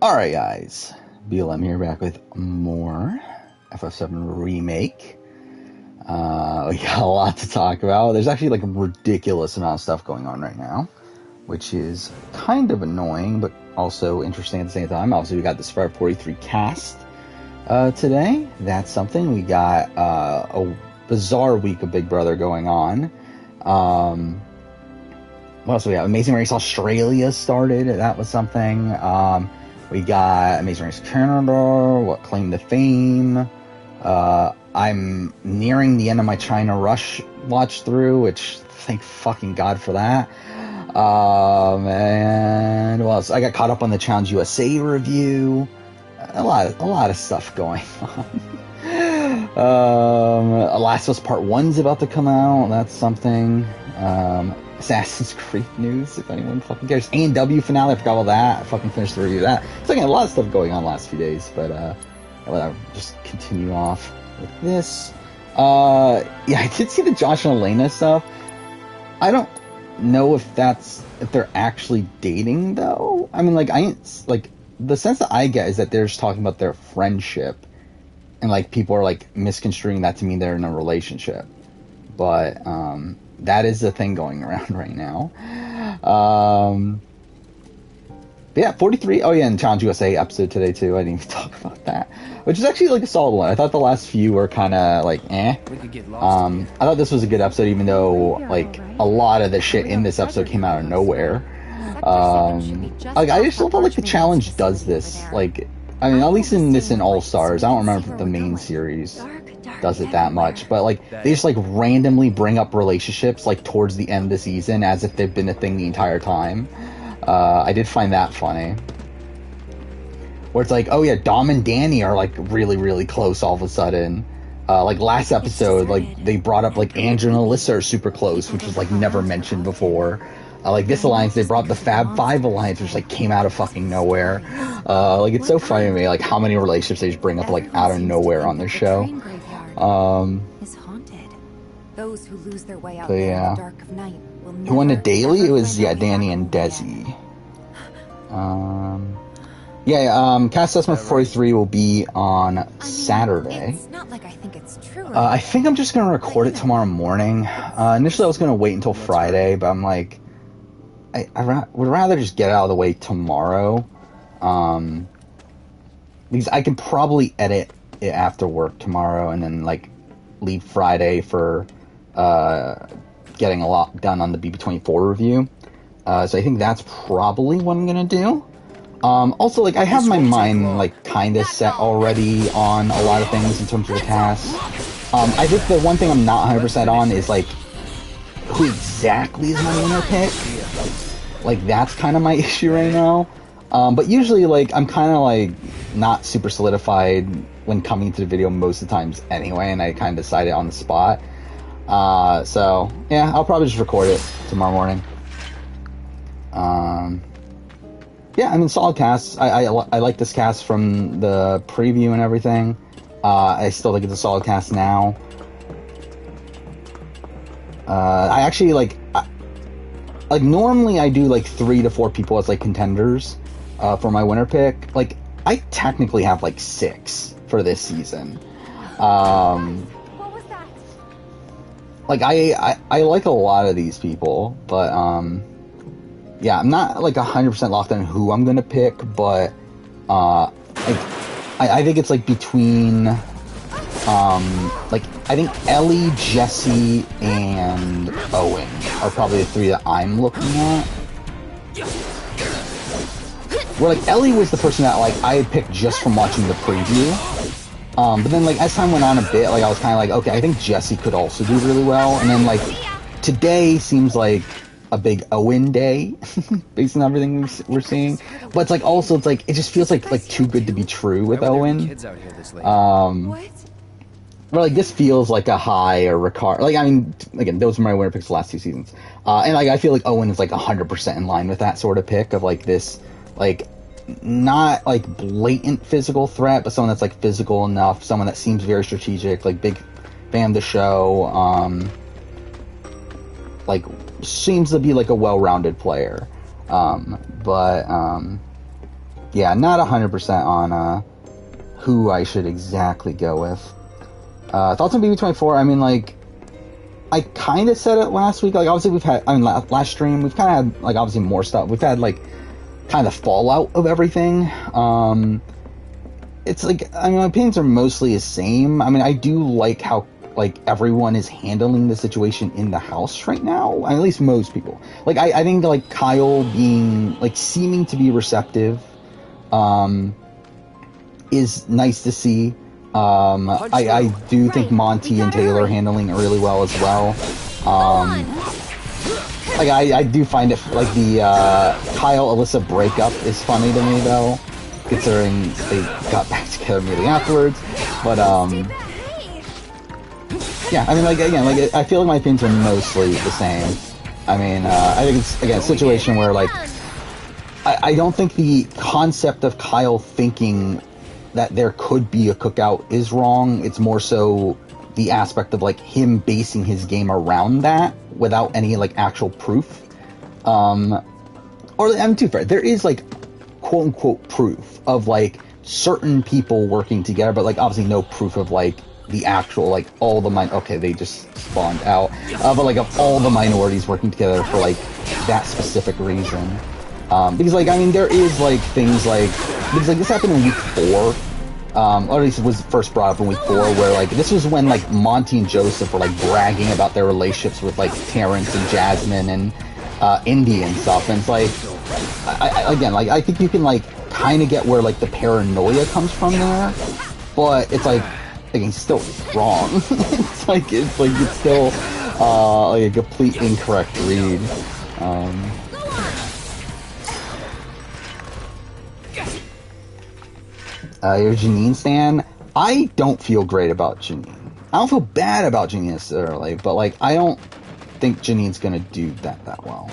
Alright guys, BLM here, back with more FF7 Remake. We got a lot to talk about. There's actually like a ridiculous amount of stuff going on right now, which is kind of annoying, but also interesting at the same time. Obviously we got the Survivor 43 cast today. That's something. We got a bizarre week of Big Brother going on. What else we got? Amazing Race Australia started. That was something. We got Amazing Race Canada, Claim to Fame. I'm nearing the end of my China Rush watch through, which thank fucking God for that. Man, what else? I got caught up on the Challenge USA review. A lot of stuff going on. Last of Us Part 1's about to come out. That's something. Assassin's Creed news, if anyone fucking cares. A&W finale, I forgot about that. I fucking finished the review of that. So again, a lot of stuff going on the last few days, but whatever. Just continue off with this. Yeah, I did see the Josh and Elena stuff. I don't know if they're actually dating though. I mean, like the sense that I get is that they're just talking about their friendship, and like people are like misconstruing that to mean they're in a relationship. But that is the thing going around right now. But yeah, 43. Oh yeah, and Challenge USA episode today too. I didn't even talk about that, which is actually like a solid one. I thought the last few were kind of like eh. I thought this was a good episode, even though like a lot of the shit in this episode came out of nowhere. Like I just felt like the challenge does this. Like, I mean, at least in this in All Stars, I don't remember if the main series does it that much, but like they just like randomly bring up relationships like towards the end of the season as if they've been a thing the entire time. I did find that funny, where it's like, oh yeah, Dom and Danny are like really really close all of a sudden. Like last episode, like they brought up like Andrew and Alyssa are super close, which was like never mentioned before. Like this alliance, they brought the Fab Five alliance, which like came out of fucking nowhere. Like it's so funny to me, like how many relationships they just bring up like out of nowhere on their show. Is haunted. Those who lose their way out in the dark of night will never. Who won the daily? It was Danny and Desi. Cast Assessment 43 will be on Saturday. It's not like I think it's true. I think I'm just gonna record it tomorrow morning. Initially I was gonna wait until Friday, but I'm like, I would rather just get it out of the way tomorrow. Because I can probably edit it after work tomorrow and then like leave Friday for getting a lot done on the BB24 review. So I think that's probably what I'm gonna do. Also, like, I have my mind like kind of set already on a lot of things in terms of the cast. I think the one thing I'm not 100% on is like who exactly is my winner pick. Like that's kind of my issue right now. But usually, like, I'm kind of like not super solidified when coming to the video most of the times anyway, and I kind of decide it on the spot. So yeah, I'll probably just record it tomorrow morning. Yeah, I mean, solid cast. I like this cast from the preview and everything. I still think it's a solid cast now. I actually like normally I do like 3 to 4 people as like contenders for my winner pick. Like I technically have like 6 for this season. What was that? Like I like a lot of these people, but yeah, I'm not like 100% locked on who I'm gonna pick, but like I think it's like between like I think Ellie, Jesse, and Owen are probably the 3 that I'm looking at. Where like Ellie was the person that like I had picked just from watching the preview. But then like as time went on a bit, like I was kind of like, okay, I think Jesse could also do really well. And then like today seems like a big Owen day based on everything we're seeing. But it's like also it's like it just feels like too good to be true with Owen. Where like this feels like a high or Ricard. Like I mean, again, those are my winner picks the last 2 seasons. And like I feel like Owen is like 100% in line with that sort of pick of like this, like not like blatant physical threat, but someone that's like physical enough, someone that seems very strategic, like big fan of the show, like seems to be like a well-rounded player. But yeah, not 100% on who I should exactly go with. Thoughts on BB24? I mean, like, I kind of said it last week. Like, obviously, last stream, we've kind of had, like, obviously more stuff. We've had, like, kind of fallout of everything. It's like, I mean, my opinions are mostly the same. I mean, I do like how, like, everyone is handling the situation in the house right now. At least most people. Like, I think, like, Kyle being, like, seeming to be receptive, is nice to see. I do think Monty and Taylor handling it really well as well. Like, I do find it, like, the Kyle-Alyssa breakup is funny to me, though, considering they got back together immediately afterwards. But, yeah, I mean, like, again, like, I feel like my opinions are mostly the same. I mean, I think it's, again, a situation where, like, I don't think the concept of Kyle thinking that there could be a cookout is wrong. It's more so the aspect of, like, him basing his game around that without any, like, actual proof. Or, I'm too fair. There is, like, quote-unquote proof of, like, certain people working together, but, like, obviously no proof of, like, the actual, like, all the okay, they just spawned out. But, like, of all the minorities working together for, like, that specific reason. Because, like, I mean, there is, like, things like, because, like, this happened in week 4, or at least it was first brought up in week 4, where, like, this was when, like, Monty and Joseph were, like, bragging about their relationships with, like, Terrence and Jasmine and, Indy and stuff, and it's like, again, like, I think you can, like, kind of get where, like, the paranoia comes from there, but it's, like, again, it's still wrong. it's still, like, a complete incorrect read. You're Janine stan. I don't feel great about Janine. I don't feel bad about Janine necessarily, but, like, I don't think Janine's gonna do that well.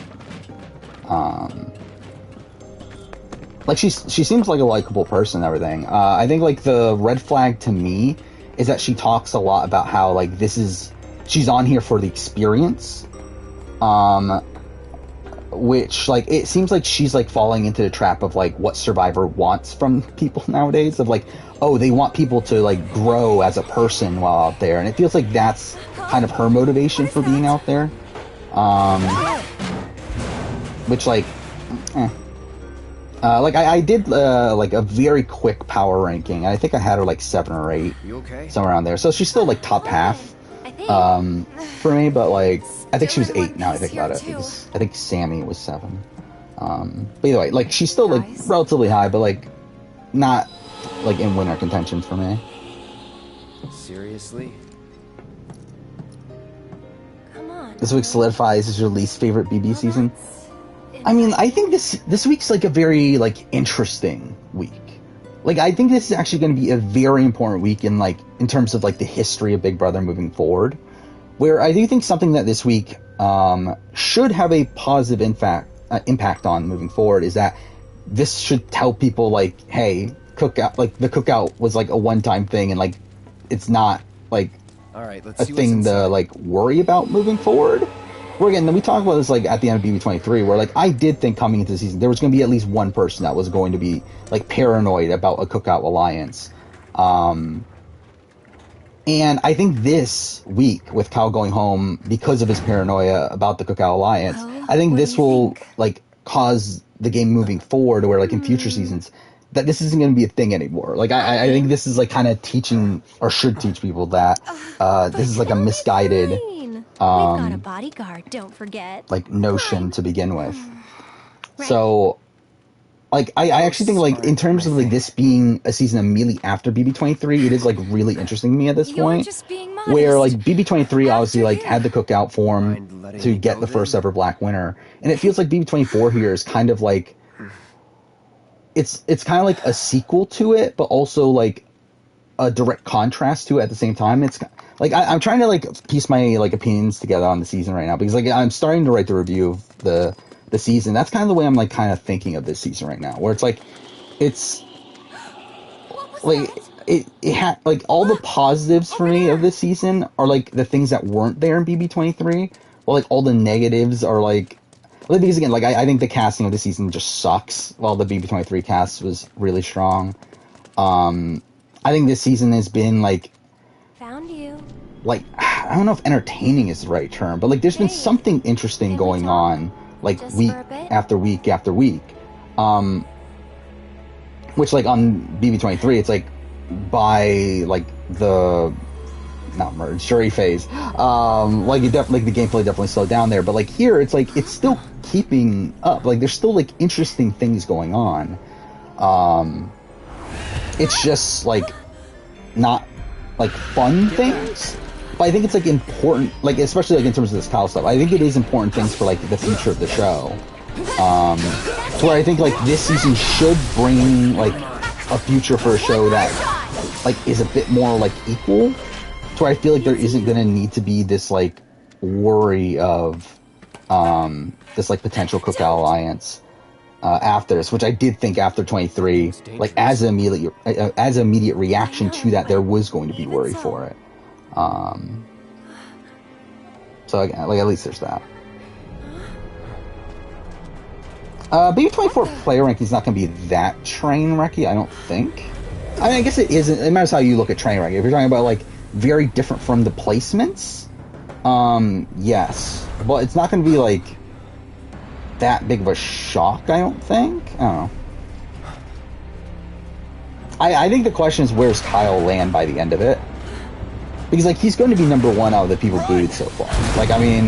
Like, she seems like a likable person and everything. I think, like, the red flag to me is that she talks a lot about how, like, she's on here for the experience. Which, like, it seems like she's, like, falling into the trap of, like, what Survivor wants from people nowadays, of, like, oh, they want people to, like, grow as a person while out there, and it feels like that's kind of her motivation for being out there. Which, like, like, I did, like, a very quick power ranking, and I think I had her, like, 7 or 8, somewhere around there, so she's still, like, top half, for me, but, like, I think she was 8 now I think about it, because I think Sammy was 7. But either way, like, she's still, like, relatively high, but, like, not, like, in winner contention for me. Seriously? Come on. This week solidifies as your least favorite BB season. I mean, I think this week's, like, a very, like, interesting week. Like, I think this is actually going to be a very important week in, like, in terms of, like, the history of Big Brother moving forward. Where I do think something that this week should have a positive impact on moving forward is that this should tell people, like, hey, cookout, like, the cookout was, like, a one-time thing, and, like, it's not, like, all right, let's a thing to, like, worry about moving forward. Where, again, we talked about this, like, at the end of BB23, where, like, I did think coming into the season there was going to be at least one person that was going to be, like, paranoid about a cookout alliance. And I think this week, with Kyle going home because of his paranoia about the Cookout Alliance, I think this will, like, cause the game moving forward, where, like, in future seasons, that this isn't going to be a thing anymore. Like, I think this is, like, kind of teaching, or should teach people that this is, like, a misguided, We've got a bodyguard, don't forget. like, notion to begin with. So, like, I actually think, like, in terms of, like, this being a season immediately after BB23, it is, like, really interesting to me at this point. Where, like, BB23 obviously, like, had the cookout form to get the first ever black winner. And it feels like BB24 here is kind of, like, it's kind of, like, a sequel to it, but also, like, a direct contrast to it at the same time. It's, like, I'm trying to, like, piece my, like, opinions together on the season right now, because, like, I'm starting to write the review of the season. That's kind of the way I'm, like, kind of thinking of this season right now, where it's like, it's like, it had, like, all the positives for me of this season are, like, the things that weren't there in BB23, while, like, all the negatives are, like, Well, because again, like I think the casting of the season just sucks. While the BB23 cast was really strong. I think this season has been like, Found you. Like, I don't know if entertaining is the right term, but like there's been something interesting going on, like Just week for a bit? after week after week. Which like on BB23, it's like by like the not merge jury phase, like the gameplay definitely slowed down there, but like here it's like it's still keeping up. Like there's still like interesting things going on. It's just like not like fun things, but I think it's like important, like especially like in terms of this Kyle stuff. I think it is important things for like the future of the show. To where I think like this season should bring like a future for a show that like is a bit more like equal. To where I feel like there isn't gonna need to be this like worry of this like potential cookout alliance after this, which I did think after 23, like as an immediate reaction to that, there was going to be worry for it. So again, like at least there's that. BB24 player ranking is not going to be that train wrecky, I don't think. I mean, I guess it isn't. It matters how you look at train wreck. If you're talking about like very different from the placements, yes, but it's not going to be like that big of a shock, I don't think. I don't know. I think the question is where's Kyle land by the end of it? Because like he's going to be number one out of the people booed so far. Like I mean,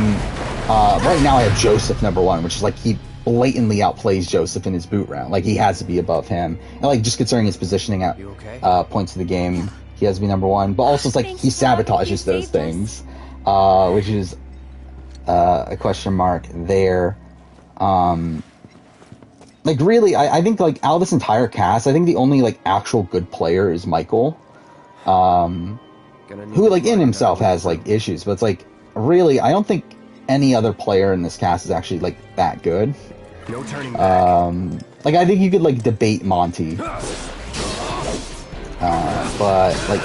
right now I have Joseph number one, which is like he blatantly outplays Joseph in his boot round. Like he has to be above him, and like just considering his positioning at points of the game, he has to be number one. But also it's like he sabotages those things, which is a question mark there. Like really, I think like out of this entire cast, I think the only like actual good player is Michael, who like in himself has like issues, but it's like really I don't think any other player in this cast is actually like that good. No turning back. Like I think you could like debate Monty, but like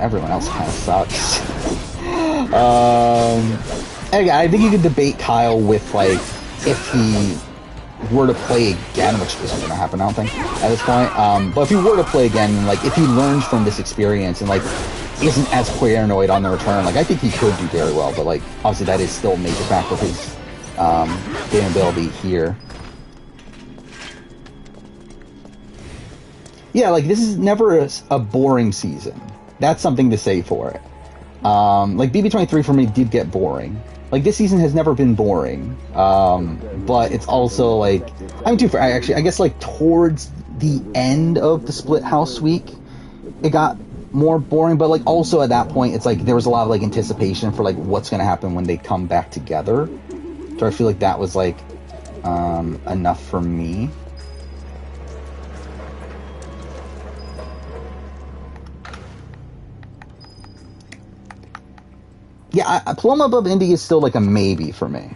everyone else kind of sucks. I think you could debate Kyle with like if he were to play again, which isn't going to happen, I don't think, at this point. But if he were to play again, and like if he learns from this experience and like isn't as paranoid on the return, like I think he could do very well. But like obviously that is still a major factor of his game ability here. Yeah, like this is never a boring season. That's something to say for it. Like BB23 for me did get boring. Like this season has never been boring, but it's also like I guess like towards the end of the split house week, it got more boring. But like also at that point, it's like there was a lot of like anticipation for like what's gonna happen when they come back together. So I feel like that was like enough for me. Yeah, Paloma above Indy is still like a maybe for me.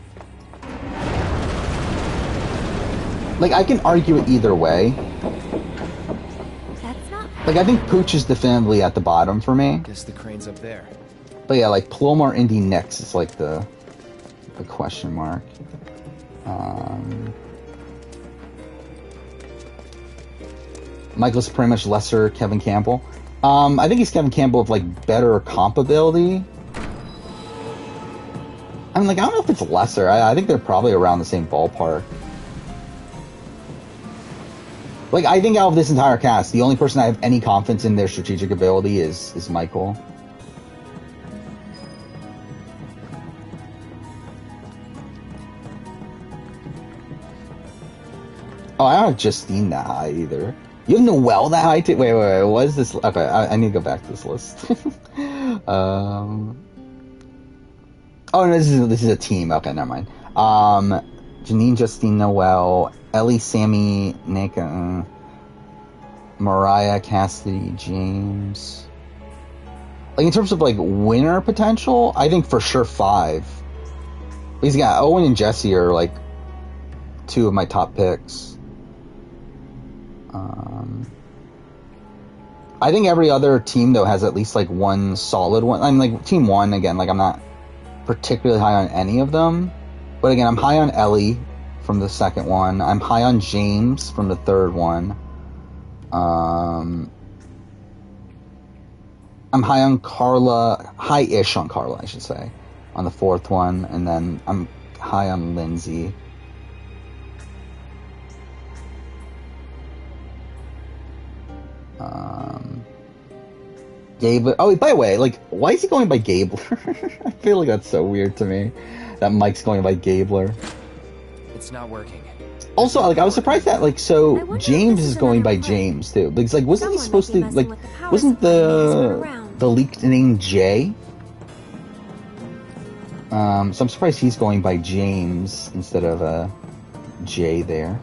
Like I can argue it either way. That's not... Like I think Pooch is definitively at the bottom for me. Guess the crane's up there. But yeah, like Paloma or Indy next is like the question mark. Michael's pretty much lesser Kevin Campbell. I think he's Kevin Campbell with like better comp ability. I mean, like, I don't know if it's lesser. I think they're probably around the same ballpark. Like, I think out of this entire cast, the only person I have any confidence in their strategic ability is Michael. Oh, I don't have Justine that high either. You have Noelle that high too? Wait, what is this? Okay, I need to go back to this list. Oh no, this is a team. Okay, never mind. Janine, Justine, Noelle, Ellie, Sammy, Nick, Mariah, Cassidy, James. Like in terms of like winner potential, I think for sure 5. He's got Owen and Jesse are like 2 of my top picks. I think every other team though has at least like one solid one. I'm like team 1 again. Like I'm not particularly high on any of them. But again, I'm high on Ellie from the second one. I'm high on James from the third one. I'm high on Carla, high-ish on Carla, I should say, on the fourth one, and then I'm high on Lindsay. Gabler. Oh, by the way, like, why is he going by Gabler? I feel like that's so weird to me, that Mike's going by Gabler. It's not working. Also, like, I was surprised that, like, so James is going by James too. Because, like, wasn't he supposed to, like, wasn't the leaked name Jay? So I'm surprised he's going by James instead of Jay there.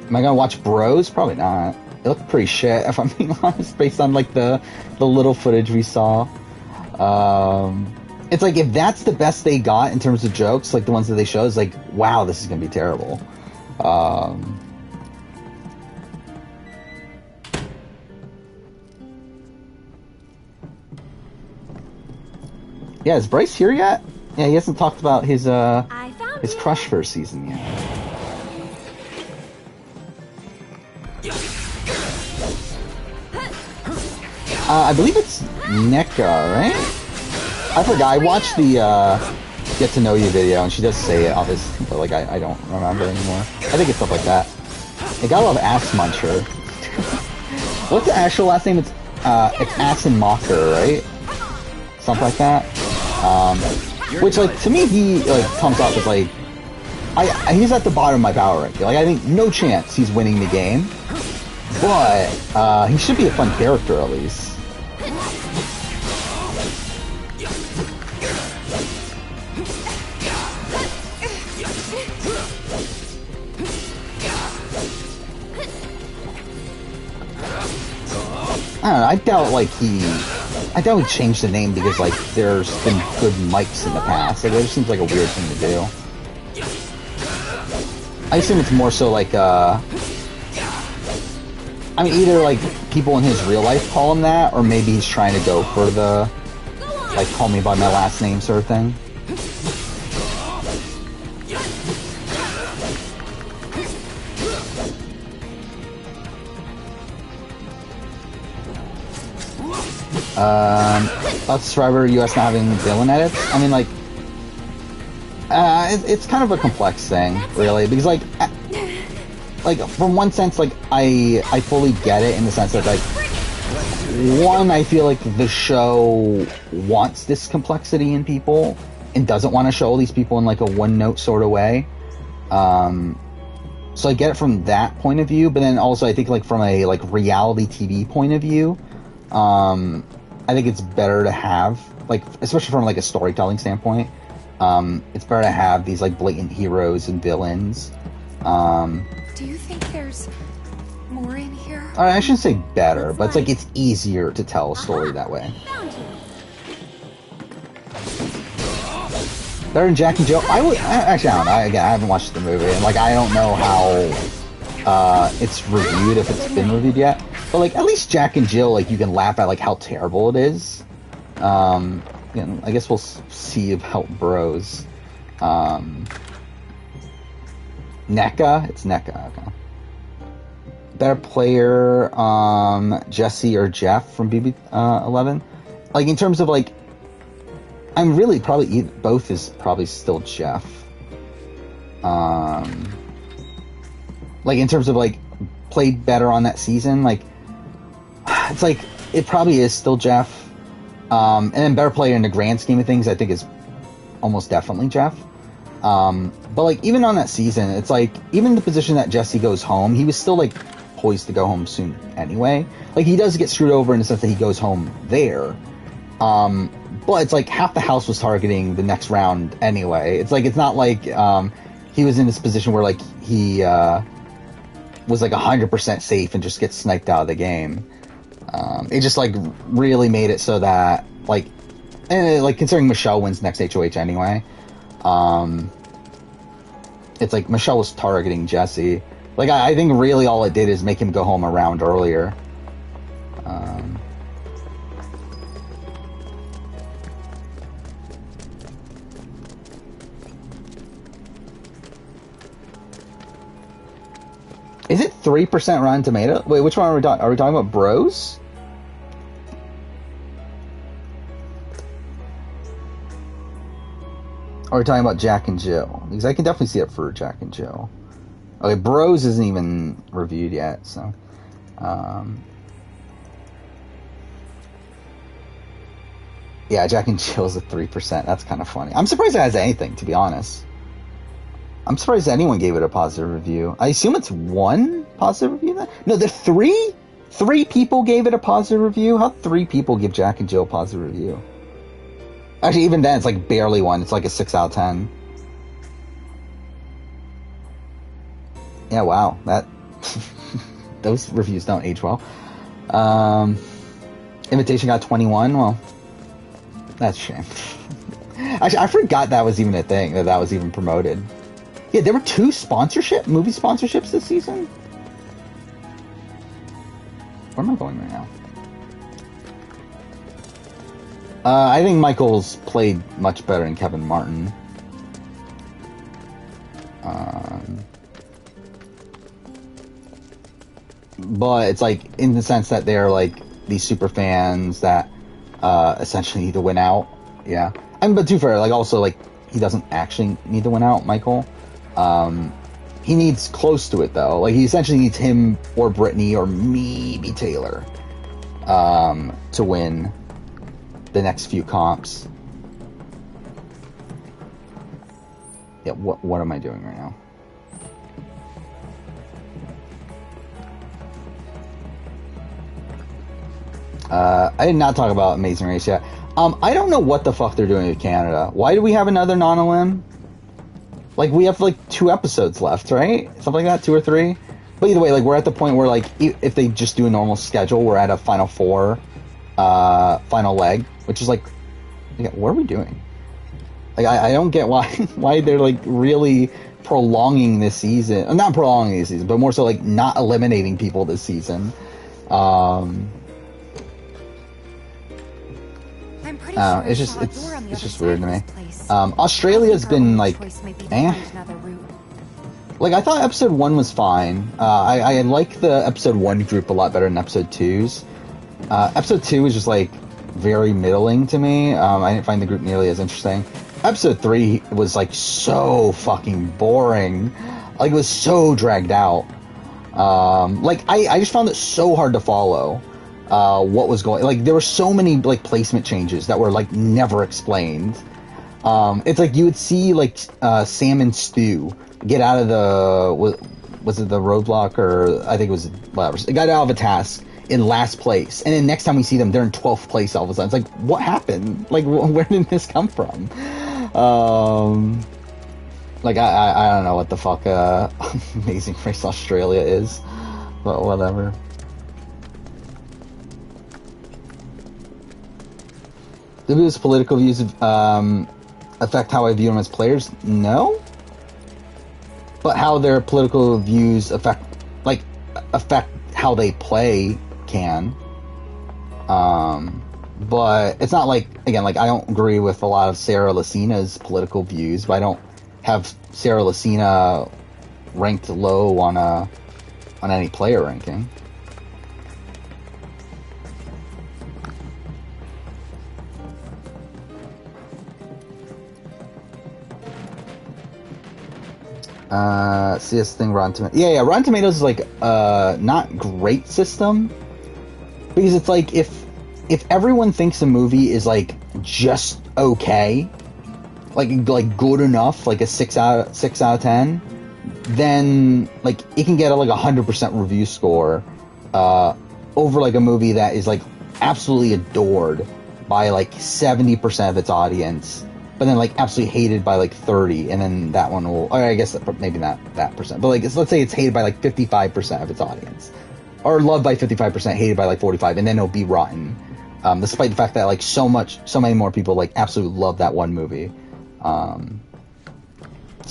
Am I gonna watch Bros? Probably not. It looked pretty shit, if I'm being honest, based on, like, the little footage we saw. It's like, if that's the best they got in terms of jokes, like the ones that they show, it's like, wow, this is gonna be terrible. Yeah, is Bryce here yet? Yeah, he hasn't talked about his crush for a season yet. I believe it's NECA, right? I forgot. I watched the Get to Know You video, and she does say it, obviously, but like I don't remember anymore. I think it's stuff like that. They got a lot of Ass Muncher. What's the actual last name? It's Ass and Mocker, right? Something like that. Which, like, to me, he like comes off as like he's at the bottom of my power ranking. Like, I think no chance he's winning the game, but he should be a fun character at least. I don't know, I doubt he changed the name because, like, there's been good mics in the past. Like, it just seems like a weird thing to do. I assume it's more so like, I mean, either, like, people in his real life call him that, or maybe he's trying to go for the, like, call me by my last name sort of thing. About Survivor US not having villain edits. I mean, like, it's kind of a complex thing, really, because, like, from one sense, like, I fully get it in the sense that, like, one, I feel like the show wants this complexity in people and doesn't want to show all these people in, like, a one-note sort of way. So I get it from that point of view, but then also I think, like, from a, like, reality TV point of view, I think it's better to have, like, especially from, like, a storytelling standpoint, it's better to have these, like, blatant heroes and villains. Do you think there's more in here? I shouldn't say better, but it's like it's easier to tell a story that way. Better than Jack and Jill? Actually, I don't know. Again, I haven't watched the movie, and, like, I don't know how it's reviewed, if it's been reviewed yet. But, like, at least Jack and Jill, like, you can laugh at, like, how terrible it is. You know, I guess we'll see about Bros. NECA? It's NECA, okay. Better player, Jesse or Jeff from BB11? Like, in terms of, like, I'm really probably, both is probably still Jeff. Like, in terms of, like, played better on that season, like, it's like, it probably is still Jeff. And then better player in the grand scheme of things, I think is almost definitely Jeff. But, like, even on that season, it's like, even the position that Jesse goes home, he was still, like, poised to go home soon anyway. Like, he does get screwed over in the sense that he goes home there. But it's like half the house was targeting the next round anyway. It's like, it's not like, he was in this position where, like, he, was, like, 100% safe and just gets sniped out of the game. It just, like, really made it so that, like, and, like, considering Michelle wins next HOH anyway, it's like Michelle was targeting Jesse. Like, I think really all it did is make him go home a round earlier. Is it 3% Rotten Tomato? Wait, which one are we talking? Are we talking about Bros? Or are we talking about Jack and Jill? Because I can definitely see it for Jack and Jill. Okay, Bros isn't even reviewed yet, so. Yeah, Jack and Jill's at 3%. That's kind of funny. I'm surprised it has anything, to be honest. I'm surprised anyone gave it a positive review. I assume it's one positive review then? No, there's three? 3 people gave it a positive review? How 3 people give Jack and Jill a positive review? Actually, even then, it's like barely one. It's like a 6 out of 10. Yeah, wow. That those reviews don't age well. Invitation got 21. Well, that's a shame. Actually, I forgot that was even a thing, that was even promoted. Yeah, there were 2 movie sponsorships this season? Where am I going right now? I think Michael's played much better than Kevin Martin. But it's like, in the sense that they're like these super fans that essentially need to win out. Yeah. But to be fair, like, also, like, he doesn't actually need to win out, Michael. He needs close to it, though. Like, he essentially needs him or Brittany or maybe Taylor to win the next few comps. Yeah, what am I doing right now? I did not talk about Amazing Race yet. I don't know what the fuck they're doing in Canada. Why do we have another non-elim? Like, we have, like, 2 episodes left, right? Something like that, 2 or 3? But either way, like, we're at the point where, like, if they just do a normal schedule, we're at a Final 4, final leg, which is, like, yeah, what are we doing? Like, I don't get why they're, like, really prolonging this season. Not prolonging this season, but more so, like, not eliminating people this season. It's just weird to me. Australia's been like, Like, I thought episode 1 was fine. I like the episode 1 group a lot better than episode 2's. Episode 2 was just like very middling to me. I didn't find the group nearly as interesting. Episode 3 was like so fucking boring. Like, it was so dragged out. Like, I just found it so hard to follow. What was going, like, there were so many like placement changes that were like never explained. It's like you would see like Sam and Stu get out of the was it the roadblock, or I think it was whatever. They got out of a task in last place, and then next time we see them, they're in 12th place all of a sudden. It's like, what happened? Like, where did this come from? Like, I don't know what the fuck Amazing Race Australia is, but whatever. Do these political views affect how I view them as players? No. But how their political views affect how they play can. But it's not like, again, like, I don't agree with a lot of Sarah Lucina's political views, but I don't have Sarah Lucina ranked low on any player ranking. See this thing, Rotten Tomatoes. Yeah, Rotten Tomatoes is like not great system, because it's like if everyone thinks a movie is like just okay, like good enough, like a 6 out of 10, then like it can get a like 100% review score over like a movie that is like absolutely adored by like 70% of its audience, but then like absolutely hated by like 30, and then that one will, or I guess maybe not that percent, but like let's say it's hated by like 55% of its audience, or loved by 55%, hated by like 45, and then it'll be rotten, despite the fact that like so many more people like absolutely love that one movie. So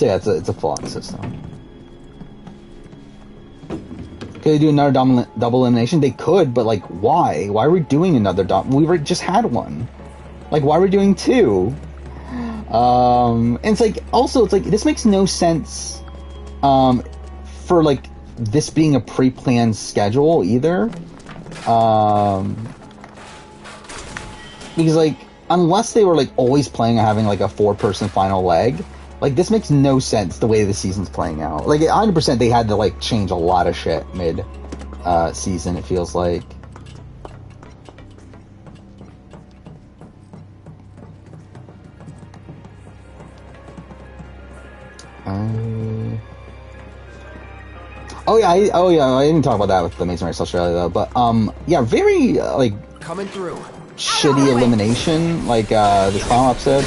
yeah, it's a flawed system. Could they do another double elimination? They could, but like, why? Why are we doing another we just had one. Like, why are we doing 2? And it's like, also, it's like, this makes no sense for like this being a pre-planned schedule either. Because, like, unless they were, like, always playing and having, like, a 4-person final leg, like, this makes no sense the way the season's playing out. Like, 100% they had to, like, change a lot of shit mid-season, it feels like. Oh yeah, I didn't talk about that with the Amazing Race Australia though, but yeah, very like coming through. Shitty elimination, like this final episode.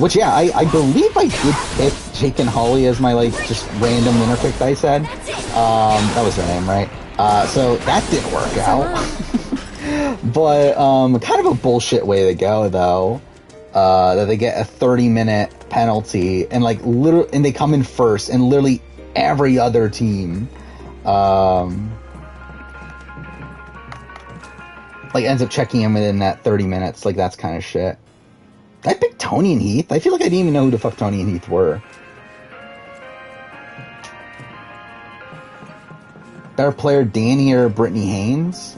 Which yeah, I believe I did pick Jake and Holly as my like just random winner pick that I said. That was their name, right? So that didn't work out. But kind of a bullshit way to go though. That they get a 30-minute penalty and like and they come in first and literally every other team like ends up checking in within that 30 minutes. Like that's kind of shit. Did I pick Tony and Heath? I feel like I didn't even know who the fuck Tony and Heath were. Better player, Danny or Brittany Haynes?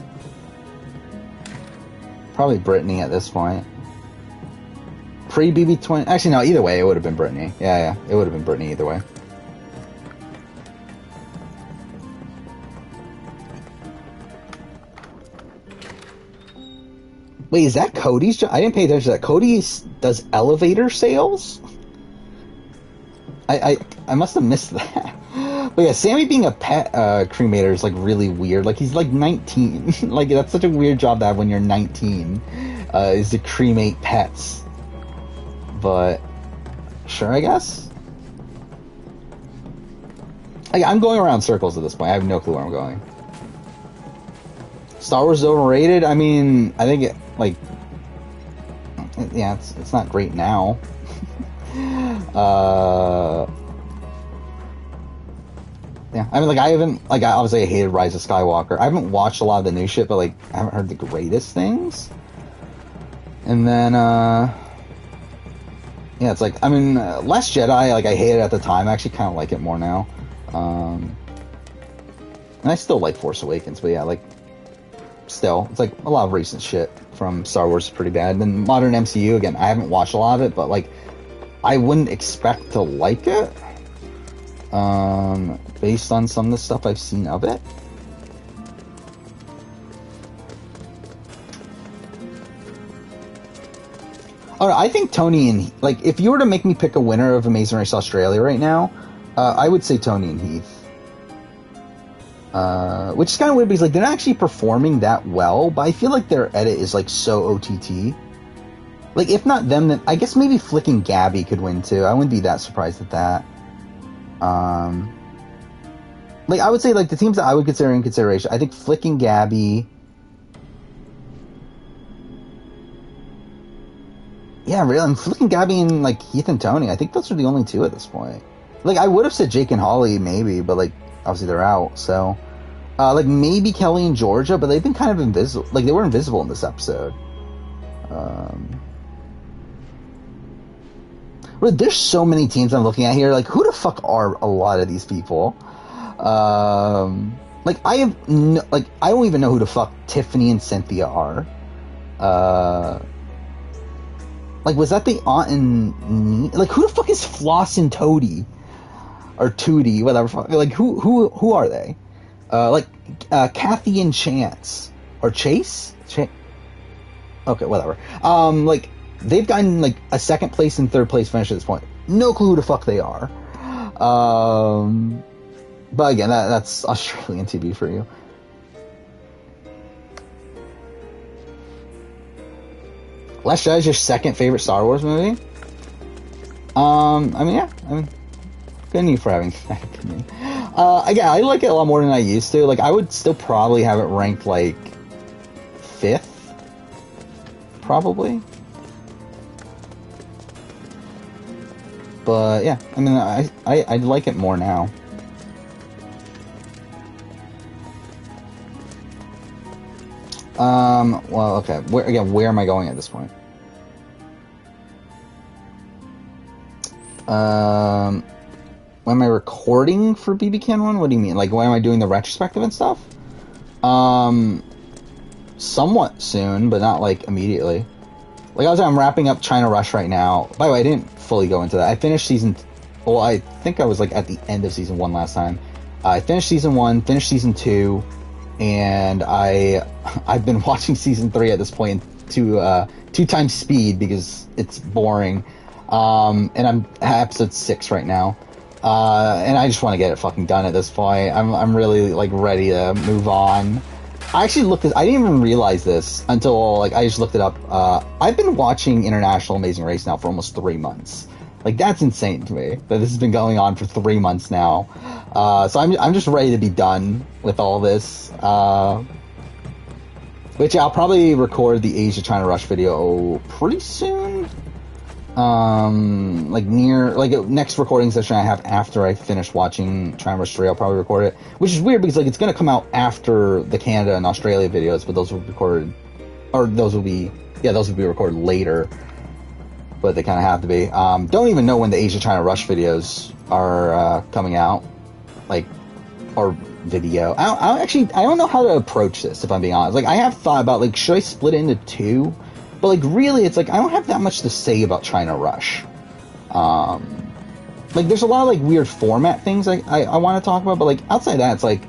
Probably Brittany at this point. Pre-BB20... Actually, no, either way, it would have been Brittany. Yeah, it would have been Brittany either way. Wait, is that Cody's job? I didn't pay attention to that. Cody does elevator sales? I must have missed that. But yeah, Sammy being a pet cremator is like really weird. Like he's like 19. Like that's such a weird job to have when you're 19. Is to cremate pets. But sure, I guess. I'm going around circles at this point. I have no clue where I'm going. Star Wars is overrated. I mean, I think it yeah, it's not great now. Yeah, I mean, like I haven't obviously I hated Rise of Skywalker. I haven't watched a lot of the new shit, but like I haven't heard the greatest things. And then yeah, it's like I mean, Last Jedi, like I hated it at the time. I actually kind of like it more now. And I still like Force Awakens, but yeah, like still, it's like a lot of recent shit from Star Wars is pretty bad. And then modern MCU, again, I haven't watched a lot of it, but like I wouldn't expect to like it. Based on some of the stuff I've seen of it. Alright, I think Tony and like if you were to make me pick a winner of Amazing Race Australia right now, I would say Tony and Heath. Which is kind of weird because like they're not actually performing that well, but I feel like their edit is like so OTT. Like if not them, then I guess maybe Flick and Gabby could win too. I wouldn't be that surprised at that. Like I would say like the teams that I would consider in consideration, I think Flick and Gabby. Yeah, really, I'm Flick and Gabby and like Heath and Tony. I think those are the only two at this point. Like I would have said Jake and Holly maybe, but like obviously they're out, so like maybe Kelly and Georgia, but they've been kind of invisible. Like they were invisible in this episode. Well, there's so many teams I'm looking at here. Like who the fuck are a lot of these people? Like I have no, like I don't even know who the fuck Tiffany and Cynthia are. Like was that the aunt and like who the fuck is Floss and Toadie? Or Tootie, whatever. Like who are they? Like Kathy and Chance or Chase? Okay, whatever. Like they've gotten like a second place and third place finish at this point. No clue who the fuck they are. But again, that's Australian TV for you. Last Jedi is your second favorite Star Wars movie? I mean, yeah. I mean, good on you for having that opinion. Again, I like it a lot more than I used to. Like, I would still probably have it ranked, like, 5th? Probably. But, yeah. I mean, I like it more now. Well, okay. Where am I going at this point? when am I recording for BB-Can 1? What do you mean? Like, when am I doing the retrospective and stuff? Somewhat soon, but not, like, immediately. Like, I'm wrapping up China Rush right now. By the way, I didn't fully go into that. I finished well, I think I was, like, at the end of Season 1 last time. I finished Season 1, finished Season 2, and I've been watching Season 3 at this point to 2 times speed because it's boring. And I'm at episode 6 right now. And I just want to get it fucking done at this point. I'm really, like, ready to move on. I actually I didn't even realize this until, like, I just looked it up. I've been watching International Amazing Race now for almost 3 months. Like, that's insane to me, that this has been going on for 3 months now. So I'm just ready to be done with all this. Which I'll probably record the Asia China Rush video pretty soon. Next recording session I have after I finish watching China Rush 3, I'll probably record it. Which is weird because, like, it's gonna come out after the Canada and Australia videos, but those will be recorded, or those will be recorded later. But they kind of have to be. Don't even know when the Asia China Rush videos are coming out, like, or video. I don't know how to approach this, if I'm being honest. Like, I have thought about, like, should I split it into 2? But, like, really, it's like I don't have that much to say about China Rush. Like, there's a lot of, like, weird format things I want to talk about, but, like, outside of that, it's like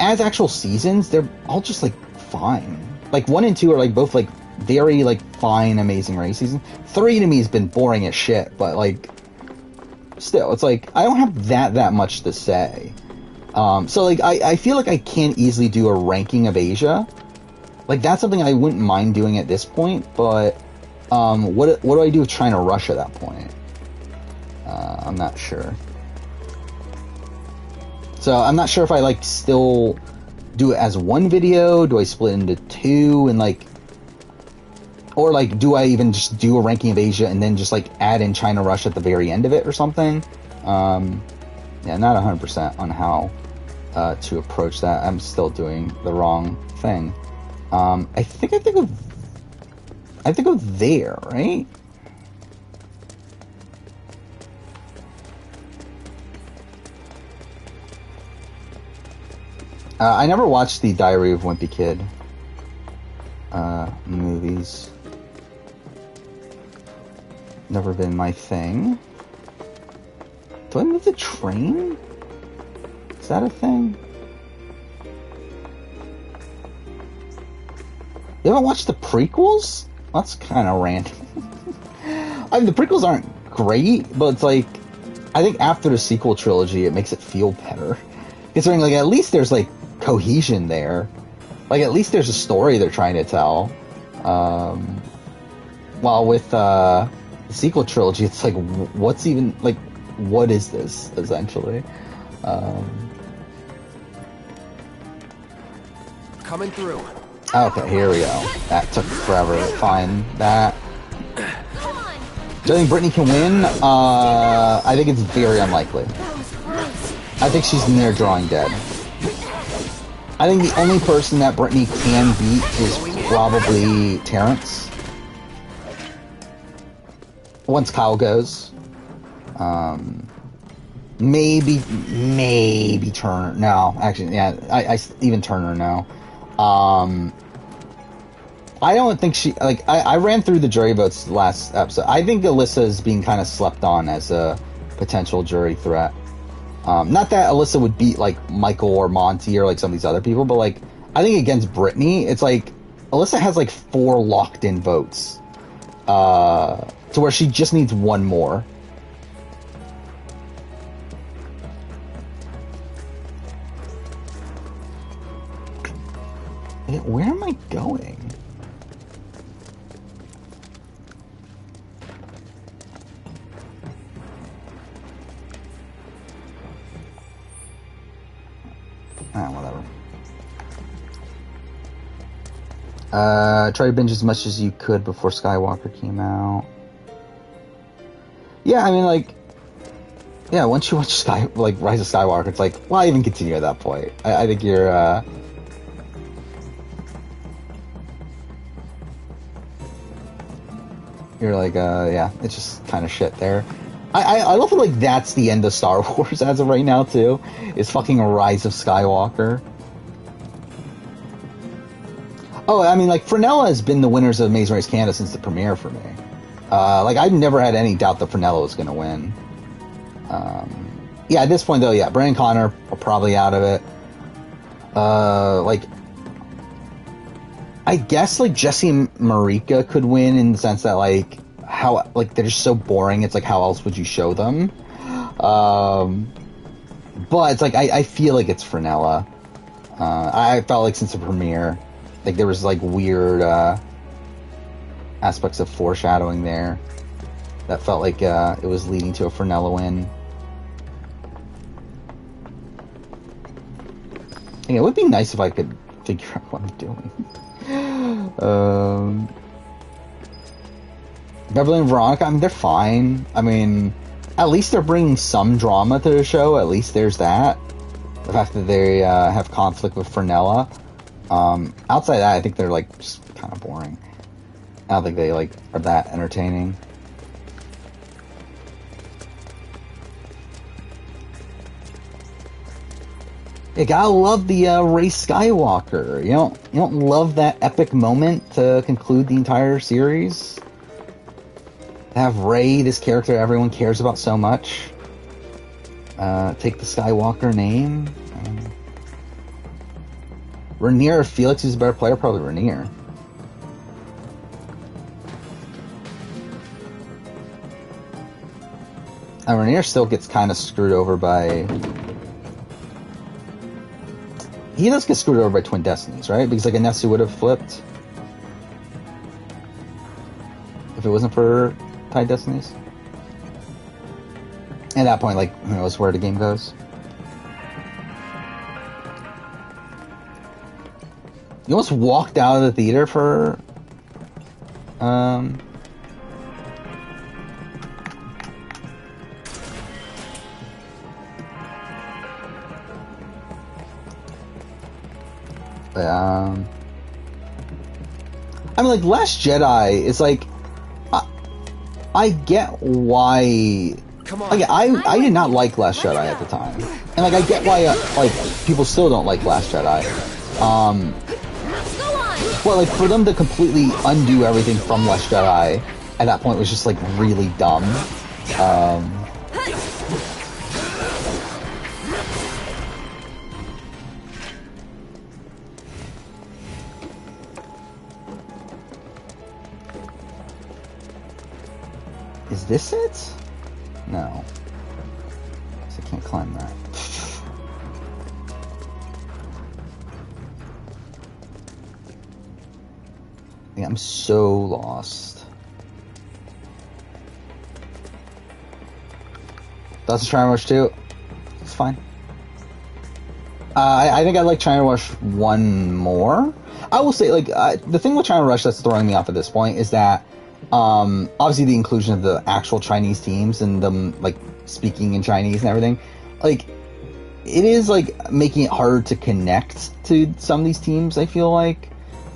as actual seasons, they're all just, like, fine. Like, 1 and 2 are, like, both, like, very, like, fine Amazing Race season. 3 to me has been boring as shit, but, like, still, it's like I don't have that much to say. So, like, I feel like I can't easily do a ranking of Asia. Like, that's something I wouldn't mind doing at this point, but what do I do with China Rush at that point? I'm not sure. So I'm not sure if I, like, still do it as 1 video. Do I split into 2 and, like, or, like, do I even just do a ranking of Asia and then just, like, add in China Rush at the very end of it or something? Yeah, not 100% on how to approach that. I'm still doing the wrong thing. I think of there, right? I never watched the Diary of Wimpy Kid movies. Never been my thing. Do I move the train? Is that a thing? You haven't watched the prequels? That's kind of random. I mean, the prequels aren't great, but it's like, I think after the sequel trilogy, it makes it feel better. Considering, like, at least there's, like, cohesion there. Like, at least there's a story they're trying to tell. While with the sequel trilogy, it's like, what's even, like, what is this, essentially? Coming through. Okay, here we go. That took forever to find that. Do I think Brittany can win? I think it's very unlikely. I think she's near drawing dead. I think the only person that Brittany can beat is probably Terrence. Once Kyle goes. Maybe Turner. No, actually, yeah, I even Turner now. I don't think she, like, I ran through the jury votes last episode. I think Alyssa is being kind of slept on as a potential jury threat. Not that Alyssa would beat, like, Michael or Monty or, like, some of these other people, but, like, I think against Brittany, it's like, Alyssa has, like, 4 locked-in votes. To where she just needs 1 more. Where am I going? Whatever. Try to binge as much as you could before Skywalker came out. Yeah, I mean, like, yeah, once you watch Rise of Skywalker, it's like, why even continue at that point? I think you're, like, yeah, it's just kind of shit there. I don't feel like that's the end of Star Wars as of right now, too. It's fucking Rise of Skywalker. Oh, I mean, like, Frenella has been the winners of Amazing Race Canada since the premiere for me. Like, I've never had any doubt that Frenella was going to win. Yeah, at this point, though, yeah, Brandon Connor are probably out of it. Like, I guess, like, Jesse and Marika could win in the sense that, like, how, like, they're just so boring, it's like, how else would you show them? But it's like, I feel like it's Frenella. I felt like since the premiere, like, there was, like, weird, aspects of foreshadowing there that felt like, it was leading to a Frenella win. Yeah, it would be nice if I could figure out what I'm doing. Beverly and Veronica, I mean, they're fine. I mean, at least they're bringing some drama to the show. At least there's that. The fact that they have conflict with Frenella. Outside of that, I think they're, like, just kind of boring. I don't think they, like, are that entertaining. You gotta love the Rey Skywalker. You don't love that epic moment to conclude the entire series? To have Rey, this character everyone cares about so much, take the Skywalker name. Rainier or Felix is a better player? Probably Rainier. And Rainier still gets kind of screwed over by... He does get screwed over by Twin Destinies, right? Because, like, Anesu would have flipped if it wasn't for Tide Destinies. At that point, like, who knows where the game goes. You almost walked out of the theater for... I mean, like, Last Jedi is like, I get why. Come on. Like, I did not like Last Jedi at the time, and like I get why like people still don't like Last Jedi. Well, like, for them to completely undo everything from Last Jedi at that point was just like really dumb. Is this it? No. I can't climb that. Yeah, I'm so lost. That's a China Rush 2. It's fine. I think I'd like China Rush 1 more. I will say, like, the thing with China Rush that's throwing me off at this point is that obviously the inclusion of the actual Chinese teams and them, like, speaking in Chinese and everything, like, it is, like, making it harder to connect to some of these teams, I feel like.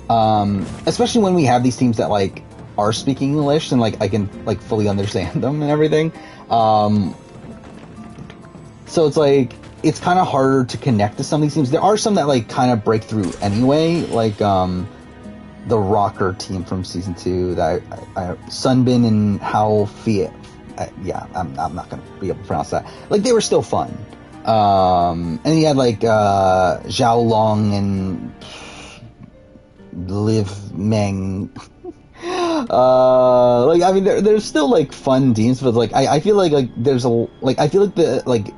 Especially when we have these teams that, like, are speaking English and, like, I can, like, fully understand them and everything. So it's, like, it's kind of harder to connect to some of these teams. There are some that, like, kind of break through anyway, like, the Rocker team from Season 2, that Sunbin and Hao Fiat. Yeah, I'm not going to be able to pronounce that. Like, they were still fun. And you had, like, Zhao Long and Liv Meng. Like, I mean, there's still, like, fun teams, but, like, I feel like there's I feel like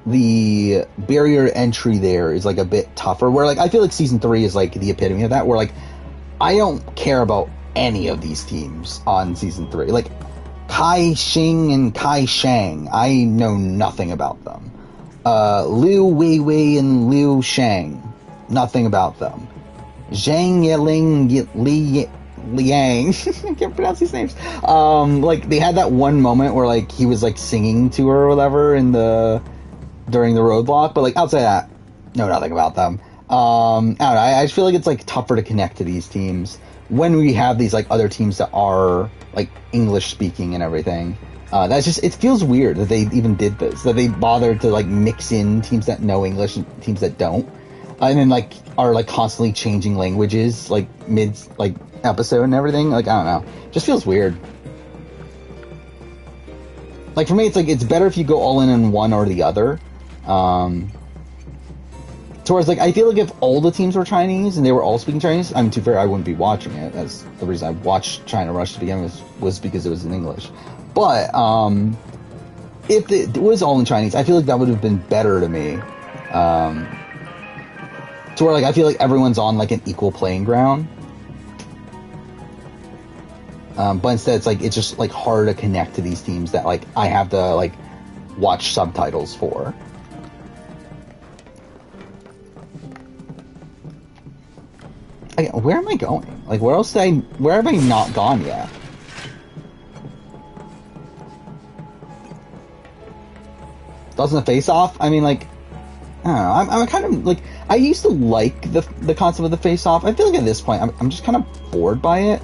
the barrier to entry there is, like, a bit tougher, where, like, I feel like Season 3 is, like, the epitome of that, where, like, I don't care about any of these teams on Season 3. Like, Kai Xing and Kai Shang, I know nothing about them. Liu Weiwei and Liu Shang, nothing about them. Zhang Yeling Liang, I can't pronounce these names. Like, they had that one moment where, like, he was, like, singing to her or whatever during the roadblock, but, like, outside of that, know nothing about them. I don't know, I just feel like it's, like, tougher to connect to these teams when we have these, like, other teams that are, like, English speaking and everything. That's just, it feels weird that they even did this, that they bothered to like mix in teams that know English and teams that don't, and then like are like constantly changing languages like mid like episode and everything. Like, I don't know, it just feels weird. Like, for me, it's like, it's better if you go all in one or the other. Towards, like, I feel like if all the teams were Chinese and they were all speaking Chinese, I mean, to be fair, I wouldn't be watching it. That's the reason I watched China Rush to begin with, was because it was in English. But, if it was all in Chinese, I feel like that would have been better to me. To where, like, I feel like everyone's on, like, an equal playing ground. But instead, it's like, it's just like hard to connect to these teams that like I have to like watch subtitles for. Where am I going? Like, where have I not gone yet? Doesn't the face off? I mean, like, I don't know. I'm kind of like, I used to like the concept of the face off. I feel like at this point, I'm just kind of bored by it.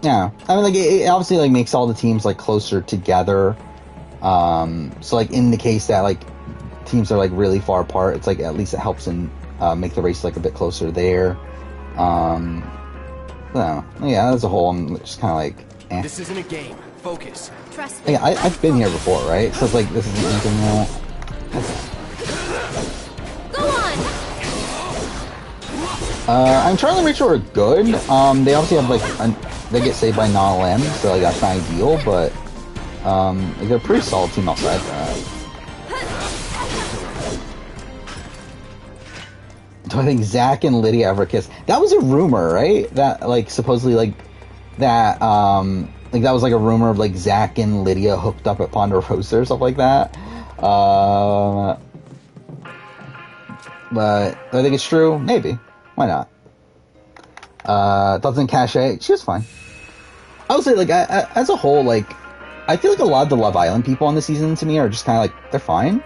Yeah, I mean, like, it obviously, like, makes all the teams, like, closer together, so, like, in the case that, like, teams are, like, really far apart, it's, like, at least it helps in, make the race, like, a bit closer there, well, yeah, as a whole, I'm just kind of, like, eh. This isn't a game. Focus. Trust me. Yeah, I've been here before, right? So it's, like, this isn't anything that... Go on! I'm trying to make sure we're good. They obviously have, like, they get saved by non-LM, so like, that's not ideal, but like, they're a pretty solid team outside that. Do I think Zach and Lydia ever kiss? That was a rumor, right? That, like, supposedly, like, that, like, that was, like, a rumor of, like, Zach and Lydia hooked up at Ponderosa or something like that. But do I think it's true? Maybe. Why not? Thoughts on Cachet? She was fine. I would say, like, as a whole, like, I feel like a lot of the Love Island people on this season, to me, are just kind of, like, they're fine.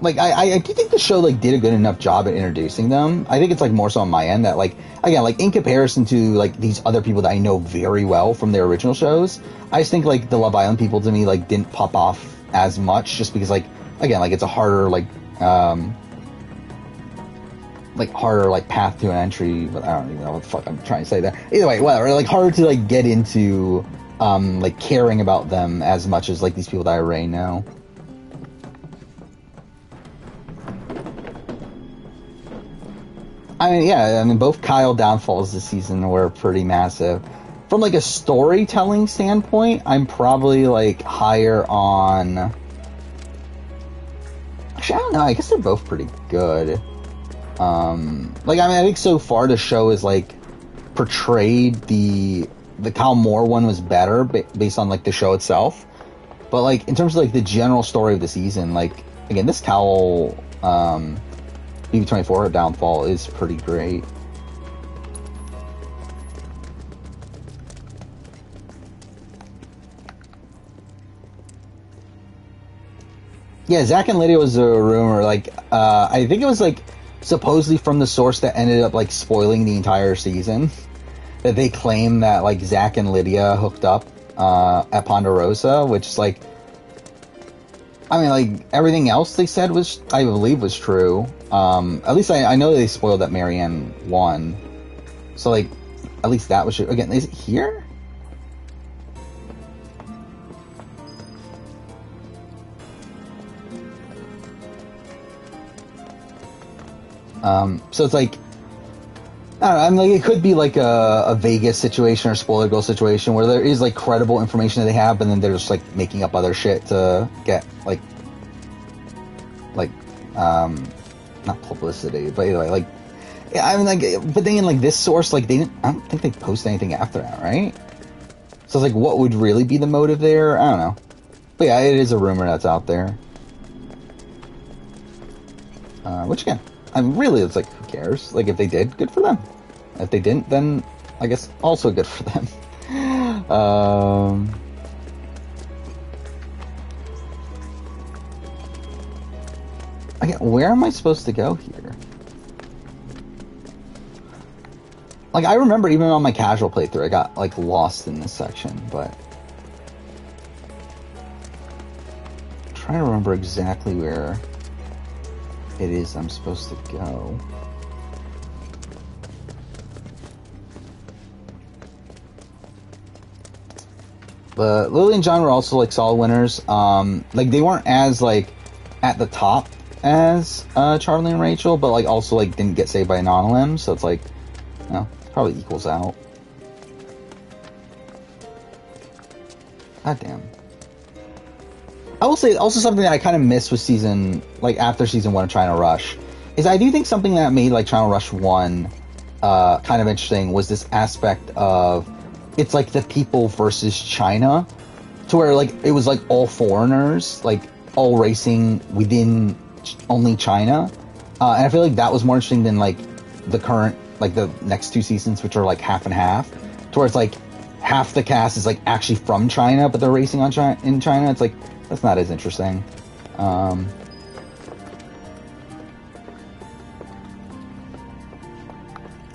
Like, I do think the show, like, did a good enough job at introducing them. I think it's, like, more so on my end that, like, again, like, in comparison to, like, these other people that I know very well from their original shows, I just think, like, the Love Island people, to me, like, didn't pop off as much, just because, like, again, like, it's a harder, like, harder, like, path to an entry, but I don't even know what the fuck I'm trying to say there. Either way, whatever, like, harder to, like, get into, like, caring about them as much as, like, these people that I already know. I mean, yeah, I mean, both Kyle downfalls this season were pretty massive. From, like, a storytelling standpoint, I'm probably, like, higher on... Actually, I don't know, I guess they're both pretty good. Like, I mean, I think so far the show has, like, portrayed the Kyle Moore one was better based on, like, the show itself. But, like, in terms of, like, the general story of the season, like, again, this Kyle, BB24 downfall is pretty great. Yeah, Zach and Lydia was a rumor. Like, I think it was, like, supposedly from the source that ended up, like, spoiling the entire season. That they claim that, like, Zach and Lydia hooked up at Ponderosa, which is, like... I mean, like, everything else they said was, I believe, was true. At least I know they spoiled that Marianne won. So, like, at least that was true. Again, is it here? So it's like, I don't know, I mean, like, it could be like a Vegas situation or Spoiler Girl situation where there is, like, credible information that they have, and then they're just, like, making up other shit to get, like, not publicity, but anyway, like, yeah, I mean, like, but then, like, this source, like, I don't think they post anything after that, right? So it's like, what would really be the motive there? I don't know. But yeah, it is a rumor that's out there. Which, again, I mean, really, it's like, who cares? Like, if they did, good for them. If they didn't, then I guess also good for them. Again, where am I supposed to go here? Like, I remember even on my casual playthrough, I got, like, lost in this section, but... I'm trying to remember exactly where it is I'm supposed to go. But Lily and John were also, like, solid winners. Like, they weren't as, like, at the top as Charlie and Rachel, but, like, also, like, didn't get saved by a non-limb, so it's, like, you know, probably equals out. God damn. I will say, also something that I kind of missed with season, like, after season 1 of Trying to Rush, is I do think something that made, like, Trying to Rush 1 kind of interesting was this aspect of, it's, like, the people versus China, to where, like, it was, like, all foreigners, like, all racing within only China, and I feel like that was more interesting than, like, the current, like, the next 2 seasons, which are, like, half and half, to where it's, like, half the cast is, like, actually from China, but they're racing on in China. It's, like, that's not as interesting.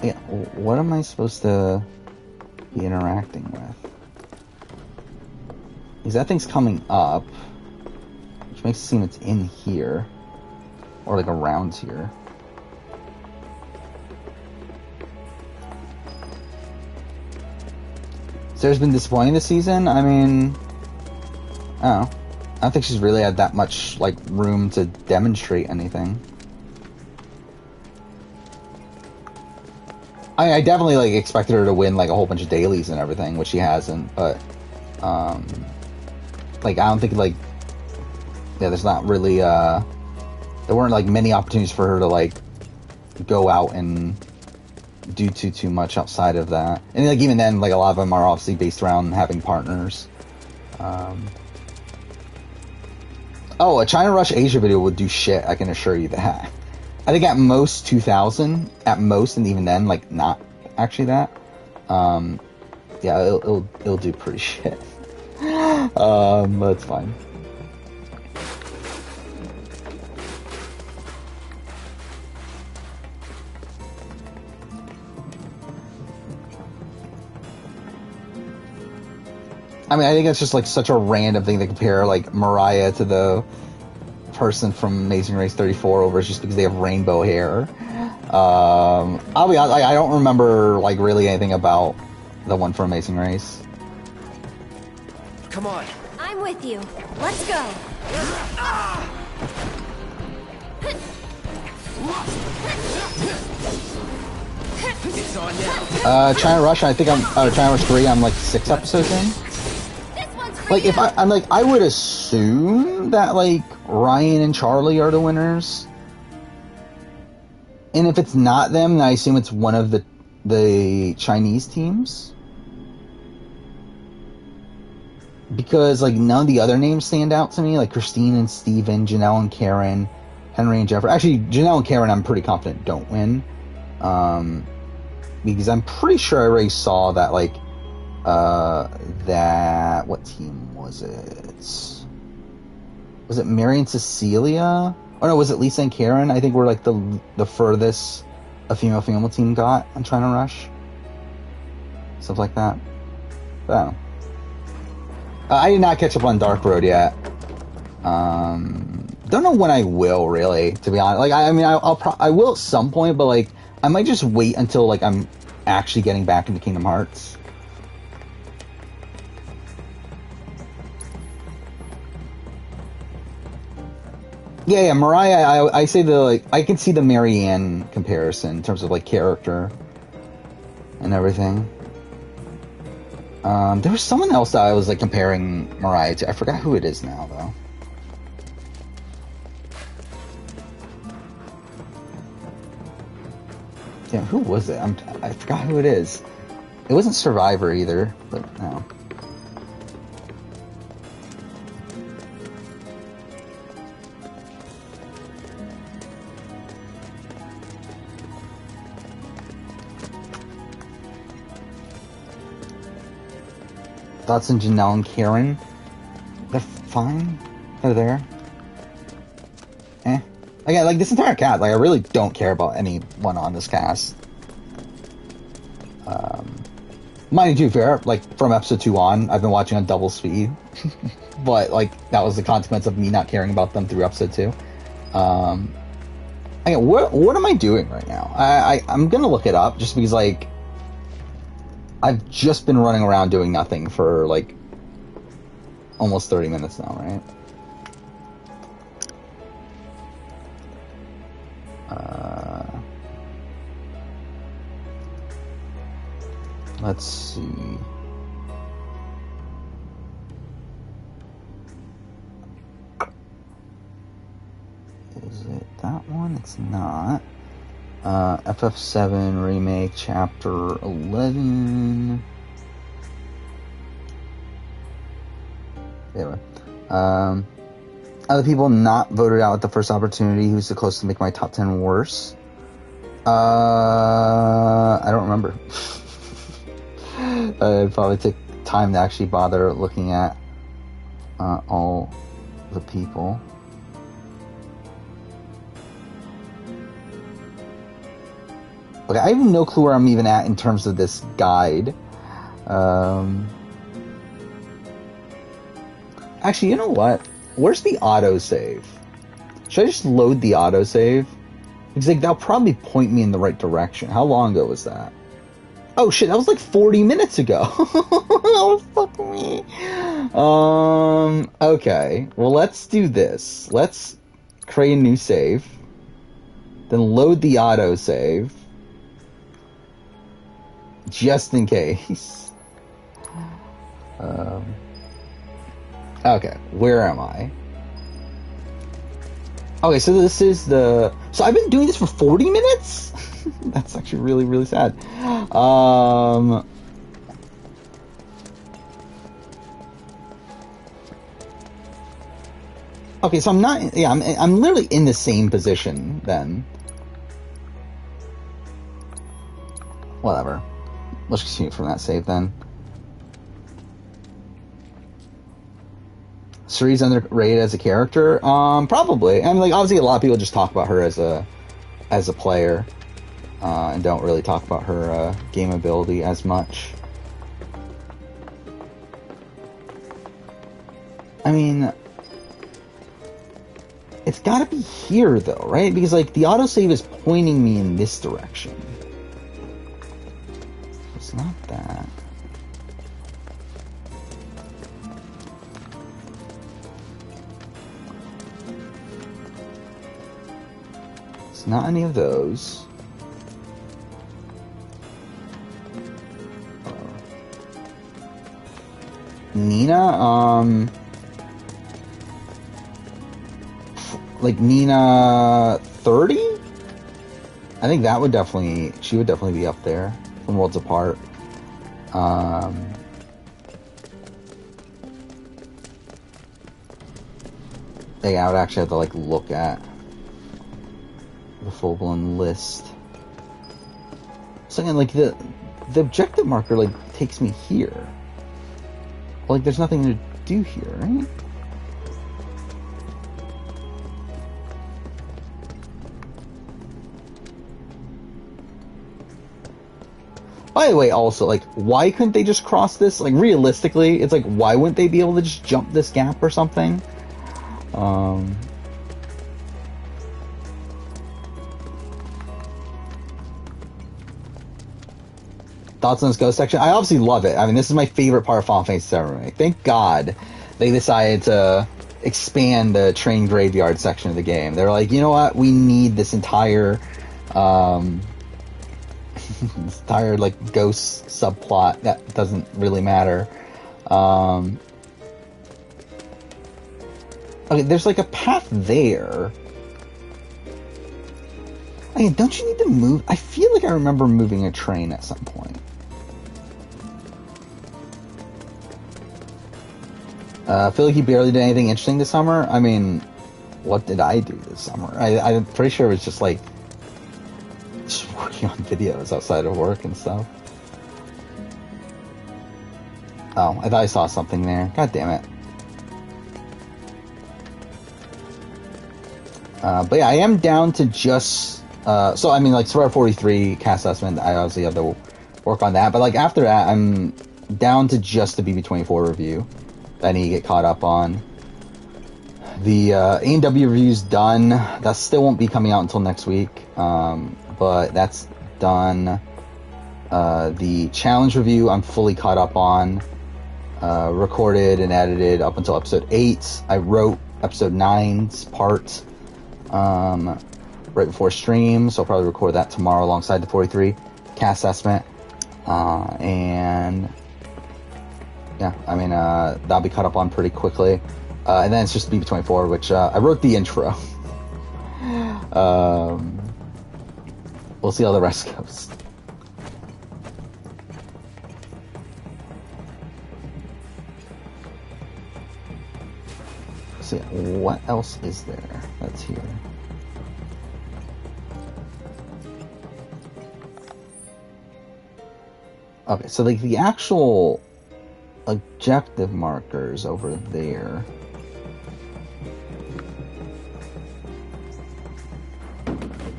Yeah, what am I supposed to be interacting with? Because that thing's coming up, which makes it seem it's in here, or, like, around here. Sarah's been disappointing this season. I mean, I don't know. I don't think she's really had that much, like, room to demonstrate anything. I definitely, like, expected her to win, like, a whole bunch of dailies and everything, which she hasn't, but, like, I don't think, like, yeah, there's not really, there weren't, like, many opportunities for her to, like, go out and do too much outside of that. And, like, even then, like, a lot of them are obviously based around having partners. Oh, a China Rush Asia video would do shit, I can assure you that. I think at most 2,000, at most, and even then, like, not actually that. Yeah, it'll do pretty shit. But it's fine. I mean, I think it's just, like, such a random thing to compare, like, Mariah to the person from Amazing Race 34 over just because they have rainbow hair. I'll be honest, like, I don't remember, like, really anything about the one from Amazing Race. Come on. I'm with you. Let's go. It's on now. China Rush, I think China Rush 3, I'm, like, 6 episodes in. Like, if I'm like, I would assume that, like, Ryan and Charlie are the winners. And if it's not them, then I assume it's one of the Chinese teams. Because, like, none of the other names stand out to me. Like, Christine and Steven, Janelle and Karen, Henry and Jeffrey. Actually, Janelle and Karen, I'm pretty confident don't win. Because I'm pretty sure I already saw that, like, that, what team was it? Was it Mary and Cecilia? Or no, was it Lisa and Karen? I think we're, like, the furthest a female team got on China Rush. Stuff like that. But I don't know. I did not catch up on Dark Road yet. Don't know when I will, really, to be honest. Like, I mean, I will at some point, but, like, I might just wait until, like, I'm actually getting back into Kingdom Hearts. Yeah, Mariah, I say I can see the Marianne comparison in terms of, like, character and everything. There was someone else that I was, like, comparing Mariah to. I forgot who it is now, though. Yeah, who was it? I forgot who it is. It wasn't Survivor either, but no. Thoughts on Janelle and Karen? They're fine. They're there. Again, like, this entire cast, like, I really don't care about anyone on this cast. Mind you, fair, like, from episode 2 on, I've been watching on double speed. But, like, that was the consequence of me not caring about them through episode 2. Again, what am I doing right now? I'm gonna look it up, just because, like, I've just been running around doing nothing for, like, almost 30 minutes now, right? Let's see. Is it that one? It's not. FF7 Remake Chapter 11. Anyway. Other people not voted out at the first opportunity. Who's the closest to make my top 10 worse? I don't remember. I'd probably take time to actually bother looking at all the people. Okay, I have no clue where I'm even at in terms of this guide. Actually, you know what? Where's the autosave? Should I just load the autosave? Because like, that'll probably point me in the right direction. How long ago was that? Oh shit, that was like 40 minutes ago. Oh, fuck me. Okay. Well, let's do this. Let's create a new save. Then load the autosave. Just in case. Okay, where am I? Okay, so this is the... So I've been doing this for 40 minutes? That's actually really, really sad. Okay, so I'm not... Yeah, I'm literally in the same position, then. Whatever. Let's continue from that save, then. Ciri's underrated as a character? Probably. I mean, like, obviously a lot of people just talk about her as a player, and don't really talk about her, game ability as much. I mean, it's gotta be here, though, right? Because, like, the autosave is pointing me in this direction. It's not that. Not any of those. Nina, like Nina 30? I think that would definitely, she would definitely be up there from Worlds Apart. Yeah, I would actually have to like look at the full-blown list. So again, like the objective marker like takes me here. Like there's nothing to do here, right? By the way, also, like, why couldn't they just cross this? Like, realistically, it's like, why wouldn't they be able to just jump this gap or something? Thoughts on this ghost section? I obviously love it. I mean, this is my favorite part of Final Fantasy VII Remake. Thank God they decided to expand the train graveyard section of the game. They're like, you know what? We need this entire, this entire, like, ghost subplot that doesn't really matter. Okay, there's, like, a path there. I mean, don't you need to move? I feel like I remember moving a train at some point. I feel like you barely did anything interesting this summer. I mean, what did I do this summer? I'm pretty sure it was just like just working on videos outside of work and stuff. Oh, I thought I saw something there. God damn it. But yeah, I am down to just... so, I mean, like, Survivor 43 cast estimate, I obviously have to work on that. But like after that, I'm down to just the BB24 review that I need to get caught up on. The A&W review's done. That still won't be coming out until next week, but that's done. The challenge review I'm fully caught up on, recorded and edited up until episode 8. I wrote episode 9's part right before stream, so I'll probably record that tomorrow alongside the 43 cast estimate. And yeah, I mean, that'll be caught up on pretty quickly. And then it's just BB24, which I wrote the intro. We'll see how the rest goes. So what else is there that's here? Okay, so like the actual objective markers over there.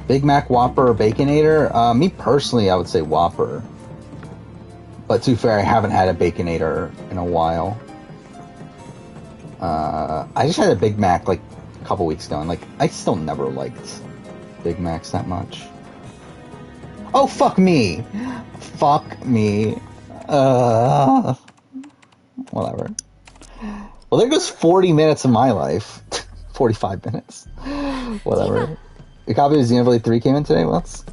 Big Mac, Whopper, or Baconator? Me personally, I would say Whopper. But to be fair, I haven't had a Baconator in a while. I just had a Big Mac like a couple weeks ago, and like I still never liked Big Macs that much. Oh, fuck me! Fuck me. Whatever. Well, there goes 40 minutes of my life. 45 minutes. Whatever. A copy of Xenoblade 3 came in today? Well, that's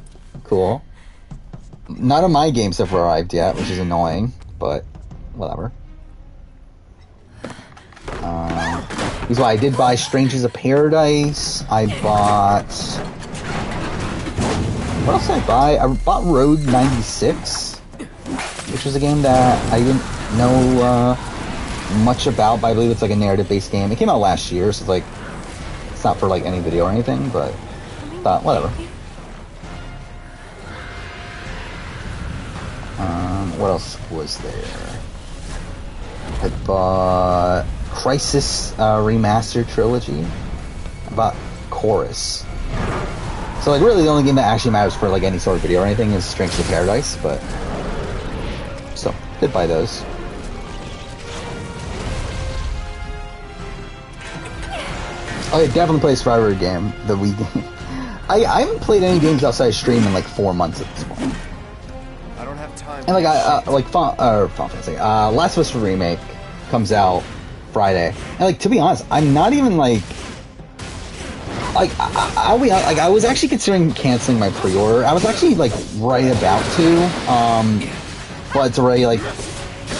cool. None of my games have arrived yet, which is annoying, but whatever. Here's why I did buy Strangers of Paradise. I bought... What else did I buy? I bought Road 96, which was a game that I didn't know much about, but I believe it's like a narrative-based game. It came out last year, so it's like... It's not for like any video or anything, but... Thought, whatever. What else was there? I bought Crisis Remastered Trilogy. I bought Chorus. So like really the only game that actually matters for like any sort of video or anything is Strangers of Paradise, but so did buy those. Oh yeah, definitely play Survivor game, the Wii game. I haven't played any games outside of stream in like 4 months at this point. I don't have time. And like Final Fantasy, Last of Us Remake comes out Friday, and like to be honest, I'm not even like I'll be like I was actually considering canceling my pre-order. I was actually like right about to, but it's already like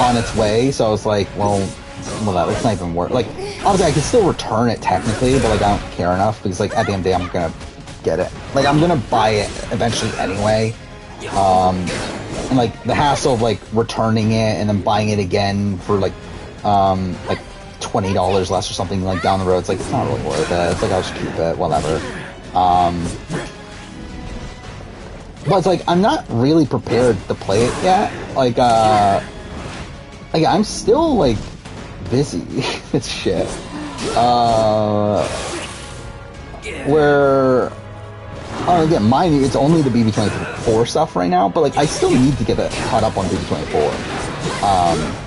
on its way, so I was like, well, it's not even worth. Like obviously I can still return it technically, but like I don't care enough because like at the end of the day I'm gonna get it. Like I'm gonna buy it eventually anyway. And like the hassle of like returning it and then buying it again for like $20 less or something like down the road, it's like it's not really worth it. It's like I'll just keep it, whatever. But it's like I'm not really prepared to play it yet. Like I'm still like busy with shit. Where again, mine it's only the BB24 stuff right now, but like I still need to get it caught up on BB24.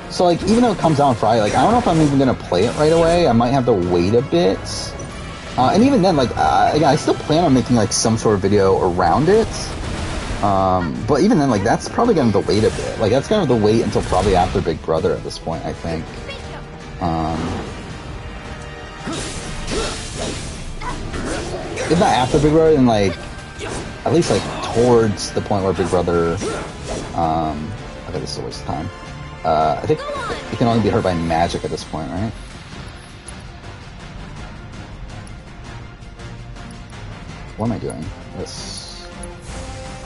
So like even though it comes out on Friday, like I don't know if I'm even gonna play it right away. I might have to wait a bit. And even then, like I still plan on making like some sort of video around it. But even then, like that's probably gonna have to wait a bit. Like that's gonna have to wait until probably after Big Brother at this point, I think. If not after Big Brother, then like at least like towards the point where Big Brother. Okay, this is a waste of time. I think it can only be hurt by magic at this point, right? What am I doing? This.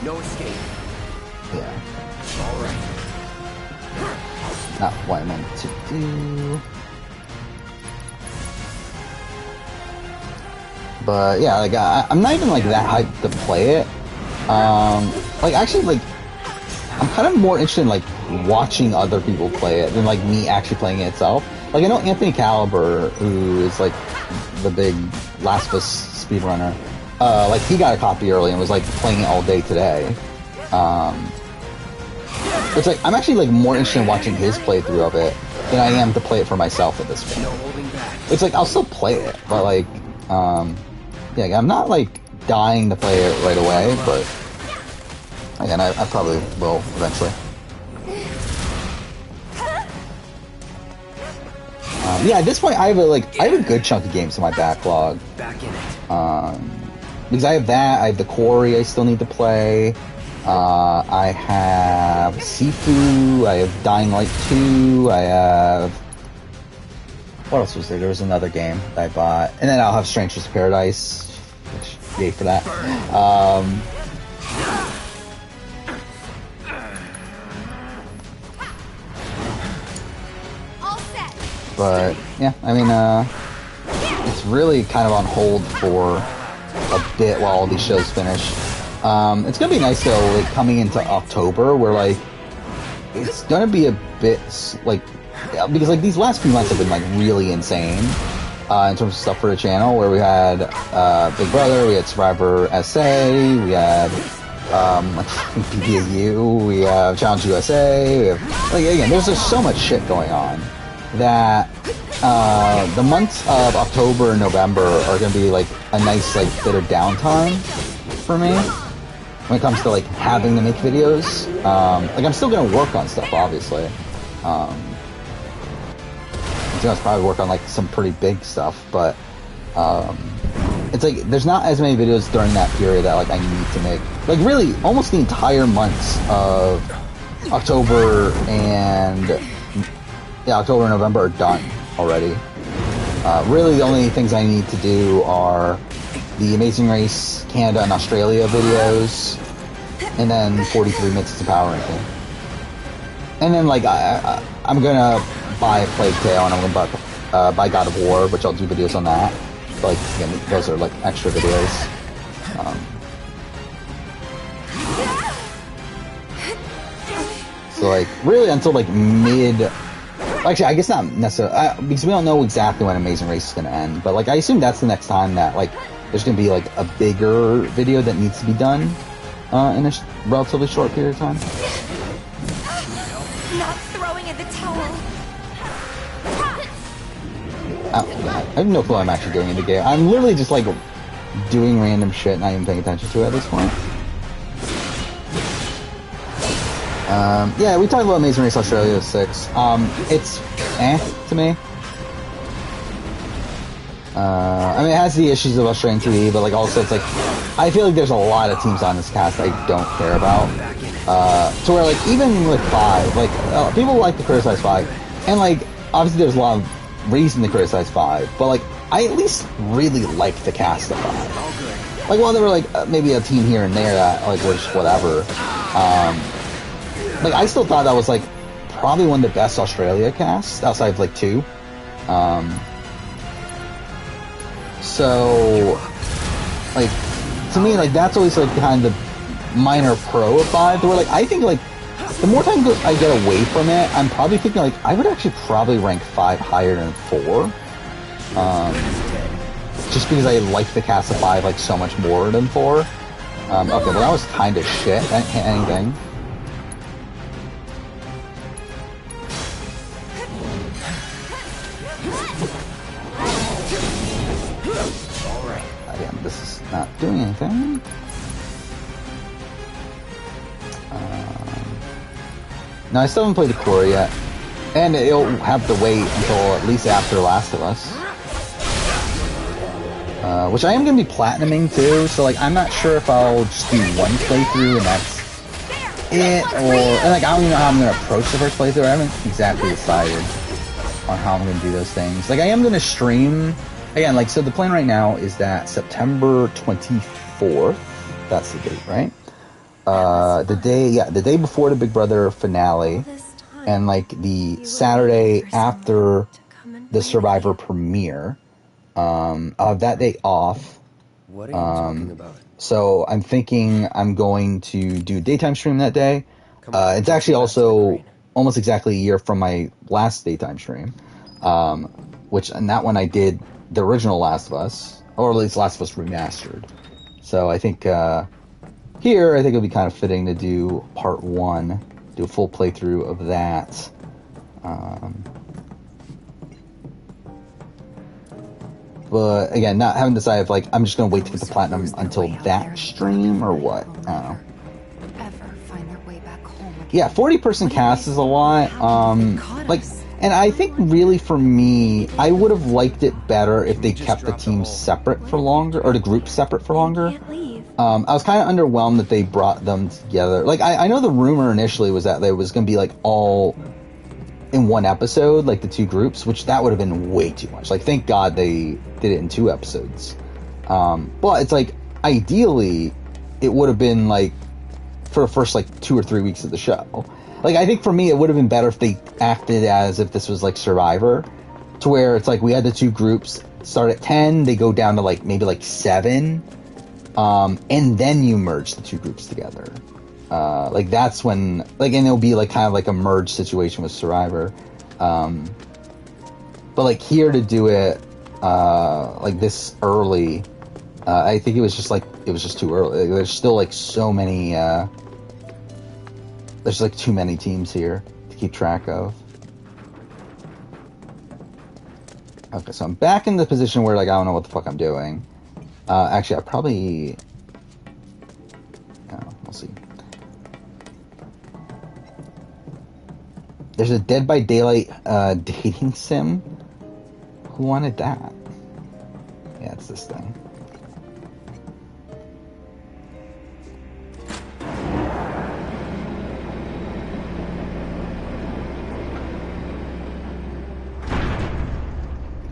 No escape. Yeah. All right. Not what I meant to do. But yeah, like I'm not even like that hyped to play it. Like actually, like I'm kind of more interested in like watching other people play it than like me actually playing it itself. Like I know Anthony Caliber, who is like the big Last of Us speedrunner, like he got a copy early and was like playing it all day today. It's like, I'm actually like more interested in watching his playthrough of it than I am to play it for myself at this point. It's like, I'll still play it, but like, yeah, I'm not like dying to play it right away, but again, I probably will eventually. Yeah, at this point, I have a good chunk of games in my backlog. Because I have that, I have the Quarry I still need to play. I have Sifu, I have Dying Light 2, I have... What else was there? There was another game that I bought. And then I'll have Strangers of Paradise, which, yay for that. But, yeah, I mean, it's really kind of on hold for a bit while all these shows finish. It's gonna be nice though, like coming into October, where like it's gonna be a bit like because like these last few months have been like really insane in terms of stuff for the channel. Where we had Big Brother, we had Survivor SA, we had like PPAU, we have Challenge USA, we have like again, there's just so much shit going on that the months of October and November are gonna be like a nice like bit of downtime for me. When it comes to like having to make videos, like I'm still gonna work on stuff, obviously. I think I'll probably work on like some pretty big stuff, but it's like there's not as many videos during that period that like I need to make. Like really, almost the entire months of October and October and November are done already. Really, the only things I need to do are the Amazing Race Canada and Australia videos, and then 43 minutes of power ranking. And then like I'm gonna buy Plague Tale, and I'm gonna buy God of War, which I'll do videos on that. But, like again, those are like extra videos. So like really until like mid. Actually, I guess not necessarily, because we don't know exactly when Amazing Race is going to end, but like I assume that's the next time that like there's going to be like a bigger video that needs to be done in a relatively short period of time. Not throwing in the towel. I have no clue I'm actually doing in the game. I'm literally just like doing random shit, not even paying attention to it at this point. Yeah, we talked about Amazing Race Australia 6. It's to me. I mean, it has the issues of Australian TV, but like also it's like, I feel like there's a lot of teams on this cast I don't care about. To where like, even with 5, like, people like to criticize 5, and like, obviously there's a lot of reason to criticize 5, but like, I at least really like the cast of 5. Like, while there were like, maybe a team here and there that like was whatever, like, I still thought that was, like, probably one of the best Australia casts, outside of, like, 2. So, like, to me, like, that's always, like, kind of the minor pro of 5, where, like, I think, like, the more time I get away from it, I'm probably thinking, like, I would actually probably rank 5 higher than 4. Just because I like the cast of 5, like, so much more than 4. Okay, well, that was kind of shit. Anything. This is not doing anything. No, I still haven't played the Core yet. And it'll have to wait until at least after Last of Us. Which I am going to be platinuming too, so like I'm not sure if I'll just do one playthrough and that's it, or... And like I don't even know how I'm going to approach the first playthrough. I haven't exactly decided on how I'm going to do those things. Like I am going to stream... Again, like, so the plan right now is that September 24th, that's the date, right? The day before the Big Brother finale, and like the Saturday after the Survivor premiere, I'll have that day off. What are you talking about? So I'm thinking I'm going to do a daytime stream that day. It's actually also almost exactly a year from my last daytime stream, and that one I did the original Last of Us, or at least Last of Us Remastered. So I think here, I think it'll be kind of fitting to do part 1 do a full playthrough of that. But again, not having decided if like I'm just gonna wait to get the platinum until that stream or what. I don't know. Yeah, 40-person cast is a lot. Like, and I think really for me, I would have liked it better if they kept the teams separate for longer, or the groups separate for longer. I was kind of underwhelmed that they brought them together. Like, I know the rumor initially was that they was going to be like all in one episode, like the two groups, which that would have been way too much. Like, thank God they did it in 2 episodes. But it's like, ideally, it would have been like for the first like 2 or 3 weeks of the show. Like, I think for me, it would have been better if they acted as if this was like Survivor, to where it's like we had the 2 groups start at 10, they go down to like maybe like 7, and then you merge the 2 groups together. Like that's when, like, and it'll be like kind of like a merge situation with Survivor. But like here to do it, like this early, I think it was just too early. Like, there's still like so many, there's like too many teams here to keep track of. Okay, so I'm back in the position where like I don't know what the fuck I'm doing. Actually, I probably, we'll see. There's a Dead by Daylight dating sim. Who wanted that? Yeah, it's this thing.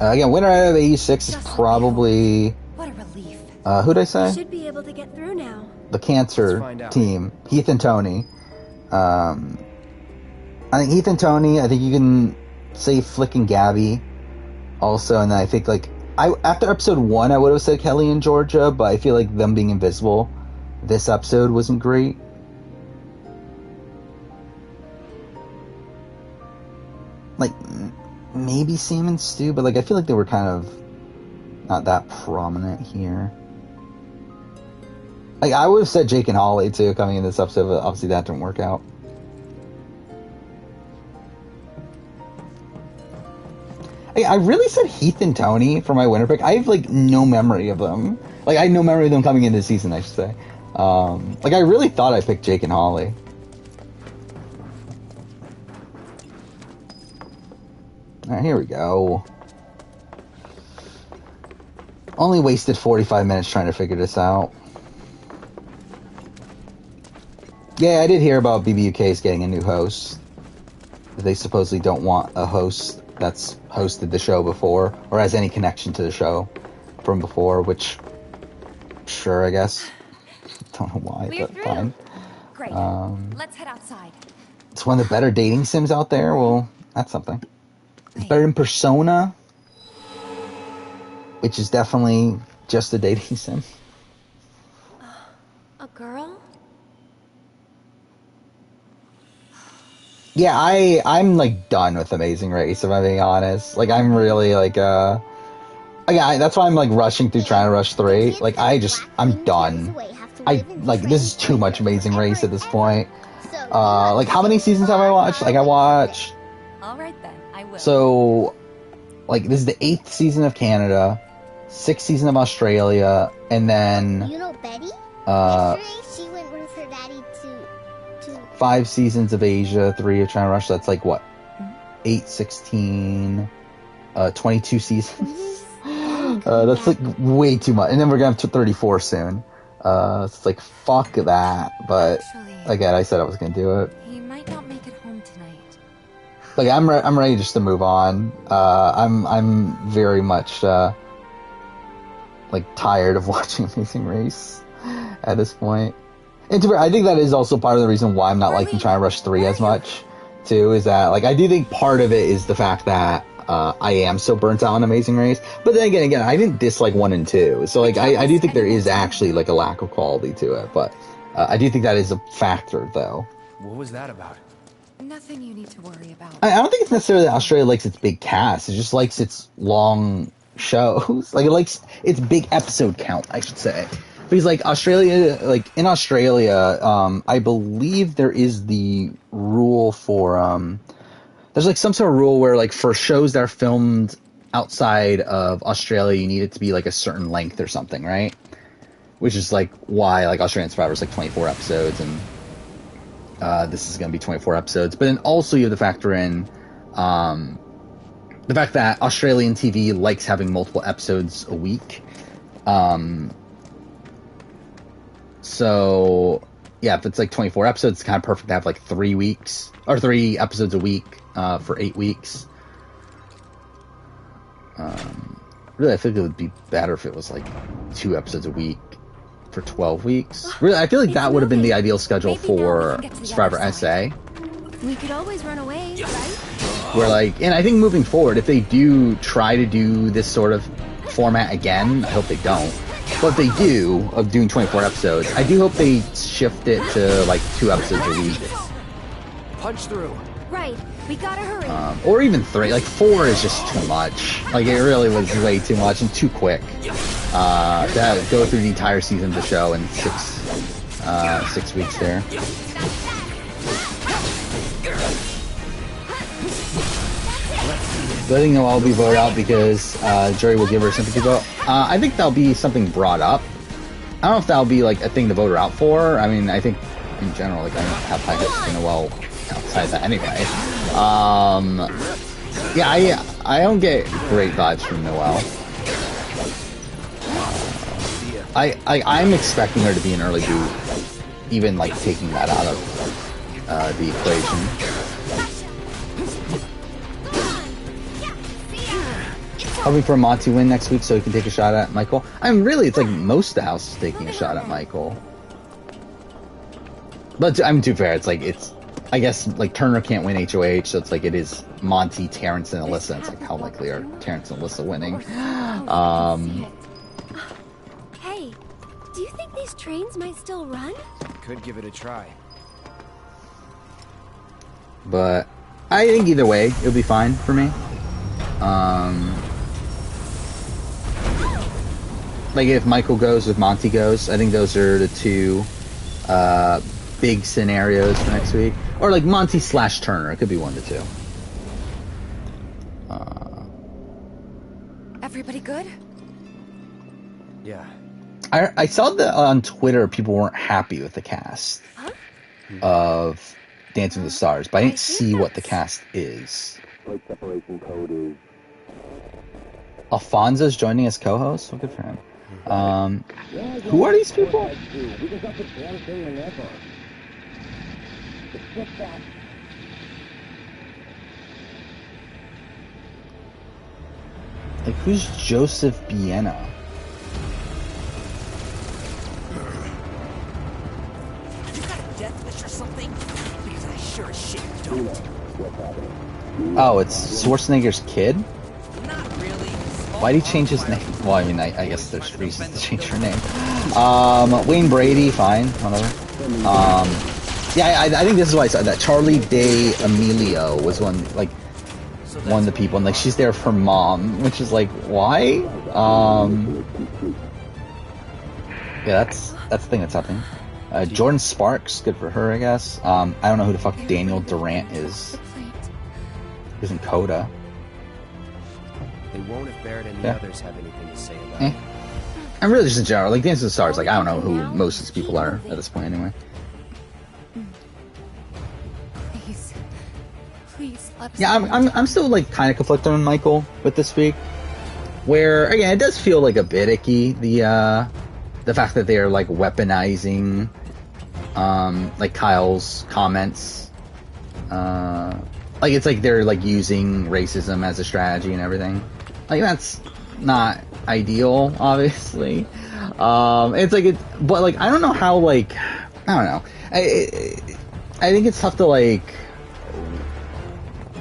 Again, winner out of 86 is probably... What a relief. Who'd I say? Should be able to get through now. The Cancer team. Heath and Tony. I think Heath and Tony, I think you can say Flick and Gabby also, and then I think like after episode 1 I would have said Kelly and Georgia, but I feel like them being invisible this episode wasn't great. Like maybe Sam and Stu, but like I feel like they were kind of not that prominent here. Like I would have said Jake and Holly too coming in this episode, but obviously that didn't work out. I really said Heath and Tony for my winner pick. I have like no memory of them. Like I have no memory of them coming into the season, I should say. Like I really thought I picked Jake and Holly. Alright, here we go. Only wasted 45 minutes trying to figure this out. Yeah, I did hear about BBUK's getting a new host. They supposedly don't want a host that's hosted the show before, or has any connection to the show from before, which, sure, I guess. Don't know why, but fine. Great. Let's head outside. It's one of the better dating sims out there. Well, that's something. It's better than Persona, which is definitely just a dating sim. A girl? Yeah, I'm like done with Amazing Race, if I'm being honest. Like I'm really like yeah, that's why I'm like rushing through trying to rush 3. Like I'm done. Like this is too much Amazing Race at this point. Like how many seasons have I watched? Like I watched. All right then, I will. So, like this is the 8th season of Canada, 6th season of Australia, and then You know Betty? Yesterday she went with her daddy to 5 seasons of Asia, 3 of China Rush. So that's like what? 8, 16, 22 seasons. That's like way too much. And then we're gonna have 34 soon. It's like fuck that. But again, I said I was gonna do it. He might not make it home tonight. Like I'm ready just to move on. I'm very much like tired of watching Amazing Race at this point. And I think that is also part of the reason why I'm not liking China Rush 3 as much, too, is that, like, I do think part of it is the fact that I am so burnt out on Amazing Race. But then again, I didn't dislike 1 and 2. So, like, I do think there is actually, like, a lack of quality to it. But I do think that is a factor, though. What was that about? Nothing you need to worry about. I don't think it's necessarily that Australia likes its big cast. It just likes its long shows. Like, it likes its big episode count, I should say. Because like Australia, like in Australia, I believe there is the rule for there's like some sort of rule where like for shows that are filmed outside of Australia, you need it to be like a certain length or something, right? Which is like why like Australian Survivor is like 24 episodes, and this is going to be 24 episodes. But then also you have to factor in the fact that Australian TV likes having multiple episodes a week. So yeah, if it's like 24 episodes, it's kind of perfect to have like 3 weeks or 3 episodes a week for 8 weeks. Really, I think it would be better if it was like 2 episodes a week for 12 weeks. Really, I feel like that would have been the ideal schedule for Survivor SA. We could always run away, right? Where like, and I think moving forward, if they do try to do this sort of format again, I hope they don't. But if they do, of doing 24 episodes, I do hope they shift it to like 2 episodes a week. Punch through. Right. We gotta hurry. Or even 3. Like 4 is just too much. Like it really was way too much and too quick. To go through the entire season of the show in 6 weeks there. But I think Noelle will be voted out because jury will give her a sympathy vote. I think that'll be something brought up. I don't know if that'll be like a thing to vote her out for. I mean, I think in general, like I don't have high hopes for Noelle outside that anyway. Yeah, I don't get great vibes from Noelle. I'm expecting her to be an early boot, even like taking that out of the equation. Hoping for a Monty win next week so he can take a shot at Michael. I mean, really, it's like most of the house is taking a shot at Michael. But I'm too fair. It's like I guess like Turner can't win HOH, so it's like it is Monty, Terrence, and Alyssa. It's like how likely are Terrence and Alyssa winning? Hey, do you think these trains might still run? Could give it a try. But I think either way, it'll be fine for me. Like if Michael goes, if Monty goes, I think those are the 2 big scenarios for next week. Or like Monty / Turner. It could be 1 to 2. Everybody good? Yeah. I saw that on Twitter people weren't happy with the cast of Dancing with the Stars, but I didn't see what the cast is. Alfonso's joining as co-host? Well, good for him. Who are these people? Like, who's Joseph Biena? You got a death wish or something? Because I sure as shit don't. Oh, it's Schwarzenegger's kid? Not really. Why'd he change his name? Well, I mean, I guess there's reasons to change her name. Wayne Brady, fine, whatever. Yeah, I think this is why I said that. Charlie Day Emilio was one of the people, and like she's there for mom, which is like, why? Yeah, that's the thing that's happening. Jordan Sparks, good for her, I guess. I don't know who the fuck Daniel Durant is. He's in Coda. They won't if Barrett and the others have anything to say about it. I'm really just in general, like Dance with the Stars, like I don't know who most of these people are at this point anyway. Please, Yeah, I'm still like kind of conflicted on Michael with this week, where again it does feel like a bit icky, the fact that they are like weaponizing like Kyle's comments, like it's like they're like using racism as a strategy and everything. Like that's not ideal, obviously. It's like but like I don't know how, like I don't know. I think it's tough to like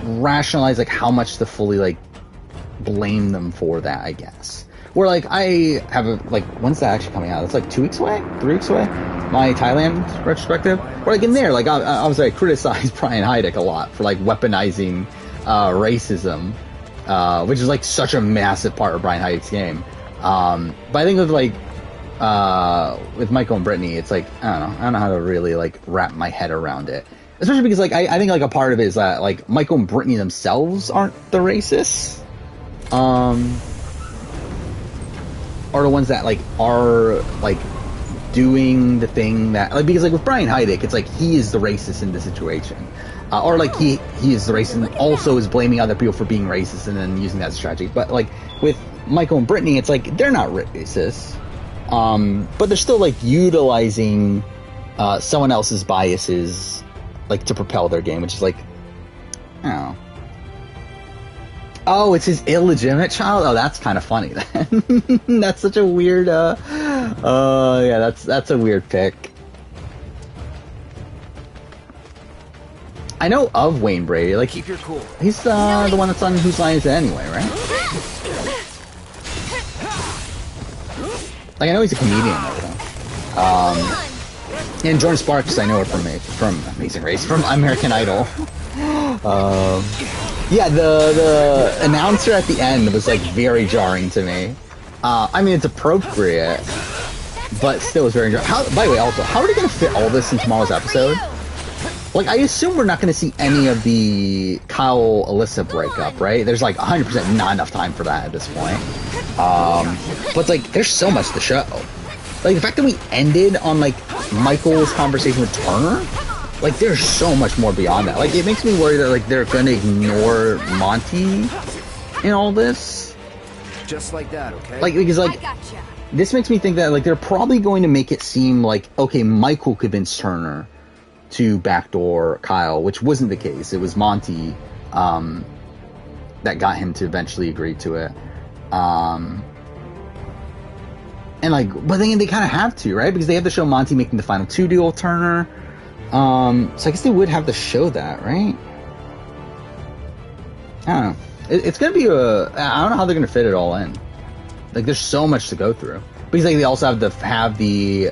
rationalize like how much to fully like blame them for that, I guess. Where like I have a like when's that actually coming out? It's like 2 weeks away, 3 weeks away. My Thailand retrospective. Where like in there, like I was like criticized Brian Heidick a lot for like weaponizing racism, which is like such a massive part of Brian Heidick's game. But I think with like with Michael and Brittany, it's like, I don't know how to really like wrap my head around it. Especially because like I think like a part of it is that like Michael and Brittany themselves aren't the racists. Are the ones that like are like doing the thing that like, because like with Brian Heidick, it's like he is the racist in the situation. Or like he is the racist and also is blaming other people for being racist and then using that strategy. But like with Michael and Brittany, it's like they're not racist. But they're still like utilizing someone else's biases like to propel their game, which is like, I don't know. Oh, it's his illegitimate child? Oh, that's kind of funny then. That's such a weird yeah, that's a weird pick. I know of Wayne Brady, like Keep your cool. he's the one that's on Whose Line Is It Anyway, right? Like I know he's a comedian and everything. And Jordan Sparks, I know her from Amazing Race, from American Idol. Yeah, the announcer at the end was like very jarring to me. I mean, it's appropriate, but still was very jarring. By the way, also, how are they going to fit all this in tomorrow's episode? Like, I assume we're not going to see any of the Kyle-Alyssa breakup, right? There's like 100% not enough time for that at this point. But it's like, there's so much to show. Like, the fact that we ended on, like, Michael's conversation with Turner, like, there's so much more beyond that. Like, it makes me worry that, like, they're gonna ignore Monty in all this. Just like that, okay? Like, because, like, this makes me think that, like, they're probably going to make it seem like, okay, Michael convinced Turner to backdoor Kyle, which wasn't the case. It was Monty, that got him to eventually agree to it. And like, but then they kind of have to, right? Because they have to show Monty making the final 2 deal with Turner. So I guess they would have to show that, right? I don't know. It's gonna be I don't know how they're gonna fit it all in. Like, there's so much to go through. Because like, they also have to have the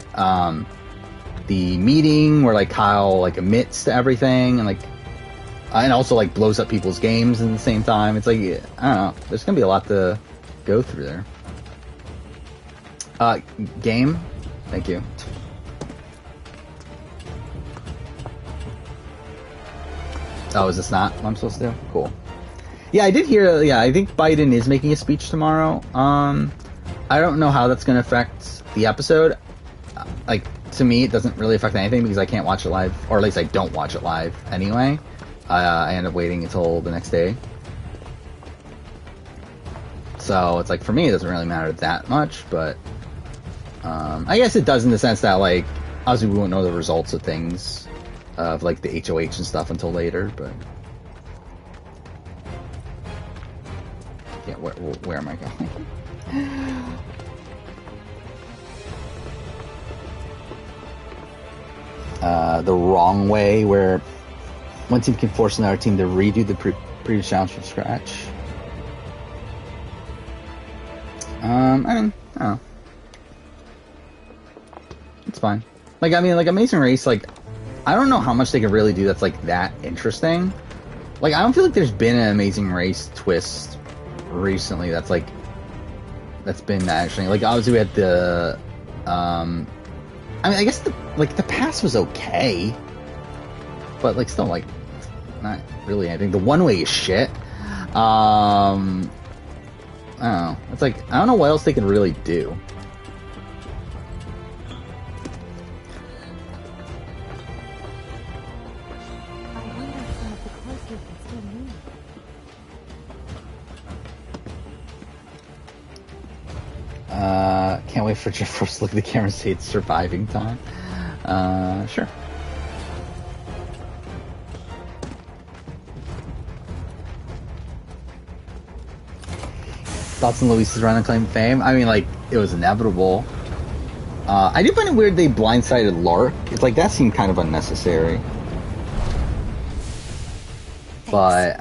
meeting where like Kyle like admits to everything and like, and also like blows up people's games at the same time. It's like, I don't know. There's gonna be a lot to go through there. Game? Thank you. Oh, is this not what I'm supposed to do? Cool. Yeah, I did hear, yeah, I think Biden is making a speech tomorrow. I don't know how that's going to affect the episode. Like, to me, it doesn't really affect anything because I can't watch it live, or at least I don't watch it live anyway. I end up waiting until the next day. So, it's like, for me, it doesn't really matter that much, but I guess it does in the sense that, like, obviously we won't know the results of things, of, like, the HOH and stuff until later, but... Yeah, where am I going? The wrong way, where one team can force another team to redo the previous challenge from scratch. I mean, I don't know. It's fine. Like, I mean, like, Amazing Race, like, I don't know how much they can really do that's, like, that interesting. Like, I don't feel like there's been an Amazing Race twist recently that's, like, that's been that interesting. Like, obviously we had the, I mean, I guess, the past was okay. But, like, still, like, not really anything. The one-way is shit. I don't know. It's like, I don't know what else they can really do. Can't wait for your first look at the camera and say it's surviving time. Sure. Thoughts on Luis's run and claim to fame? I mean, like, it was inevitable. I do find it weird they blindsided Lark. It's like, that seemed kind of unnecessary. But,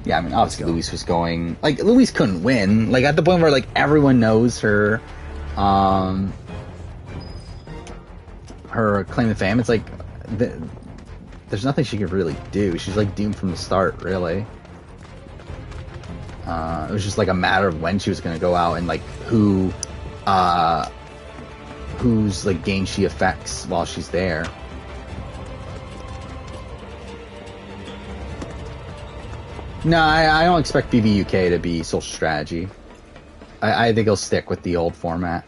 yeah, I mean, obviously Luis was going... Like, Luis couldn't win. Like, at the point where, like, everyone knows her... her claim to fame, it's like... there's nothing she could really do. She's, like, doomed from the start, really. It was just, like, a matter of when she was gonna go out and, like, who whose like game she affects while she's there. No, I don't expect BBUK to be social strategy. I think he'll stick with the old format.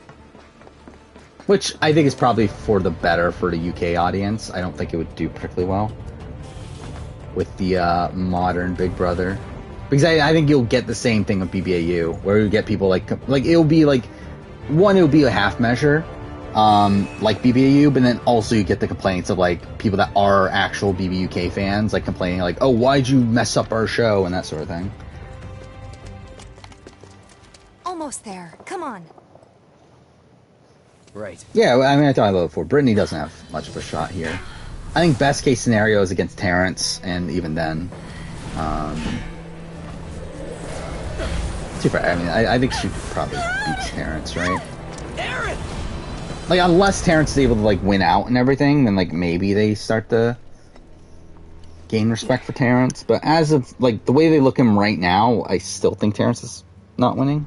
Which I think is probably for the better for the UK audience. I don't think it would do particularly well with the modern Big Brother. Because I think you'll get the same thing with BBAU, where you get people like it'll be like, one, it'll be a half measure, like BBAU, but then also you get the complaints of like people that are actual BBUK fans, like complaining like, oh, why'd you mess up our show, and that sort of thing. Almost there. Come on. Right. Yeah, I mean, I talked about it before. Brittany doesn't have much of a shot here. I think best case scenario is against Terrence, and even then, I mean, I think she probably beats Terrence, right? Like, unless Terrence is able to like win out and everything, then like maybe they start to gain respect for Terrence. But as of like the way they look him right now, I still think Terrence is not winning.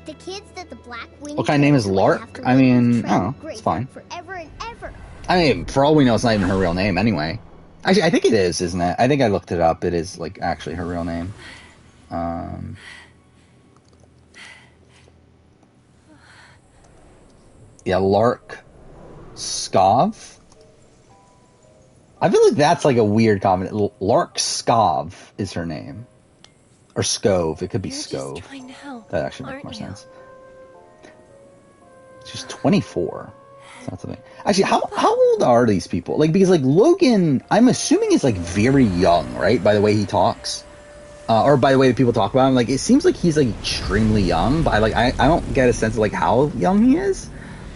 The kids that the Black Wind. What kind of name is Lark? I mean, I don't know. It's fine. Forever and ever. I mean, for all we know, it's not even her real name anyway. Actually, I think it is, isn't it? I think I looked it up. It is, like, actually her real name. Yeah, Lark Skov? I feel like that's, like, a weird combination. Lark Skov is her name. Or Skov. It could be Skov. That actually makes more sense. She's 24. That's the thing. Actually, how old are these people? Like, because like Logan, I'm assuming is like very young, right? By the way he talks, or by the way that people talk about him. Like, it seems like he's like extremely young, but I don't get a sense of like how young he is.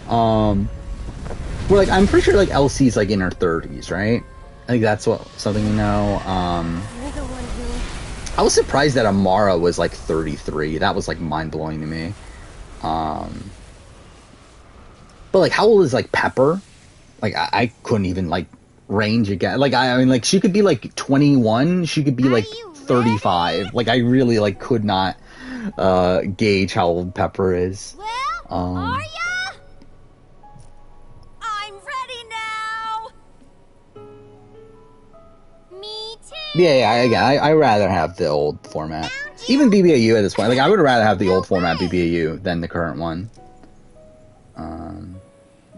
Where like I'm pretty sure like Elsie's like in her 30s, right? I think that's something you know. I was surprised that Amara was like 33. That was like mind blowing to me. But, like, how old is, like, Pepper? Like, I couldn't even, like, range again. Like, I mean, like, she could be, like, 21. She could be, like, 35. Like, I really, like, could not gauge how old Pepper is. Well, are ya? I'm ready now. Me too. Yeah, I rather have the old format. Even BBAU at this point. Like, I would rather have the old format BBAU than the current one.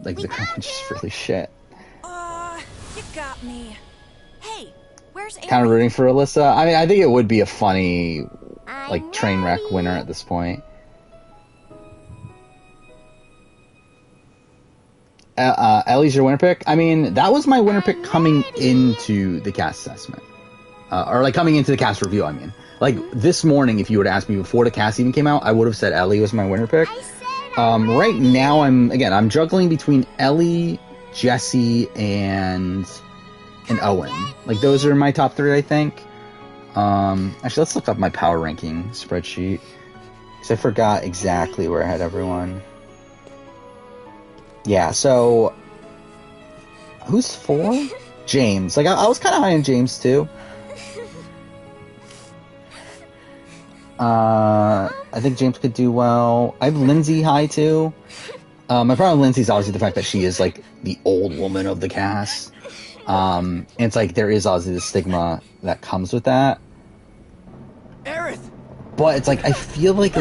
Like, the current one's just really shit. You got me. Hey, where's Aaron? Kind of rooting for Alyssa. I mean, I think it would be a funny, like, train wreck winner at this point. Ellie's your winner pick? I mean, that was my winner pick coming into the cast assessment. Or, like, coming into the cast review, I mean. Like, this morning, if you were to ask me before the cast even came out, I would have said Ellie was my winner pick. Right now, I'm juggling between Ellie, Jesse, and Owen. Like, those are my top three, I think. Actually, let's look up my power ranking spreadsheet. Because I forgot exactly where I had everyone. Yeah, so... Who's 4? James. Like, I was kind of high on James, too. I think James could do well. I have Lindsay high too. My problem with Lindsay is obviously the fact that she is like the old woman of the cast. And it's like there is obviously the stigma that comes with that. Aerith! But it's like I feel like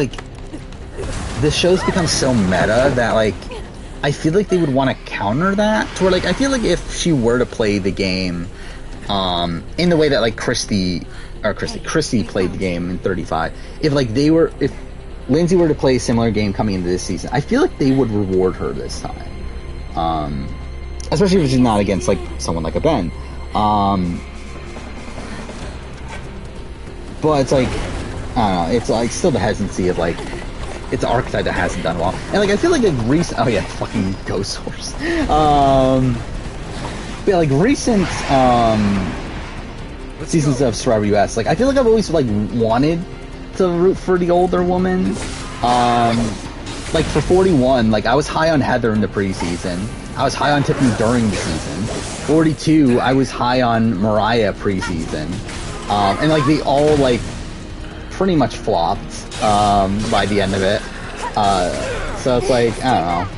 the show's become so meta that like I feel like they would want to counter that. To where like I feel like if she were to play the game in the way that like Christy played the game in 35. If Lindsay were to play a similar game coming into this season, I feel like they would reward her this time. Especially if she's not against like someone like a Ben. But it's like, I don't know, it's like still the hesitancy of like, it's an archetype that hasn't done well. And like, I feel like recent, oh yeah, fucking Ghost Horse. But like recent, seasons of Survivor US, like I feel like I've always like wanted to root for the older woman. Like for 41, like I was high on Heather in the preseason. I was high on Tiffany during the season. 42, I was high on Mariah preseason. And like they all like pretty much flopped by the end of it. So it's like, I don't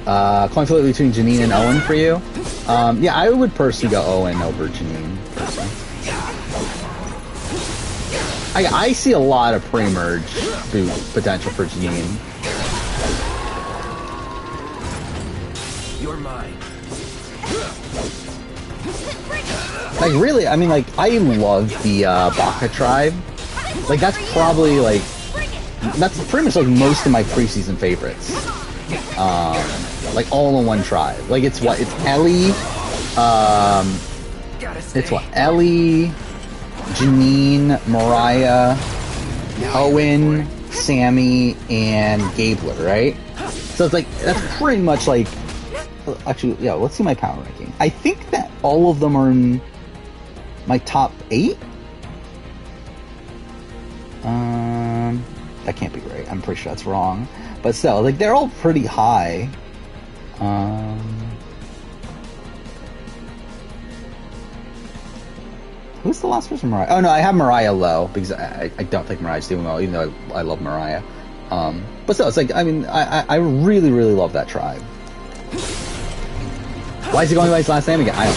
know. Coin flip between Janine and Owen for you? Yeah, I would personally go Owen over Janine, personally. I see a lot of pre-merge potential for Janine. You're mine. Like, really, I mean, like, I love the Baka tribe. Like, that's probably, like, that's pretty much, like, most of my preseason favorites. Like, all in one tribe. Like, it's what? It's Ellie, Ellie, Janine, Mariah, Owen, Sammy, and Gabler, right? So it's like, that's pretty much like, actually, yeah, let's see my power ranking. I think that all of them are in my top 8? That can't be right. I'm pretty sure that's wrong. But still, like, they're all pretty high. Who's the last person? Mariah? Oh no, I have Mariah low because I don't think Mariah's doing well, even though I love Mariah. But still, it's like, I mean, I really, really love that tribe. Why is he going by his last name again? I don't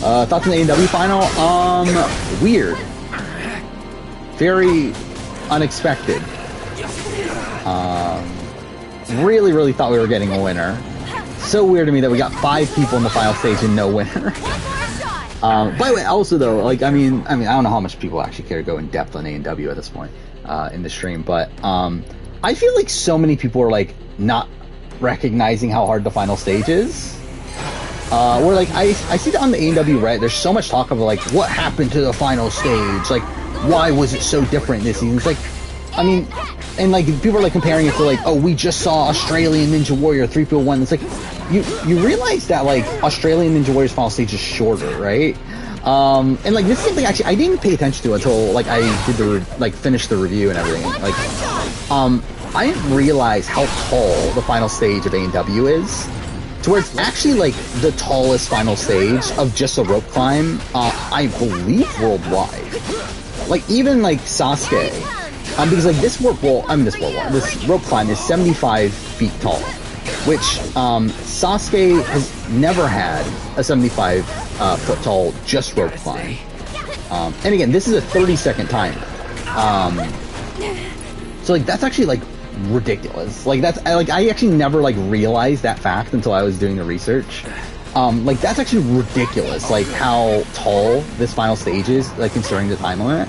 know. Thoughts on the A&W final? Weird. Very unexpected. Really, really thought we were getting a winner. So weird to me that we got 5 people in the final stage and no winner. By the way, also though, like, I mean, I don't know how much people actually care to go in depth on A&W at this point in the stream, but I feel like so many people are like not recognizing how hard the final stage is. Where like I see that on the A&W Reddit, there's so much talk of like what happened to the final stage, like why was it so different this season? It's like, I mean, and like people are like comparing it to like, oh, we just saw Australian Ninja Warrior 3.1. It's like you realize that like Australian Ninja Warrior's final stage is shorter, right? And like this is something actually I didn't pay attention to until like I did finished the review and everything. Like, I didn't realize how tall the final stage of A&W is, to where it's actually like the tallest final stage of just a rope climb, I believe worldwide. Like even like Sasuke, because like this rope climb is 75 feet tall, which Sasuke has never had a 75 foot tall just rope climb. And again, this is a 30-second timer. So like that's actually like ridiculous. Like that's I actually never like realized that fact until I was doing the research. Like that's actually ridiculous. Like how tall this final stage is, like considering the time limit.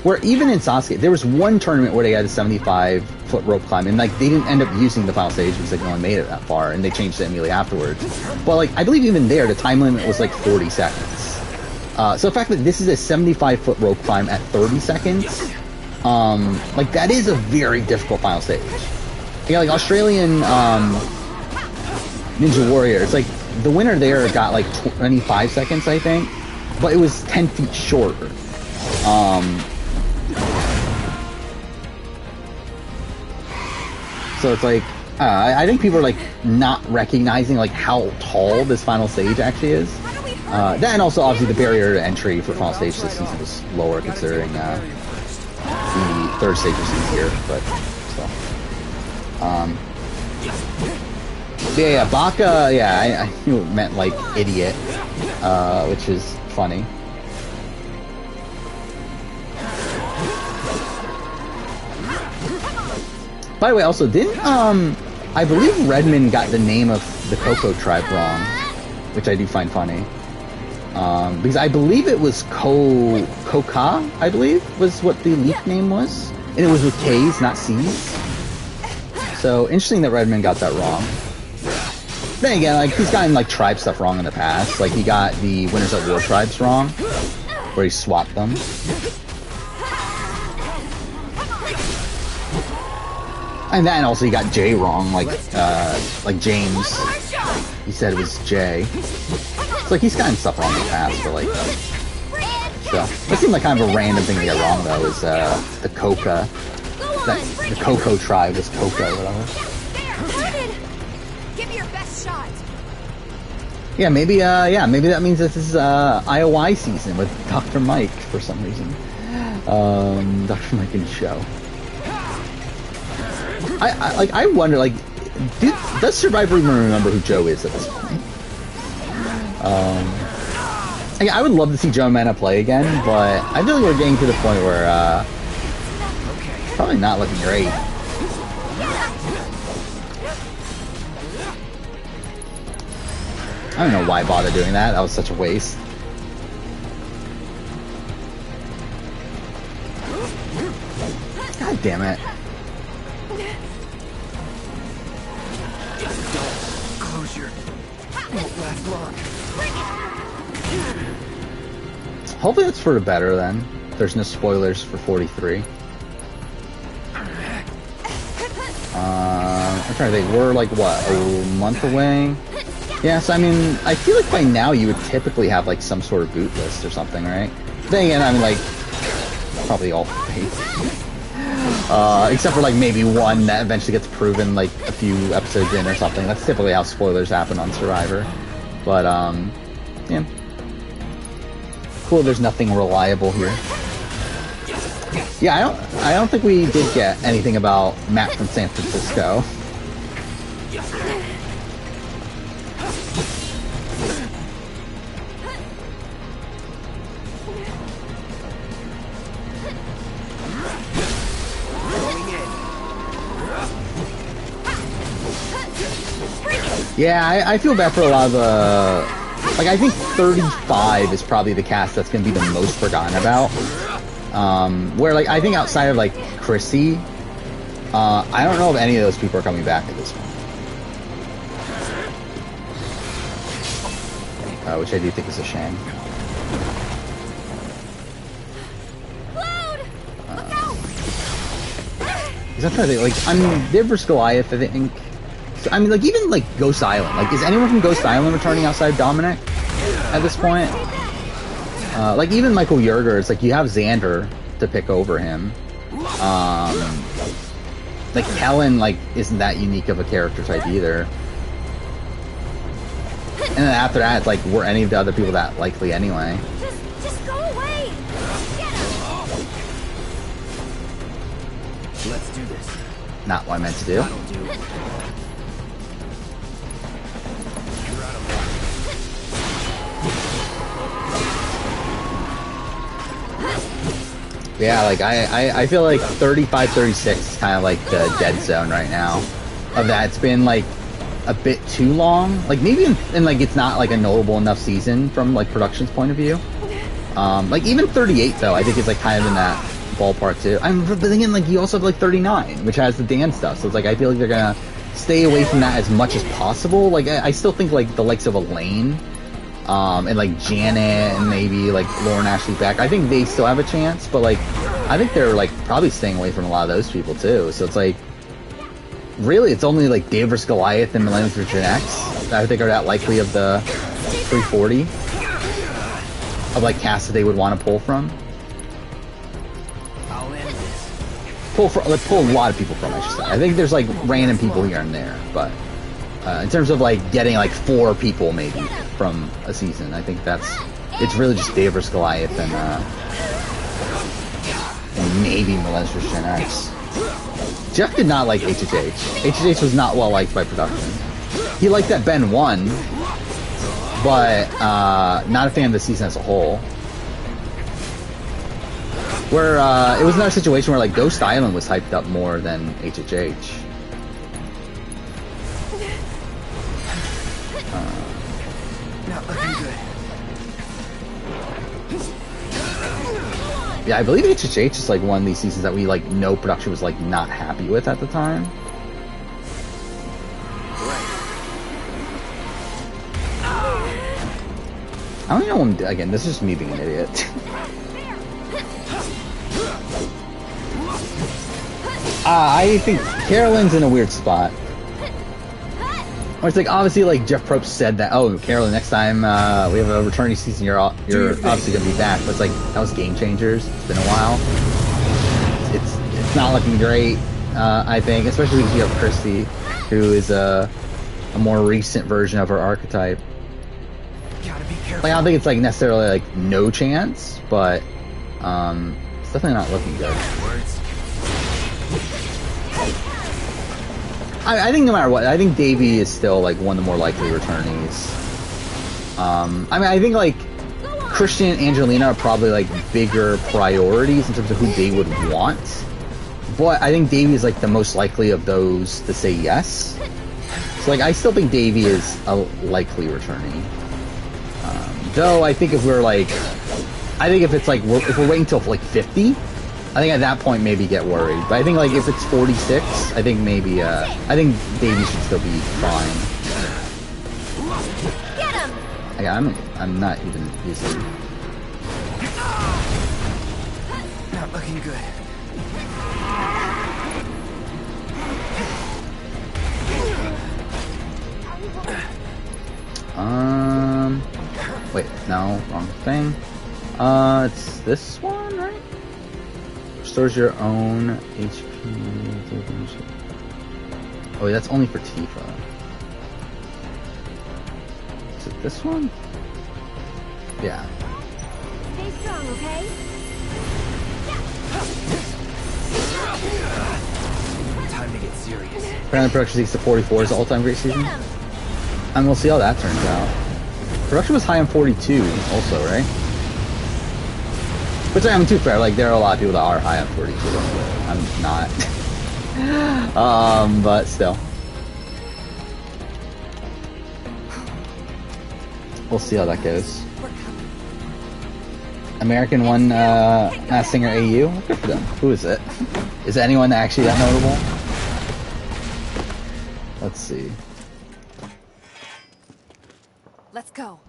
Where even in Sasuke, there was one tournament where they had a 75-foot rope climb, and like they didn't end up using the final stage because they only made it that far, and they changed it immediately afterwards. But like I believe even there, the time limit was like 40 seconds. So the fact that this is a 75-foot rope climb at 30 seconds, like that is a very difficult final stage. Yeah, like Australian Ninja Warrior, it's like the winner there got like 25 seconds, I think, but it was 10 feet shorter. So it's like, I think people are like not recognizing like how tall this final stage actually is. That and also obviously the barrier to entry for final stage this season was lower considering the third stage was easier, but still. Yeah, Baka, yeah, I knew it meant like idiot, which is funny. By the way, also, didn't, I believe Redmond got the name of the Coco tribe wrong, which I do find funny. Because I believe it was Koka, I believe, was what the leak name was. And it was with K's, not C's. So, interesting that Redmond got that wrong. Then again, like, he's gotten, like, tribe stuff wrong in the past. Like, he got the Winners at War tribes wrong, where he swapped them. And then also he got J wrong, like James. He said it was J. It's like he's gotten stuff wrong in the past, but like, so that seemed like kind of a random thing to get wrong though. Is the Coca, the Coco tribe is Coca or whatever. Give me your best shot. Yeah, maybe that means this is IOI season with Dr. Mike for some reason. Dr. Mike and Joe. I wonder, like, does Survivor even remember who Joe is at this point? I would love to see Joe and Mana play again, but I feel like we're getting to the point where probably not looking great. I don't know why bother doing that. That was such a waste. God damn it. Closure won't last long. Hopefully that's for the better then. There's no spoilers for 43. I'm trying to think. We're like, what, a month away? Yeah, so I mean, I feel like by now you would typically have like some sort of boot list or something, right? Then again, I mean, like, probably all fake. Except for like maybe one that eventually gets proven like a few episodes in or something. That's typically how spoilers happen on Survivor. But, yeah. Cool, there's nothing reliable here. Yeah, I don't think we did get anything about Matt from San Francisco. Yeah, I feel bad for a lot of the... Like, I think 35 is probably the cast that's going to be the most forgotten about. Where, like, I think outside of, like, Chrissy, I don't know if any of those people are coming back at this point. Which I do think is a shame. Because I'm trying to think, like, I mean, Div vs. Goliath, I think... So, I mean, like, even, like, Ghost Island. Like, is anyone from Ghost Island returning outside Dominic at this point? Like, even Michael Yerger, it's like, you have Xander to pick over him. Like, Helen, like, isn't that unique of a character type either. And then after that, it's like, were any of the other people that likely anyway? Just go away. Get him. Let's do this. Not what I meant to do. That'll do. Yeah, like, I feel like 35, 36 is kind of like the dead zone right now. Of that, it's been, like, a bit too long. Like, maybe, and like, it's not, like, a notable enough season from, like, production's point of view. Like, even 38, though, I think it's, like, kind of in that ballpark, too. But then again, like, you also have, like, 39, which has the dance stuff. So it's, like, I feel like they're gonna stay away from that as much as possible. Like, I still think, like, the likes of Elaine, and like Janet and maybe like Lauren Ashley Beck, I think they still have a chance, but like I think they're like probably staying away from a lot of those people too. So it's like really it's only like Dave vs. Goliath and Millennium vs. Gen X that I think are that likely of the 340 of like casts that they would want to pull from. Pull a lot of people from, I should say. I think there's like random people here and there, but in terms of like getting like 4 people maybe from a season, I think it's really just Dave vs. Goliath and maybe Millennium vs. Gen X. Jeff did not like HHH. HHH was not well liked by production. He liked that Ben won, but not a fan of the season as a whole. Where it was another situation where like Ghost Island was hyped up more than HHH. Yeah, I believe HHH is like one of these seasons that we like know production was like not happy with at the time. I don't know. Again, this is just me being an idiot. I think Carolyn's in a weird spot. Where it's like obviously like Jeff Probst said that, oh Carolyn, next time we have a returning season, you're obviously gonna be back. But it's like that was Game Changers. It's been a while. It's not looking great. I think, especially because you have Christy, who is a more recent version of her archetype. Gotta be careful. Like, I don't think it's like necessarily like no chance, but it's definitely not looking good. Words. I think no matter what, I think Davy is still like one of the more likely returnees. I mean, I think like Christian and Angelina are probably like bigger priorities in terms of who they would want, but I think Davy is like the most likely of those to say yes. So like, I still think Davy is a likely returnee. Though I think if we're like, I think if it's like if we're waiting till like 50, I think at that point maybe get worried. But I think like if it's 46, I think maybe I think Davy should still be fine. Get him! I'm not even using. Not looking good. Wait, no, wrong thing. It's this one, right? Restores your own HP. Oh, wait, that's only for Tifa. Is it this one? Yeah. Stay strong, okay? Time to get serious. Apparently production seeks to 44 is the all-time great season. And we'll see how that turns out. Production was high on 42 also, right? Which I mean, too fair, like there are a lot of people that are high on 42. I'm not. But still. We'll see how that goes. American won Masked Singer AU. Good for them. Who is it? Is anyone actually that notable? Let's see. Let's go.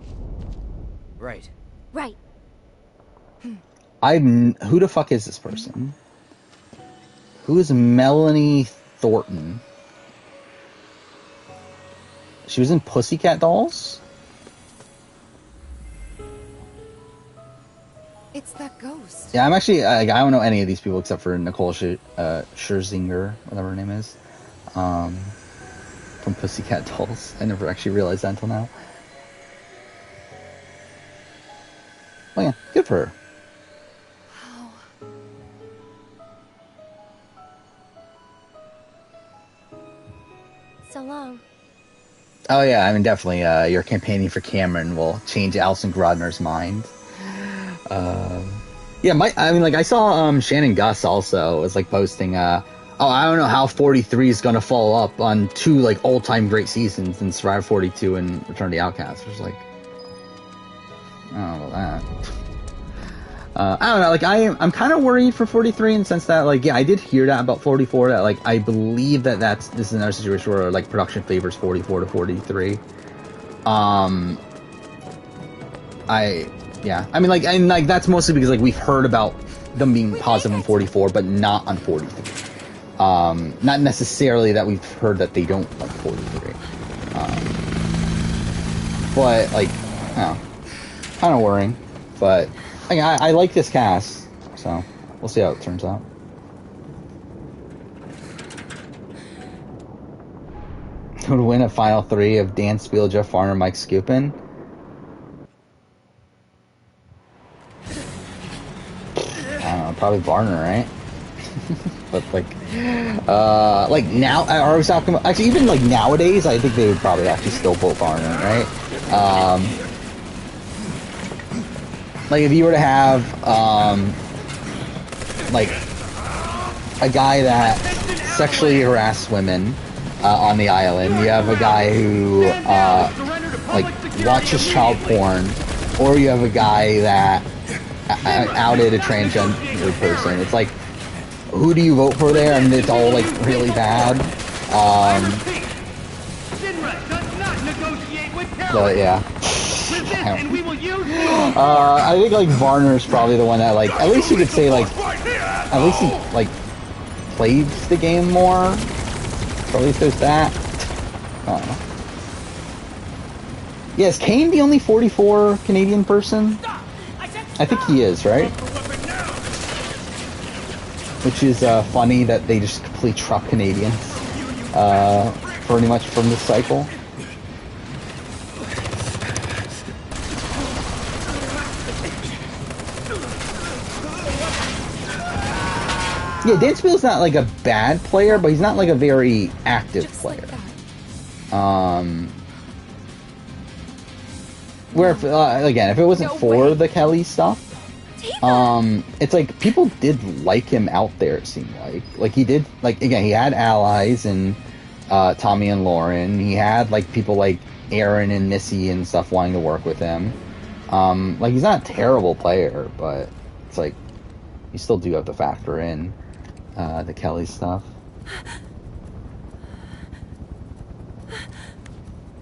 Right. Right. Who the fuck is this person? Who is Melanie Thornton? She was in Pussycat Dolls? It's that ghost. Yeah, I'm actually, I don't know any of these people except for Nicole Scherzinger, whatever her name is, from Pussycat Dolls. I never actually realized that until now. Oh yeah, good for her. So long. Oh yeah, I mean definitely. Your campaigning for Cameron will change Alison Grodner's mind. Yeah, I saw Shannon Gus also was like posting. Oh, I don't know how 43 is gonna follow up on two like all-time great seasons in Survivor 42 and Return of the Outcast. It was like, I don't know about that. I don't know, like I'm kind of worried for 43 in the sense that like, yeah, I did hear that about 44, that like I believe that this is another situation where like production favors 44 to 43. I mean like, and like that's mostly because like we've heard about them being positive on 44 but not on 43. Not necessarily that we've heard that they don't like 43. But like, I don't know, kind of worrying, but I like this cast, so we'll see how it turns out. Who would win a final three of Dan Spiel, Jeff Varner, Mike Skupin? I don't know, probably Varner, right? But like now, I was talking about, actually even like nowadays, I think they would probably actually still vote Varner, right? Like if you were to have like a guy that sexually harassed women on the island, you have a guy who like watches child porn, or you have a guy that outed a transgender person. It's like, who do you vote for there? And it's all like really bad. But yeah. I think like Varner's probably the one that like, at least you could say like, at least he like plays the game more. So at least there's that. I don't know. Yeah, is Kane the only 44 Canadian person? I think he is, right? Which is funny that they just completely truck Canadians pretty much from this cycle. Yeah, Dan Spiel's not like a bad player, but he's not like a very active player. Where if, again, if it wasn't for the Kelly stuff, it's like people did like him out there. It seemed like he did. Like again, he had allies and Tommy and Lauren. He had like people like Aaron and Missy and stuff wanting to work with him. Like he's not a terrible player, but it's like you still do have to factor in the Kelly stuff.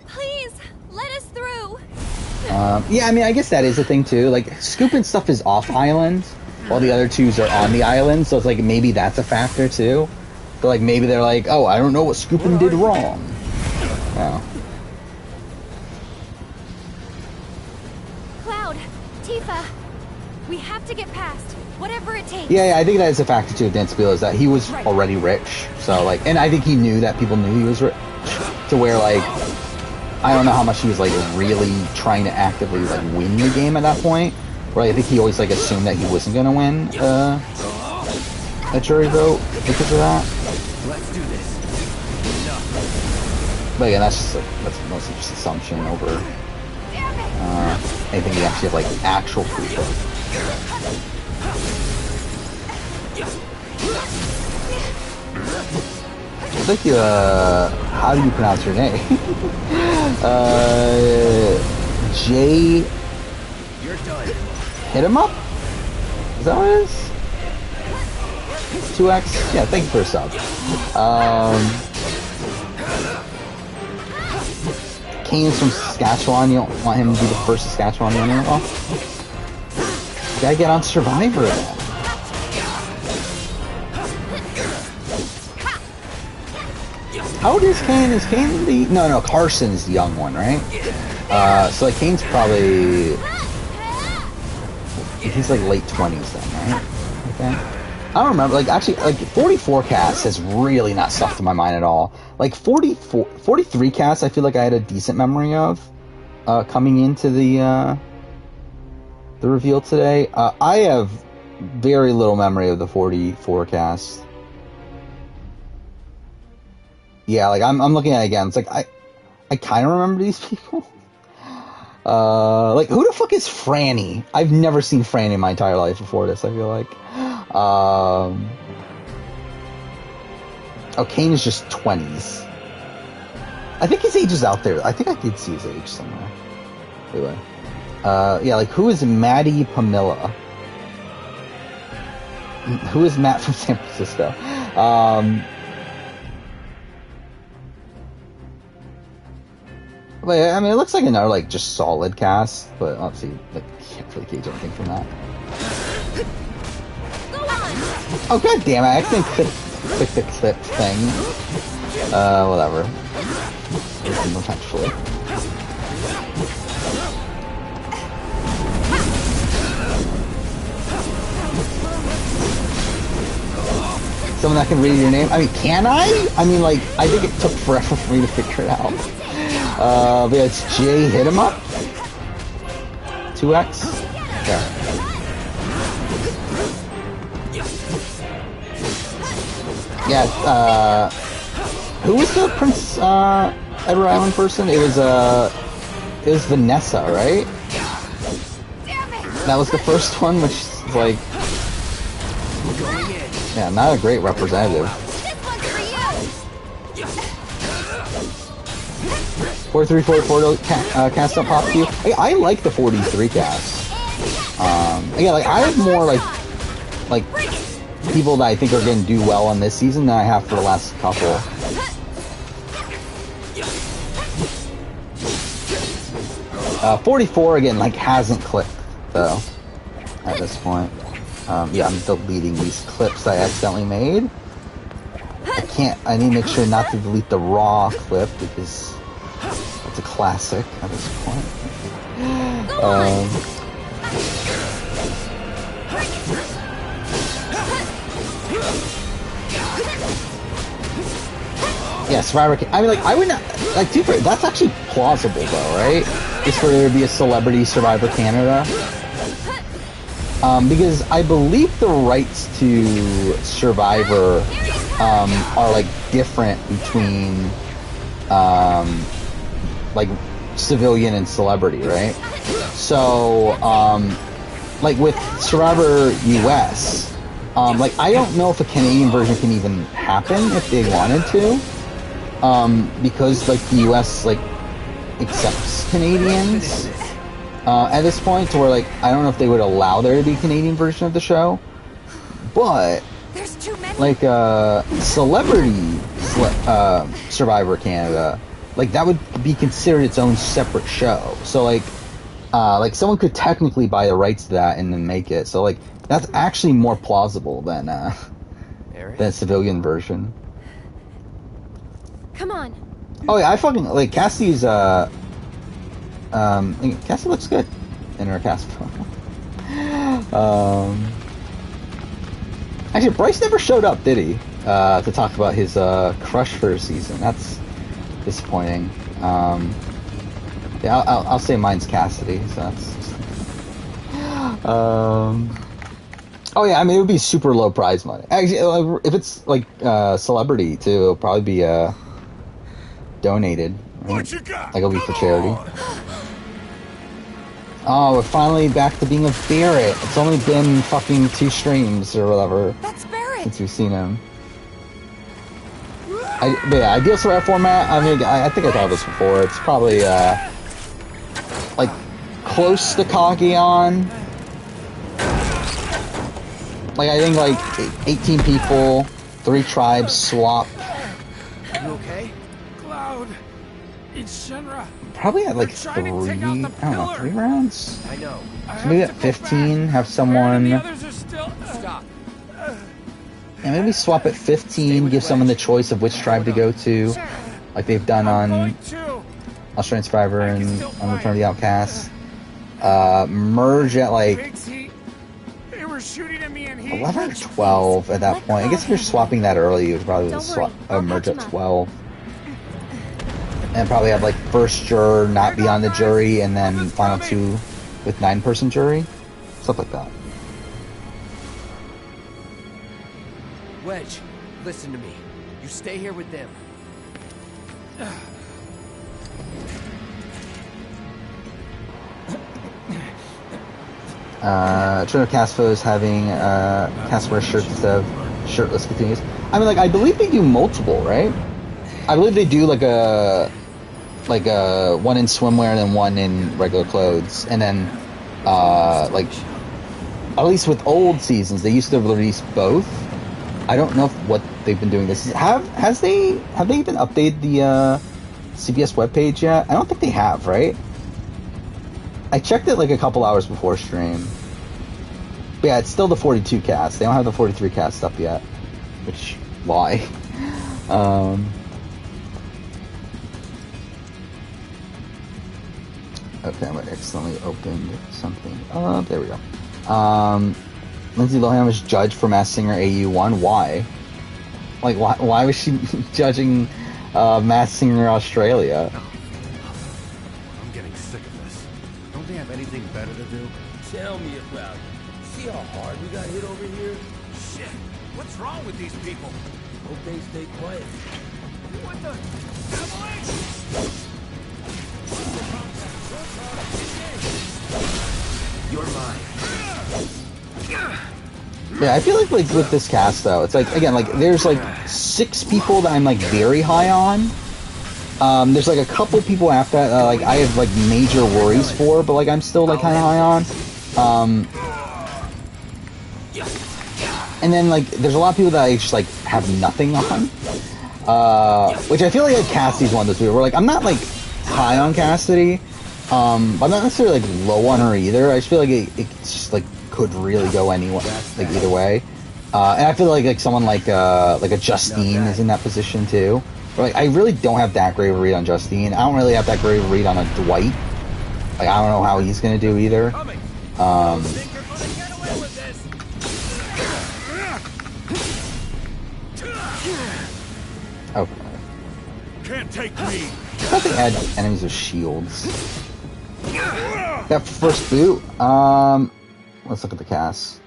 Please, let us through. Yeah, I mean, I guess that is a thing too. Like, Scoop and stuff is off island, while the other twos are on the island, so it's like maybe that's a factor too. But like maybe they're like, oh, I don't know what Scoopin did wrong. Oh. Cloud, Tifa, we have to get past, whatever it takes. Yeah, I think that is a factor too of Dan Spiel, is that he was already rich. So like, and I think he knew that people knew he was rich, to where like, I don't know how much he was like really trying to actively like win the game at that point. Where I think he always like assumed that he wasn't gonna win a jury vote because of that. Let's do this. But again, that's mostly just assumption over anything you actually have like actual proof of. I think you, how do you pronounce your name? J... You're done. Hit him up? Is that what it is? 2X? Yeah, thank you for a sub. Kane's from Saskatchewan. You don't want him to be the first Saskatchewan winner? Oh. You gotta get on Survivor then. How old is Kane? Is Kane the... No, Carson's the young one, right? So like Kane's probably... He's like late 20s then, right? Okay. I don't remember, like actually, like 44 cast has really not stuck to my mind at all. Like 43 cast I feel like I had a decent memory of coming into the reveal today. I have very little memory of the 44 cast. Yeah, like I'm looking at it again. It's like I kind of remember these people. Like who the fuck is Franny? I've never seen Franny in my entire life before this. I feel like. Oh, Kane is just 20s. I think his age is out there. I think I did see his age somewhere. Anyway, yeah, like who is Maddie Pamela? Who is Matt from San Francisco? But I mean, it looks like another like just solid cast, but obviously like can't really gauge anything from that. Oh god damn it! I accidentally clicked the clip thing. Whatever. Eventually. Someone that can read your name. I mean, can I? I mean, like, I think it took forever for me to figure it out. But yeah, it's J. Hit him up. 2X. Yeah. Yeah, who was the Prince Edward Island person? It was Vanessa, right? That was the first one, which is like, yeah, not a great representative. 4344 cast up pop to you. I like the 43 cast. Again, like I have more like people that I think are going to do well on this season than I have for the last couple. Uh, 44 again, like hasn't clicked though at this point. Yeah, I'm deleting these clips I accidentally made. I need to make sure not to delete the raw clip because it's a classic at this point. Yeah, Survivor. I mean, like, I would not like. That's actually plausible, though, right? Just for there to be a celebrity Survivor Canada. Because I believe the rights to Survivor are like different between like civilian and celebrity, right? So like with Survivor US, like I don't know if a Canadian version can even happen if they wanted to, because like the US like accepts Canadians at this point, to where like I don't know if they would allow there to be a Canadian version of the show, but There's too many. like Celebrity Survivor Canada, like that would be considered its own separate show. So like someone could technically buy the rights to that and then make it. So like that's actually more plausible than a civilian version. Come on. Oh yeah, I fucking like Cassie's. Cassie looks good in her cast photo. Actually, Bryce never showed up, did he? To talk about his crush for a season. That's disappointing. Yeah, I'll say mine's Cassidy. So that's. Oh yeah, I mean it would be super low prize money. Actually, if it's like celebrity too, it'll probably be donated. Right? What you got? Like it'll be for charity. Oh, we're finally back to being a Barrett. It's only been fucking 2 streams or whatever That's Barrett. since we've seen him. But yeah, ideal Survivor format. I mean, I think I thought this before. It's probably like close to Kageon. Like I think like 18 people, 3 tribes swap. You okay? Cloud. It's Shinra. Probably at like They're 3, trying to take I out don't the know, pillar. 3 rounds? I know. So maybe at 15, have someone... The others are still. Stop. Yeah, maybe swap at 15, give someone the choice of which tribe to go to, like they've done on Going to. Australian Survivor and on Return of the Outcast. Merge at like Biggs, they were shooting at me and he. 11 or 12 at that point. I guess if you're swapping that early, you would probably Don't worry, I'll merge patch at him up. 12. And probably have like first juror not be on the jury, and then final 2 with 9-person jury. Stuff like that. Wedge, listen to me. You stay here with them. Trainer Casfo is having cast wear shirts instead of shirtless continues. I mean, like, I believe they do multiple, right? I believe they do like a one in swimwear and then one in regular clothes, and then like at least with old seasons they used to release both. I don't know what they've been doing this. Have they even updated the CBS webpage yet? I don't think they have, right? I checked it like a couple hours before stream. But yeah, it's still the 42 cast. They don't have the 43 cast up yet. Which, why? Okay, I accidentally opened something. There we go. Lindsay Lohan was judged for Masked Singer AU1. Why? Like, why was she judging Masked Singer Australia? I'm getting sick of this. Don't they have anything better to do? Tell me about it. See how hard we got hit over here? Shit! What's wrong with these people? Hope they stay quiet. What the? Avalanche! You're mine. Yeah, I feel like with this cast though, it's like again like there's like 6 people that I'm like very high on. There's like a couple people after that like I have like major worries for, but like I'm still like kind of high on. And then like there's a lot of people that I just like have nothing on. Which I feel like Cassidy's one of those people where like I'm not like high on Cassidy, but I'm not necessarily like low on her either. I just feel like it's just like could really go anywhere, like either way. And I feel like someone like a Justine is in that position too. But like I really don't have that great of a read on Justine. I don't really have that great of a read on a Dwight. Like I don't know how he's gonna do either. Okay. Can't take me. I thought they had enemies with shields. That first boot, let's look at the cast.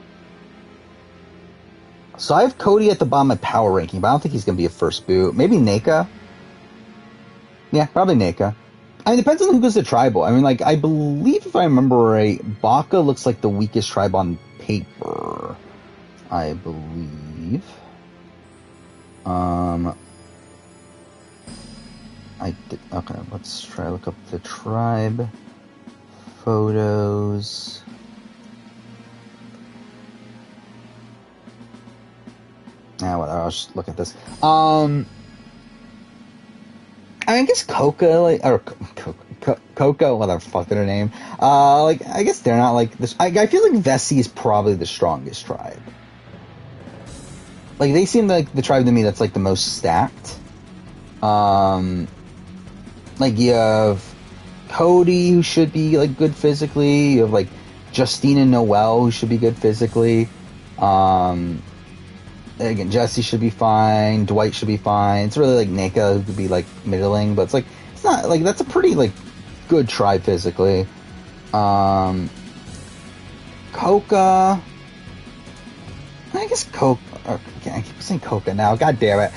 So I have Cody at the bottom of power ranking, but I don't think he's going to be a first boot. Maybe Naka. Yeah, probably Naka. I mean, it depends on who goes to tribal. I mean, like, I believe if I remember right, Baka looks like the weakest tribe on paper. I believe. Okay, let's try to look up the tribe photos. Whatever, I'll just look at this. I guess Coca, like, or Coco, whatever the fuck their name. Like, I guess they're not like this. I feel like VII is probably the strongest tribe. Like, they seem like the tribe to me that's like the most stacked. Like, you have Cody, who should be like good physically. You have like Justine and Noelle, who should be good physically. Again, Jesse should be fine. Dwight should be fine. It's really like Naka who could be like middling, but it's not like that's a pretty like good tribe physically. Coca, I guess Coca. Okay, I keep saying Coca now. God damn it.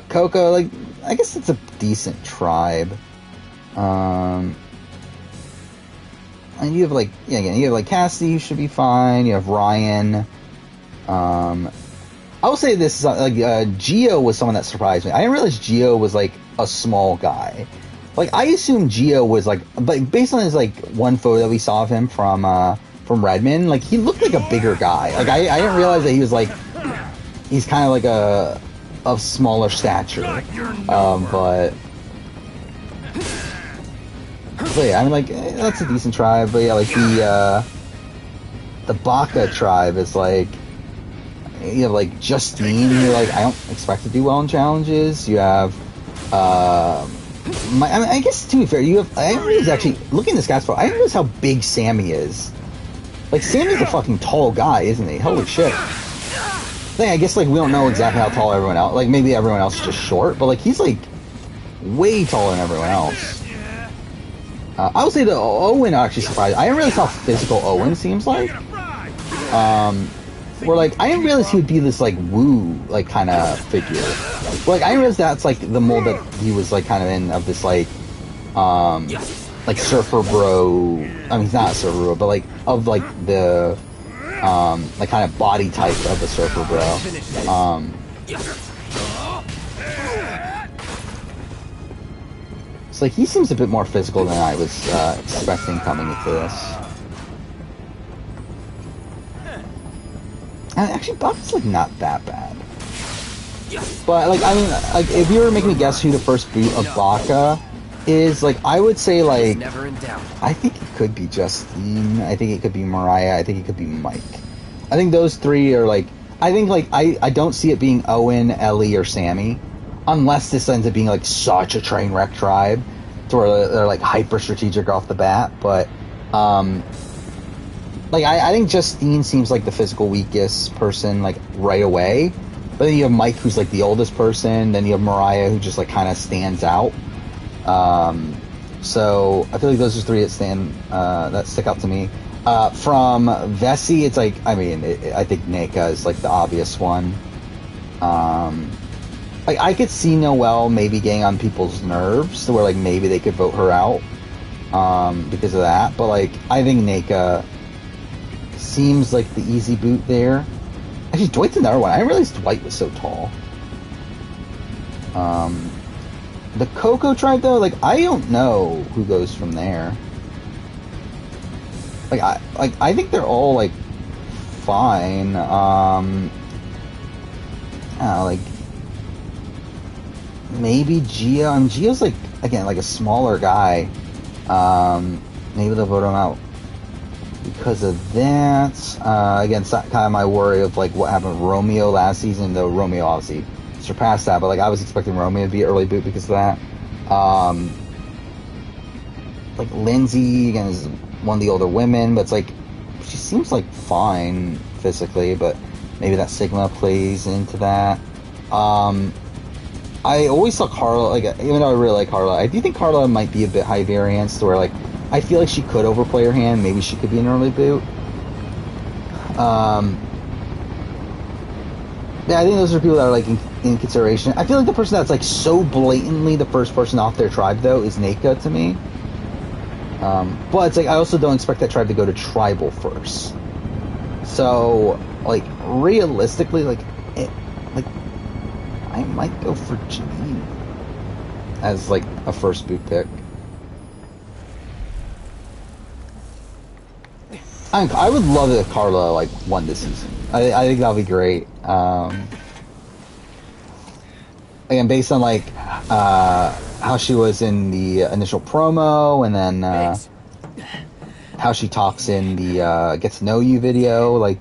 Coca, like I guess it's a decent tribe. And you have like you have like Cassie who should be fine. You have Ryan. I will say this, like, Gio was someone that surprised me. I didn't realize Gio was, like, a small guy. Like, I assumed Gio was, like, but based on his, like, one photo that we saw of him from Redmond, like, he looked like a bigger guy. Like, I didn't realize that he was, like, he's kind of, like, of smaller stature. But yeah, I mean, like, that's a decent tribe. But, yeah, like, the Baka tribe is, like, you have like Justine, who like I don't expect to do well in challenges. You have, I guess to be fair, you have. I didn't realize actually looking at this guy's photo. I didn't realize how big Sammy is. Like Sammy's a fucking tall guy, isn't he? Holy shit! I guess like we don't know exactly how tall everyone else. Like maybe everyone else is just short, but like he's like way taller than everyone else. I would say that Owen actually surprised. I didn't realize how physical Owen seems like. Where, like, I didn't realize he would be this, like, woo, like, kind of figure. Like, I didn't realize that's, like, the mold that he was, like, kind of in, of this, like, surfer bro, I mean, he's not a surfer bro, but, like, of, like, the, like, kind of body type of a surfer bro. So, like, he seems a bit more physical than I was, expecting coming into this. And actually, Baka's like not that bad. But like, I mean, like if you were to make me guess who the first boot of Baka is, like I would say like I think it could be Justine. I think it could be Mariah. I think it could be Mike. I think those three are like. I think like I don't see it being Owen, Ellie, or Sammy, unless this ends up being like such a train wreck tribe, to where they're like hyper strategic off the bat. But like, I think Justine seems like the physical weakest person, like, right away. But then you have Mike, who's, like, the oldest person. Then you have Mariah, who just, like, kind of stands out. So, I feel like those are three that stick out to me. From Vessi, it's like, I mean, I think Naka is, like, the obvious one. Like, I could see Noelle maybe getting on people's nerves, to where, like, maybe they could vote her out. Because of that. But, like, I think Naka seems like the easy boot there. Actually, Dwight's another one. I didn't realize Dwight was so tall. The Coco tribe, though, like, I don't know who goes from there. Like, I think they're all, like, fine. Like, maybe Gio. I mean, Gio's, like, again, like a smaller guy. Maybe they'll vote him out because of that. Again, it's kind of my worry of like what happened with Romeo last season, though Romeo obviously surpassed that, but like I was expecting Romeo to be early boot because of that. Like Lindsay, again, is one of the older women, but it's like she seems like fine physically, but maybe that Sigma plays into that. I always saw Carla, like, even though I really like Carla, I do think Carla might be a bit high variance, to where, like, I feel like she could overplay her hand. Maybe she could be an early boot. Yeah, I think those are people that are like in consideration. I feel like the person that's like so blatantly the first person off their tribe though is Naka to me. But it's like I also don't expect that tribe to go to tribal first. So like realistically, like I might go for Janine as like a first boot pick. I would love it if Carla like won this season. I think that would be great. Again, based on like how she was in the initial promo, and then how she talks in the Get to Know You video. Like,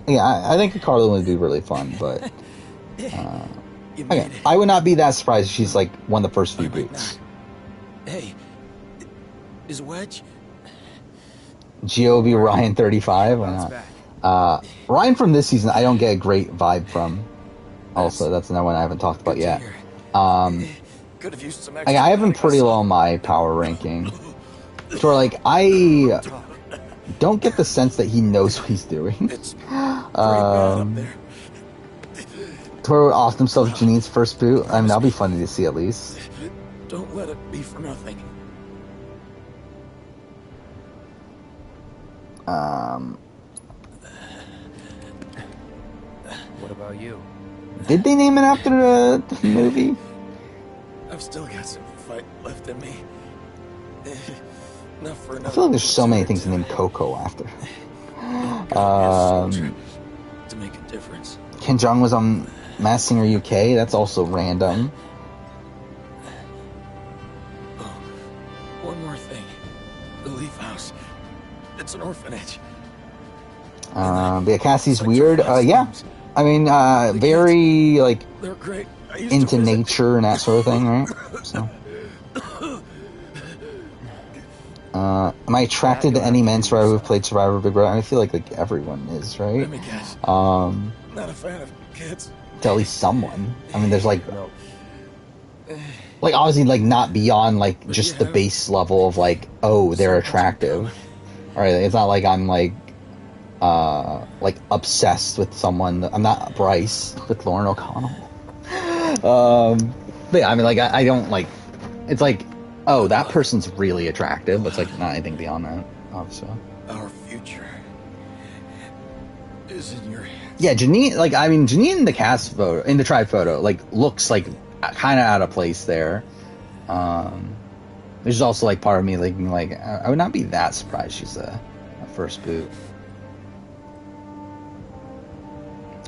yeah, I think Carla would be really fun. But again, I would not be that surprised if she's like won the first few boots. Hey, is Wedge? GOV Ryan 35. Why not? Ryan from this season, I don't get a great vibe from. Also, that's another one I haven't talked about yet. I have him pretty low on my power ranking. So like I don't get the sense that he knows what he's doing. Toro off himself Janine's first boot. I mean, that'll be funny to see at least. Don't let it be for nothing. What about you? Did they name it after the movie? I've still got some fight left in me. Enough for I feel like there's so many things to name Coco after. To make a difference. Ken Jeong was on Masked Singer UK. That's also random. Oh, one more thing. The Leaf House. It's an orphanage. Yeah, Cassie's weird. Yeah. I mean, very, like, into nature and that sort of thing, right? So. Am I attracted to any men Survivor who've played Survivor Big Brother? I feel like everyone is, right? Let me guess. Not a fan of kids. To at least someone. I mean, there's, like, obviously, like, not beyond, like, just the base level of, like, oh, they're attractive. Alright, it's not like I'm, like, obsessed with someone. I'm not Bryce with Lauren O'Connell. But yeah, I mean, like, I don't, like, it's like, oh, that person's really attractive, but it's like not anything beyond that, obviously. Our future is in your hands. Yeah, Janine, like, I mean, Janine in the cast photo, in the tribe photo, like, looks like kind of out of place there. There's also like part of me like being like, I would not be that surprised she's a first boot.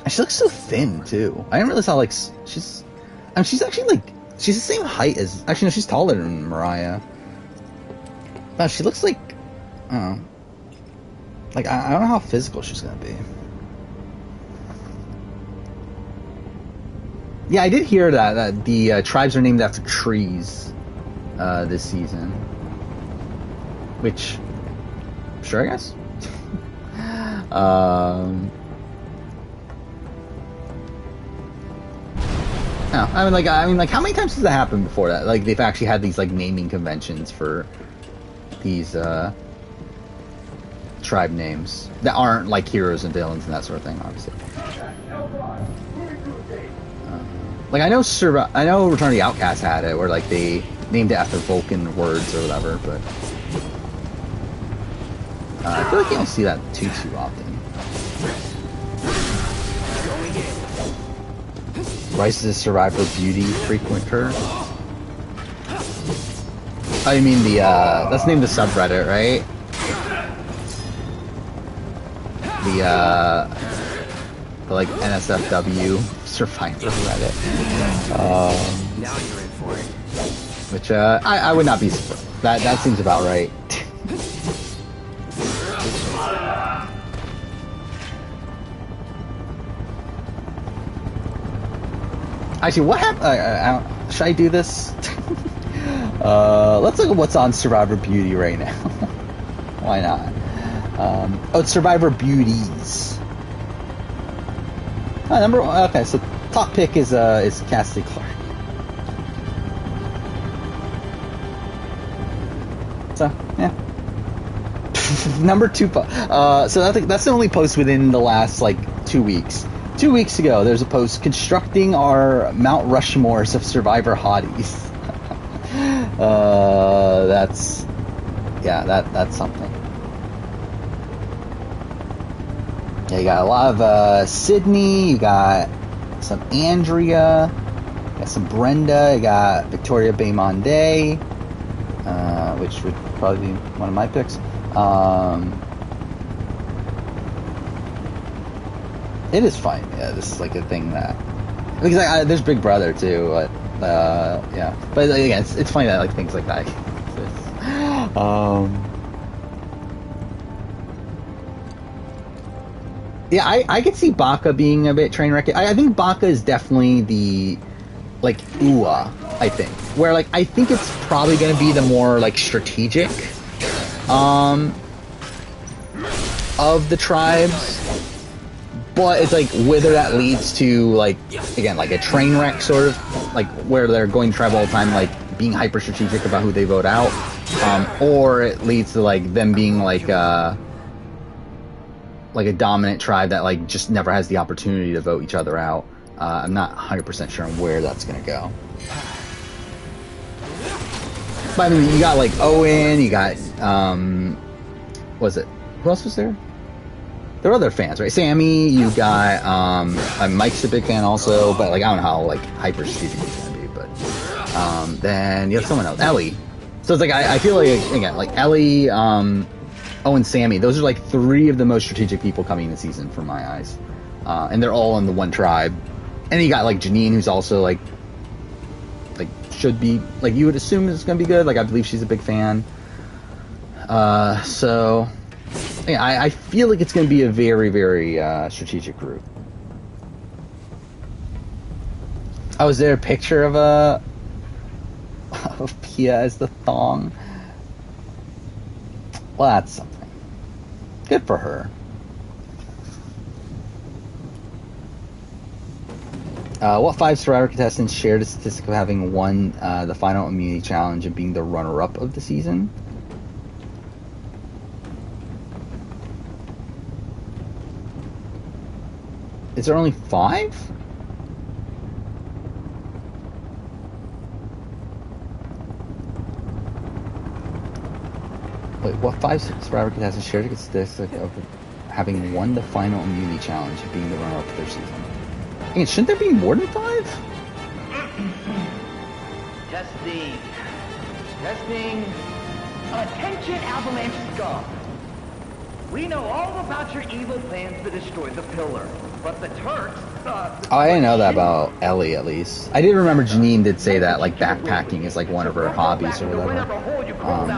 And she looks so thin too. I didn't realize how like she's. I mean, she's actually like she's the same height as. Actually, no, she's taller than Mariah. No, she looks like. I don't know. Like I don't know how physical she's gonna be. Yeah, I did hear that the tribes are named after trees this season. Which, sure, I guess. No, I mean, like, how many times has that happened before that? Like, they've actually had these like naming conventions for these tribe names that aren't like heroes and villains and that sort of thing, obviously. Like, I know Return of the Outcast had it, where like they named it after Vulcan words or whatever, but I feel like you don't see that too often. Bryce is a Survivor Beauty frequenter. Oh, you mean the let's name the subreddit, right? The like NSFW Survivor Reddit. Now you're in for it. Which I would not be surprised. That seems about right. Actually, what happened? Should I do this? Let's look at what's on Survivor Beauty right now. Why not? Oh, it's Survivor Beauties. Oh, number one. Okay, so top pick is Cassidy Clark. So yeah. number 2. So that's the only post within the last like 2 weeks. 2 weeks ago, there's a post constructing our Mount Rushmores of Survivor hotties. That's something. Yeah, you got a lot of Sydney. You got some Andrea. You got some Brenda. You got Victoria Baymonde, which would probably be one of my picks. It is fine. Yeah, this is like a thing that because there's Big Brother too. But yeah, but again, it's funny that like things like that. Yeah, I could see Baka being a bit train wreck. I think Baka is definitely the like Ua. I think where like I think it's probably going to be the more like strategic of the tribes. But it's like whether that leads to like again like a train wreck sort of like where they're going to travel all the time like being hyper strategic about who they vote out, or it leads to like them being like a dominant tribe that like just never has the opportunity to vote each other out. I'm not 100% sure on where that's gonna go. But I mean, you got like Owen, you got who else was there? There were other fans, right? Sammy, you got Mike's a big fan also, but like I don't know how like hyper strategic he's gonna be, but then you have someone else, Ellie. So it's like I feel like again like Ellie, Owen, Sammy, those are like 3 of the most strategic people coming this season from my eyes, and they're all in the one tribe. And you got like Janine, who's also like should be like you would assume is gonna be good. Like I believe she's a big fan. So. Yeah, I feel like it's going to be a very, very strategic group. Oh, is there a picture of Pia as the thong? Well, that's something. Good for her. What 5 Survivor contestants shared a statistic of having won the final immunity challenge and being the runner-up of the season? Is there only 5? Wait, what 5 Survivor contestants shared a statistic of having won the final immunity challenge and being the runner-up of their season? I mean, shouldn't there be more than 5? Testing. Attention, Avalanche scum. We know all about your evil plans to destroy the pillar, but the Turks... I didn't know that about Ellie, at least. I did remember Janine did say that, like, backpacking is, like, one of her hobbies or whatever.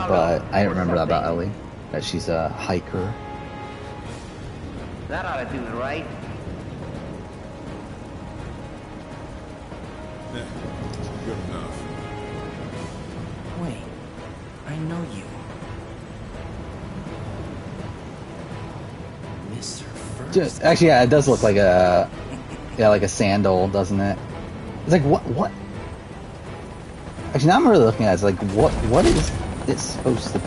But I didn't remember that about Ellie, that she's a hiker. That ought to do it, right? Yeah, good enough. Wait, I know you. Just actually, yeah, it does look like a like a sandal, doesn't it? It's like what? Actually, now I'm really looking at it. It's like what is this supposed to be?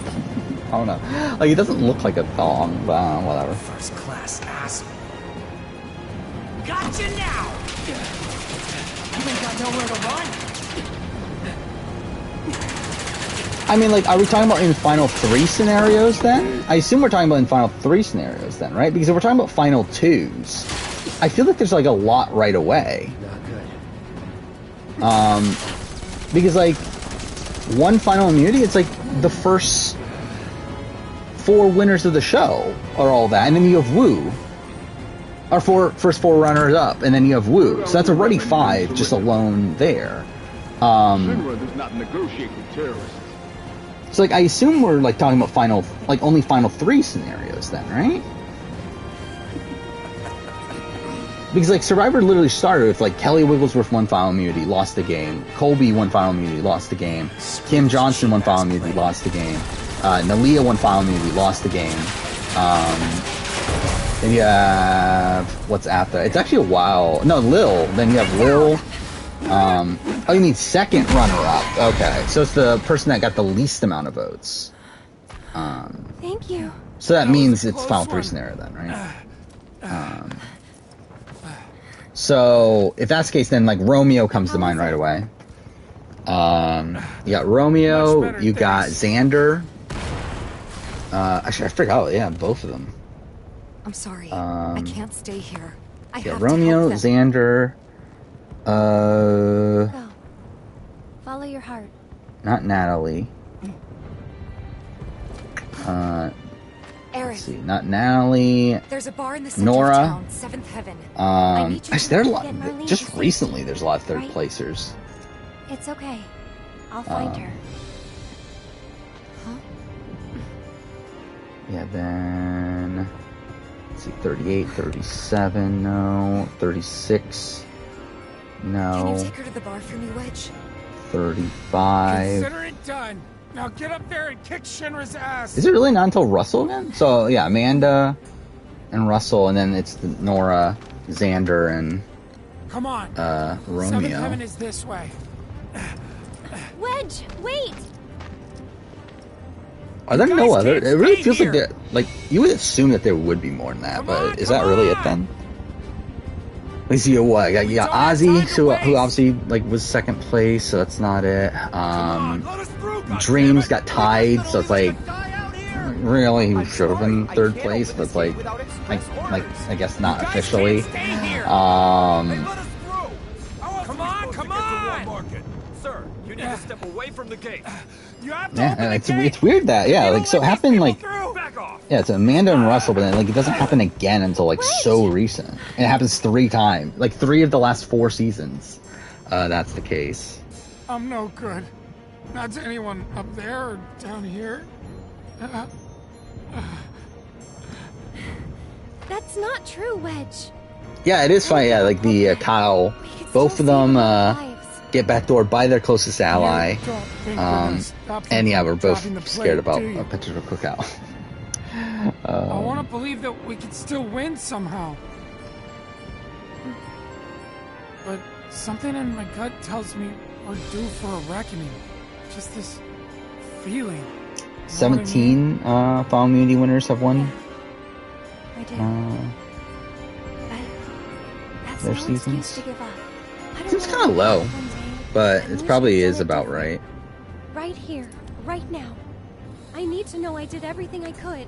I don't know. Like it doesn't look like a thong, but whatever. First class asshole. Gotcha now. You ain't got nowhere to run. I mean, like, are we talking about in Final 3 scenarios then? I assume we're talking about in Final 3 scenarios then, right? Because if we're talking about Final 2s, I feel like there's, like, a lot right away. Not good. Because, like, one Final Immunity, it's, like, the first 4 winners of the show are all that, and then you have Wu. Our first 4 runners-up, and then you have Wu. So that's already 5 just alone there. Shinra does not negotiate with terrorists. So, like, I assume we're, like, talking about only Final 3 scenarios then, right? Because, like, Survivor literally started with, like, Kelly Wigglesworth won Final Immunity, lost the game. Colby won Final Immunity, lost the game. Kim Johnson won Final Immunity, lost the game. Nalia won Final Immunity, lost the game. Then you have... what's after? It's actually a while... No, Lil. Then you have Lil... oh, you mean second runner-up. Okay, so it's the person that got the least amount of votes. Thank you. So that means it's Final 3 scenario then, right? So if that's the case, then like Romeo comes to mind right away. You got Romeo, you got Xander. Actually, I forgot. Yeah, both of them. I'm sorry. I can't stay here. I have Romeo, to help them. Xander. Go. Follow your heart. Not Natalie. Aaron. Let's see, not Natalie. There's a bar in the center Nora. of town, Seventh Heaven. I need you Actually, there are a to lot. get Marlene Just to safety, recently, there's a lot of third right? placers. It's okay. I'll find her. Yeah, then. Let's see, 38, 37, no. 36, no. Can you take her to the bar for me, Wedge? 35. Consider it done. Now get up there and kick Shinra's ass. Is it really not until Russell again? So, yeah, Amanda and Russell, and then it's the Nora, Xander, and Come on. Romeo. Seventh Heaven is this way. Wedge, wait! Are there You no guys other? can't It really stay feels like here. that. Like you would assume that there would be more than that, Come but on, is come that really it on. then? We see what? You got don't have Ozzy, time to who waste. obviously like was second place, so that's not it. Come on, let us through, goddammit. Dreams got tied, so it's like Die out here. really he should have been third place, but it's like I guess not officially. Stay here. Let us through. Come on, come on. Sir, you need to step away from the gate. You have to Yeah, open it's the gate. it's weird that You yeah, don't like so it let these happened people like through. Back off. yeah, it's Amanda and Russell, but then like it doesn't happen again until like so recent. And it happens 3 times, like 3 of the last 4 seasons. That's the case. I'm no good. Not to anyone up there or down here. That's not true, Wedge. Yeah, it is funny. Yeah, like the Kyle, We could both still of them save our lives. get backdoored by their closest ally. You don't think we're gonna stop them And yeah, from we're both dropping the scared plate, about do you? a potential cookout. I want to believe that we could still win somehow. But something in my gut tells me we're due for a reckoning. Just this feeling. You know what I 17 Final Immunity winners have won I did. That's their no excuse seasons. to give up. I don't Seems know kind of low, one day, but I it wish probably I'd is done it about different. right. Right here, right now. I need to know I did everything I could.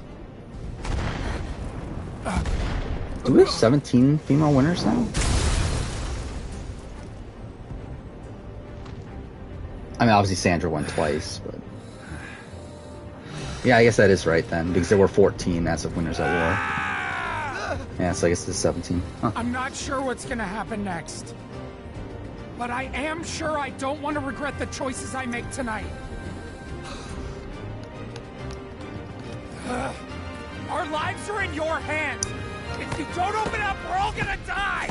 Do we have 17 female winners now? I mean, obviously Sandra won twice, but yeah, I guess that is right then, because there were 14 as of winners at war. Yeah, so I guess it's 17. Huh. I'm not sure what's gonna happen next. But I am sure I don't want to regret the choices I make tonight. Our lives are in your hands. If you don't open up, we're all gonna die.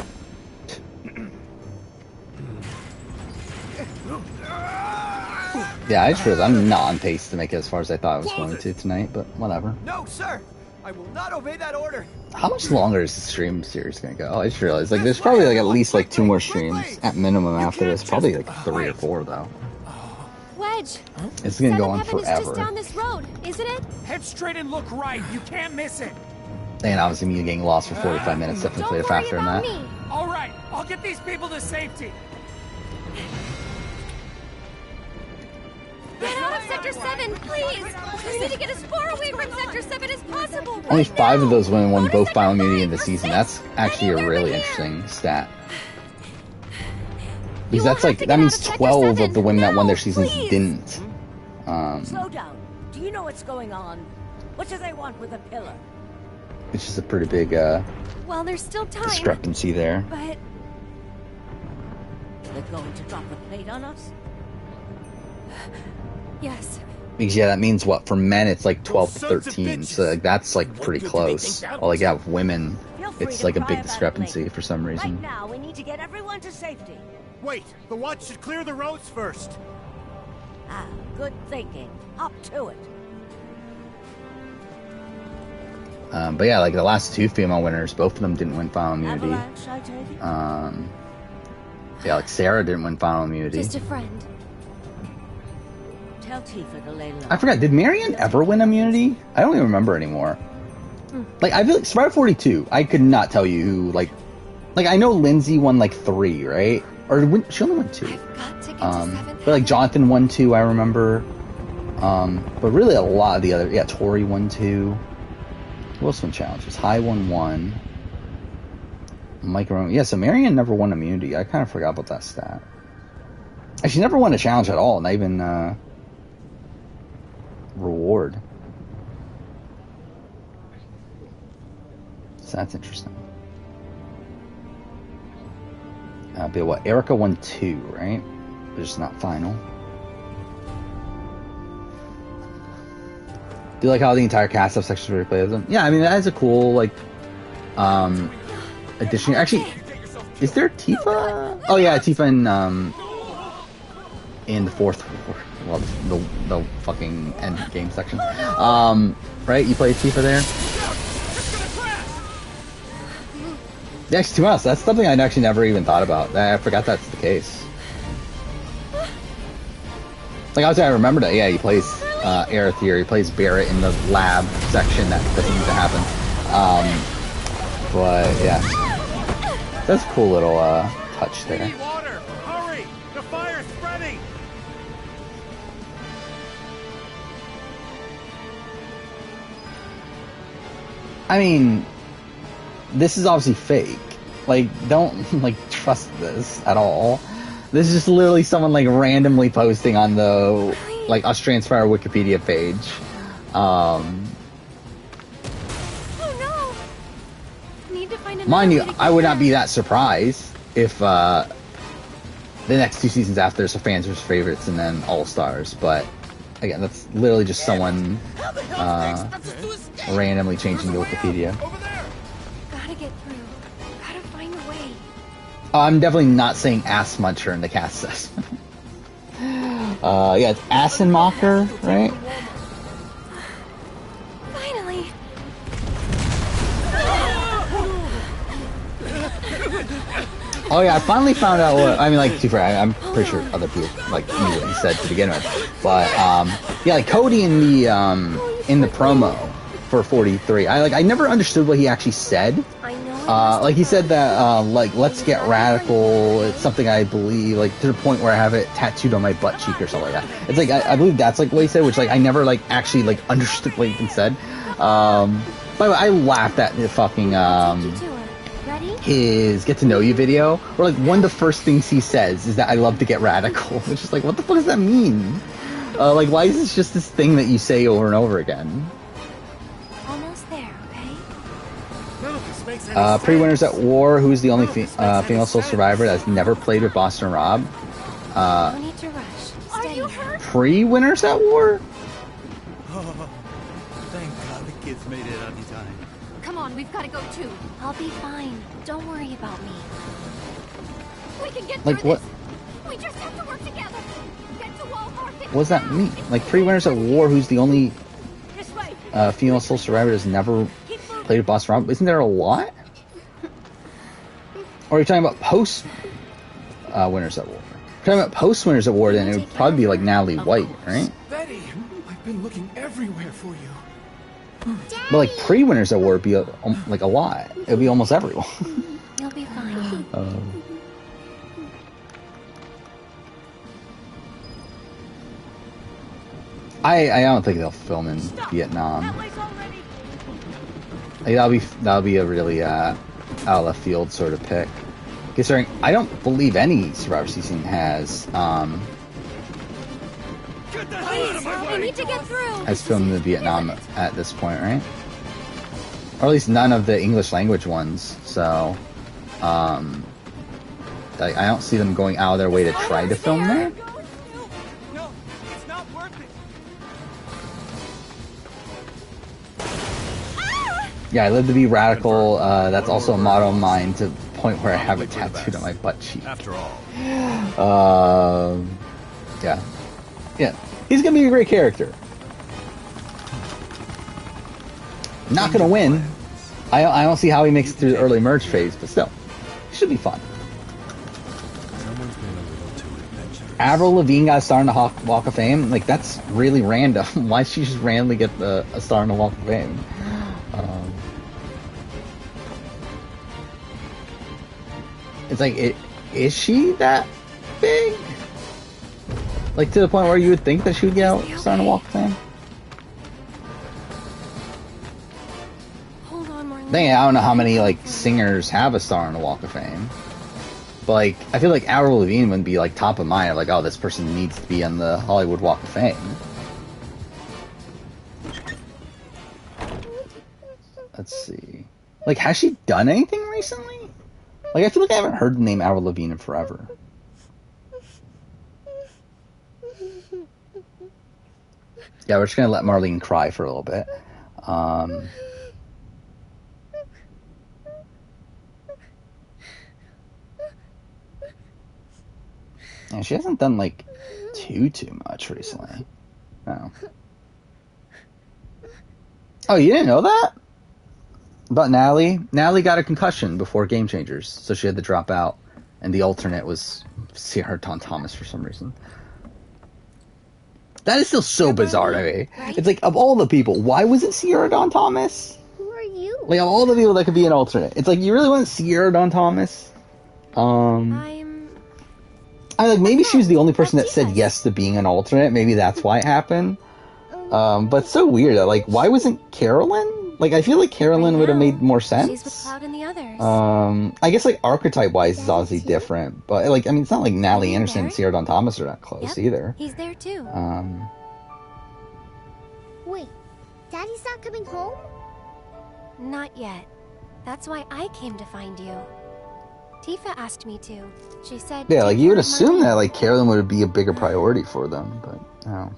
Yeah, I just realized I'm not on pace to make it as far as I thought I was going to tonight, but whatever. No, sir. I will not obey that order. How much longer is the stream series gonna go? I just realized, like, there's probably like at least like 2 more streams at minimum after this. Probably like 3 or 4 though. Wedge! It's gonna go on Seventh Heaven is just forever. down this road, isn't it? Head straight and look right. You can't miss it. And obviously me getting lost for 45 minutes definitely Don't played a worry factor in about that. me. All right, I'll get these people to safety. Get out of Sector 7, please! We need to get as far away from Sector 7 as possible. Only right 5 of now. those women won Go to both Sector Final Immunity 5 in the or season. 6. That's actually a Anywhere really but here. interesting stat. You Because will that's have like to that get means out of Sector 12 of 7 the women that won their now, seasons please. didn't. Slow down. Do you know what's going on? What do they want with a pillar? Which is a pretty big Well, there's still time. discrepancy there. But They're going to drop the plate on us? yes, Because yeah, that means what for men it's like 12 to Those sons of 13, bitches. so like, that's like pretty good do they close. think that Well, like was? yeah, with women, Feel free it's to like a cry big about it discrepancy later. for some Right reason. now, we need to get everyone to safety. Wait, the watch should clear the roads first. Ah, good thinking. Up to it. But yeah, like the last 2 female winners, both of them didn't win Final Immunity. Avalanche, I take it? Yeah, like Sarah didn't win Final Immunity. just a friend. Tell Tifa to lay low. I forgot, did Marion ever win immunity? I don't even remember anymore. Like, I feel like Survivor 42, I could not tell you who, like I know Lindsay won, like, 3, right? Or she only won 2. But, like, Jonathan won 2, I remember. But really a lot of the other, yeah, Tori won 2. Who else won challenges? High won 1. Mike Roman, yeah, so Marion never won immunity. I kind of forgot about that stat. She never won a challenge at all, not even, reward. So that's interesting. But what? Erica won 2, right? But just not final. Do you like how the entire cast of sections where replay them? Yeah, I mean that is a cool like addition. Actually, is there Tifa? Oh yeah, Tifa in the fourth, well, the fucking end game section. Right? You play Tifa there? Yeah, actually, to be honest, that's something I'd actually never even thought about. I forgot that's the case. Like, obviously I remember that, yeah, he plays Aerith here, he plays Barrett in the lab section, that seems to happen. But, yeah. That's a cool little touch there. Water! Hurry! The fire's spreading! I mean, this is obviously fake. Like, don't, like, trust this at all. This is just literally someone, like, randomly posting on the, like, Australian Spire Wikipedia page. Oh no! Need to find Mind you, I would not be that surprised if, the next 2 seasons after there's a fans versus favorites and then All Stars, but, again, that's literally just someone, randomly changing the Wikipedia. Gotta get through. Gotta find a way. I'm definitely not saying ass muncher in the cast says. Yeah, it's Assenmacher, right? Finally. Oh yeah, I finally found out what, I mean, like, too fair, I'm pretty sure other people, like, knew what he said to begin with. But, yeah, like, Cody in the promo for 43, I never understood what he actually said. Like, he said that, like, let's get radical, it's something I believe, like, to the point where I have it tattooed on my butt cheek or something like that. It's like, I believe that's, like, what he said, which, like, I never, like, actually, like, understood what he even said. By the way, I laughed at the fucking, his Get to Know You video, where, like, one of the first things he says is that I love to get radical. It's just like, what the fuck does that mean? Like, why is this just this thing that you say over and over again? Almost there, okay? Pre-winners at War, who's the only female sole survivor that's never played with Boston Rob? No need to rush. Are you hurt? Pre-winners at War? Oh, thank God the kids made it out in time. Come on, we've got to go too. I'll be fine. Don't worry about me. We can get Like, through what? this. We just have to work together. Get to Walmart. What does that mean? Like, pre-winners at War, who's the only female sole survivor that's never played with Boston Rob? Isn't there a lot? Or are you talking about post winners at War? If you're talking about post winners at War, then it would probably be like Natalie White, right? Betty, I've been looking everywhere for you. But like pre-winners at War would be like a lot. It would be almost everyone. You'll be fine. I don't think they'll film in Vietnam. Like, that'll be a really out of left field sort of pick. Considering I don't believe any Survivor season has I need to get through. has filmed in Vietnam at this point, right? Or at least none of the English language ones. So I don't see them going out of their way to try to film there. No, it's not worth it. Yeah, I live to be radical. That's also a motto of mine, to the point where I have it tattooed on my butt cheek. After all. Yeah. Yeah. He's gonna be a great character. Not gonna win. I don't see how he makes it through the early merge phase, but still. It should be fun. Someone's been a little too adventurous. Avril Lavigne got a star on the Walk of Fame. Like, that's really random. Why did she just randomly get a star on the Walk of Fame? It's like, is she that big? Like, to the point where you would think that she would get out Star on the Walk of Fame? Hold on, Marlene. Dang it, I don't know how many, like, singers have a Star on the Walk of Fame. But, like, I feel like Avril Lavigne wouldn't be, like, top of mind. Like, oh, this person needs to be on the Hollywood Walk of Fame. Let's see. Like, has she done anything recently? Like, I feel like I haven't heard the name Avril Lavigne in forever. Yeah, we're just gonna let Marlene cry for a little bit. And she hasn't done, like, too much recently. No. Oh, you didn't know that? About Natalie? Natalie got a concussion before Game Changers, so she had to drop out. And the alternate was Sierra Dawn Thomas for some reason. That is still so bizarre to me. Right? It's like, of all the people, why was it Sierra Dawn Thomas? Who are you? Like, of all the people that could be an alternate. It's like, you really want Sierra Dawn Thomas? I like, maybe she was the only person that said yes to being an alternate. Maybe that's why it happened. But it's so weird. Like, why wasn't Carolyn? Like, I feel like Carolyn would have made more sense. She's with Cloud and the others. I guess, like, archetype-wise is obviously different. But, like, I mean, it's not like Natalie Anderson and Sierra Dawn Thomas are that close either. He's there, too. Wait, Daddy's not coming home? Not yet. That's why I came to find you. Tifa asked me to. She said... Yeah, like, you would assume that, like, Carolyn would be a bigger priority for them, but, no.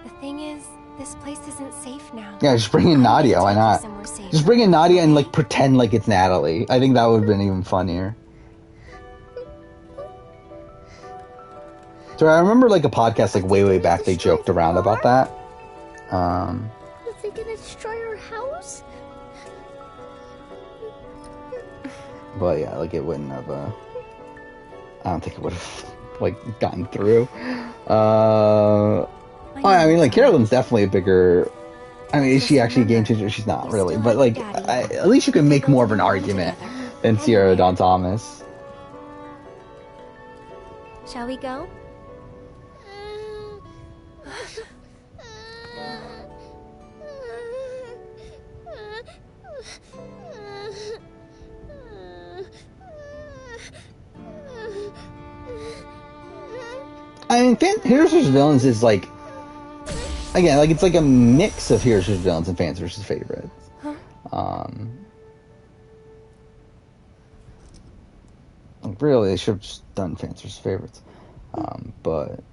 The thing is, this place isn't safe now. Yeah, just bring in Nadia, why not? Just bring in Nadia and, like, pretend like it's Natalie. I think that would have been even funnier. So I remember, like, a podcast, like, way back, they joked around about that. Was they gonna destroy our house? But yeah, like, it wouldn't have, I don't think it would have, like, gotten through. I mean, like, Carolyn's definitely a bigger... I mean, is she actually a game changer? She's not, really. But, like, at least you can make more of an argument than Sierra Dawn Thomas. Shall we go? I mean, Heroes vs. Villains is, like... Again, like, it's like a mix of Heroes vs. Villains and Fans vs. Favorites. Like, really, they should have just done Fans vs. Favorites. But...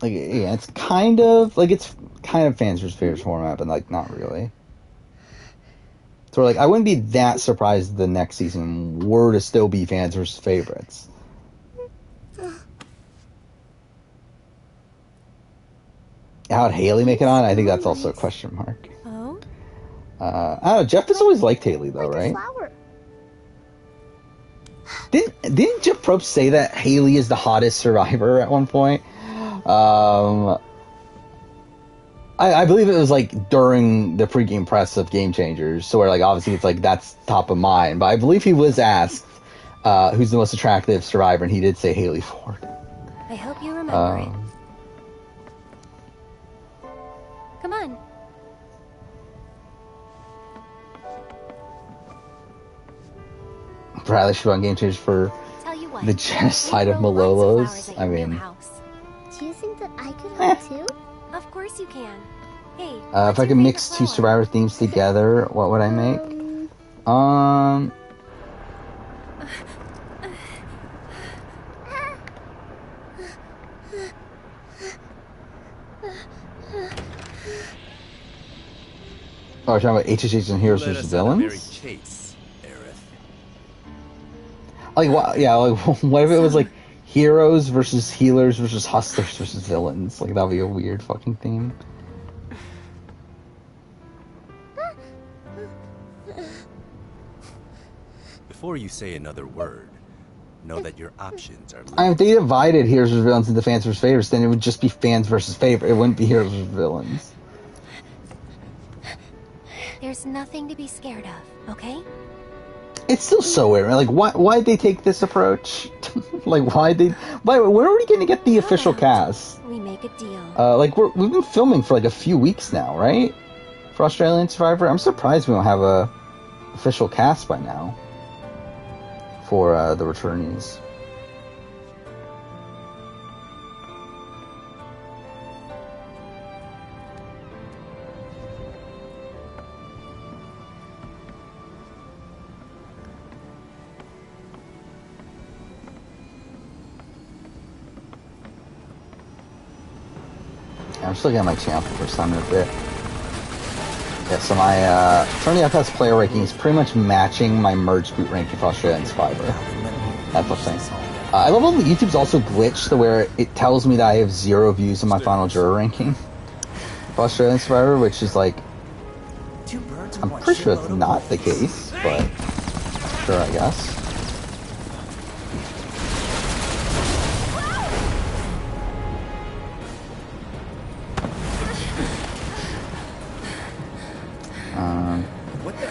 Like, yeah, it's kind of... Like, it's kind of Fans vs. Favorites format, but, like, not really. So, like, I wouldn't be that surprised if the next season were to still be Fans vs. Favorites. How'd Haley make it on? I think that's also a question mark. Oh? I don't know. Jeff has always liked Haley, though, right? Didn't Jeff Probst say that Haley is the hottest survivor at one point? I believe it was, like, during the pregame press of Game Changers, so where, like, obviously it's, like, that's top of mind. But I believe he was asked who's the most attractive survivor, and he did say Haley Ford. I hope you remember it. Come on. Bradley should be on Game Changers for the genocide of Malolos. I mean... Do you think that I could help too? Of course you can. Hey, if I could mix two Survivor themes together, what would I make? Oh, we're talking about HHH and Heroes vs. Villains? Like, what? Yeah, like, what if it was, like, Heroes versus Healers versus Hustlers versus Villains? Like, that'd be a weird fucking theme. Before you say another word, know that your options are limited. I mean, if they divided Heroes vs. Villains into Fans vs. Favorites, then it would just be Fans vs. Favorites. It wouldn't be Heroes vs. Villains. There's nothing to be scared of, okay? It's still so weird. Like, why'd they take this approach? Like, where are we going to get the official cast? We make a deal. Like, we've been filming for like a few weeks now, right? For Australian Survivor. I'm surprised we don't have a official cast by now for the returnees. I'm just looking at my channel for the first time in a bit. Yeah, so my Tony FS player ranking is pretty much matching my merged boot ranking for Australian Survivor. That's what I'm saying. I love how the YouTube's also glitched to where it tells me that I have 0 views in my final juror ranking for Australian Survivor, which is like, I'm pretty sure it's not the case, but sure, I guess.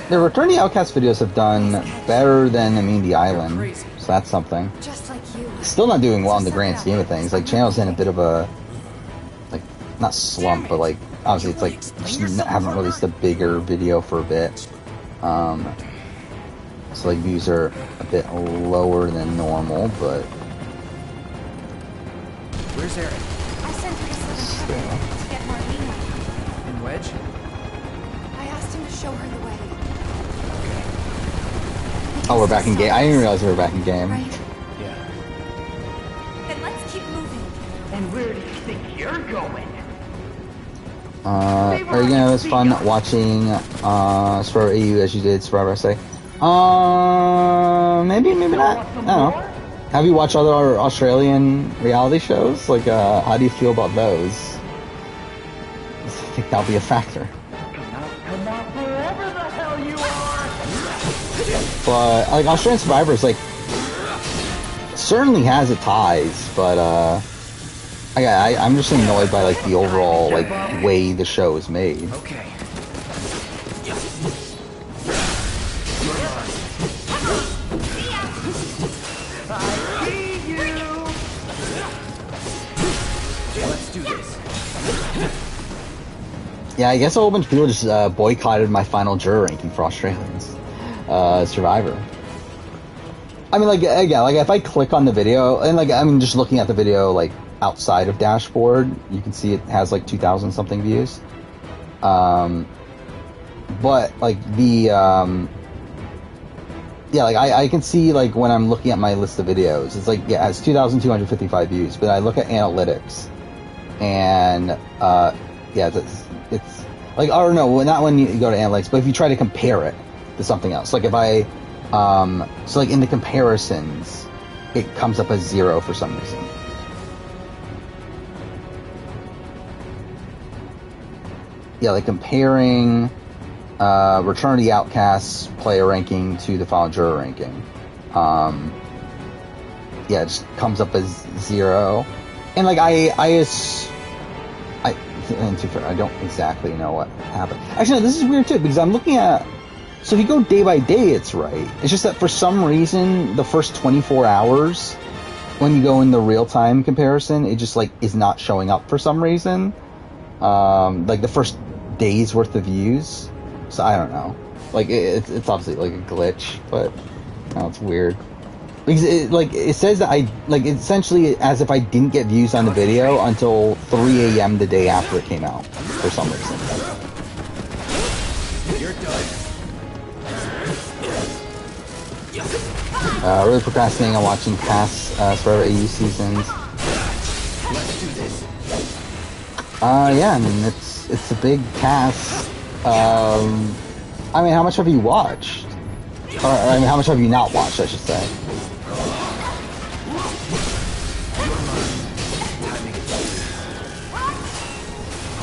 The Return to the Outcast videos have done better than the Island, so that's something. Just like you. Still not doing well in the grand scheme of things. Like, channel's in a bit of a, like, not slump, but like, obviously it's like, just haven't released a bigger video for a bit. So like, views are a bit lower than normal, but... Where's Eric? I sent him to Southern Heaven to get Marlena. In Wedge? I asked him to show her the way. Oh, we're back in game. I didn't realize we were back in game. Right. Yeah. Then let's keep moving. And where do you think you're going? Are you gonna have this fun watching Survivor AU as you did Survivor SA? Maybe not. I don't know. Have you watched other Australian reality shows? Like, how do you feel about those? I think that'll be a factor. Come out wherever the hell you are! But, like, Australian Survivor is, like, certainly has its ties, but, I'm just annoyed by, like, the overall, like, way the show is made. Okay. Let's do this. Yeah, I guess a whole bunch of people just boycotted my final juror ranking for Australians Survivor. I mean, like, again, like, if I click on the video, and, like, I mean, just looking at the video, like, outside of dashboard, you can see it has, like, 2,000 something views. But, like, the, yeah, like, I can see, like, when I'm looking at my list of videos, it's like, yeah, it has 2,255 views, but I look at analytics, and, yeah, it's like, or no, not when you go to analytics, but if you try to compare it to something else, like, if I, so, like, in the comparisons, it comes up as 0 for some reason. Yeah, like, comparing, Return of the Outcasts player ranking to the final juror ranking. Yeah, it just comes up as 0. And, like, and to be fair, I don't exactly know what happened. Actually, no, this is weird, too, because I'm looking at, so if you go day by day, it's right. It's just that for some reason, the first 24 hours, when you go in the real-time comparison, it just, like, is not showing up for some reason. Like, the first day's worth of views. So, I don't know. Like, it's obviously, like, a glitch, but, no, it's weird. Because, it says that essentially as if I didn't get views on the video until 3 a.m. the day after it came out, for some reason. You're done. Really procrastinating on watching past Survivor AU seasons. Let's do this. Yeah, I mean, it's a big cast. I mean, how much have you watched? Or, I mean, how much have you not watched, I should say?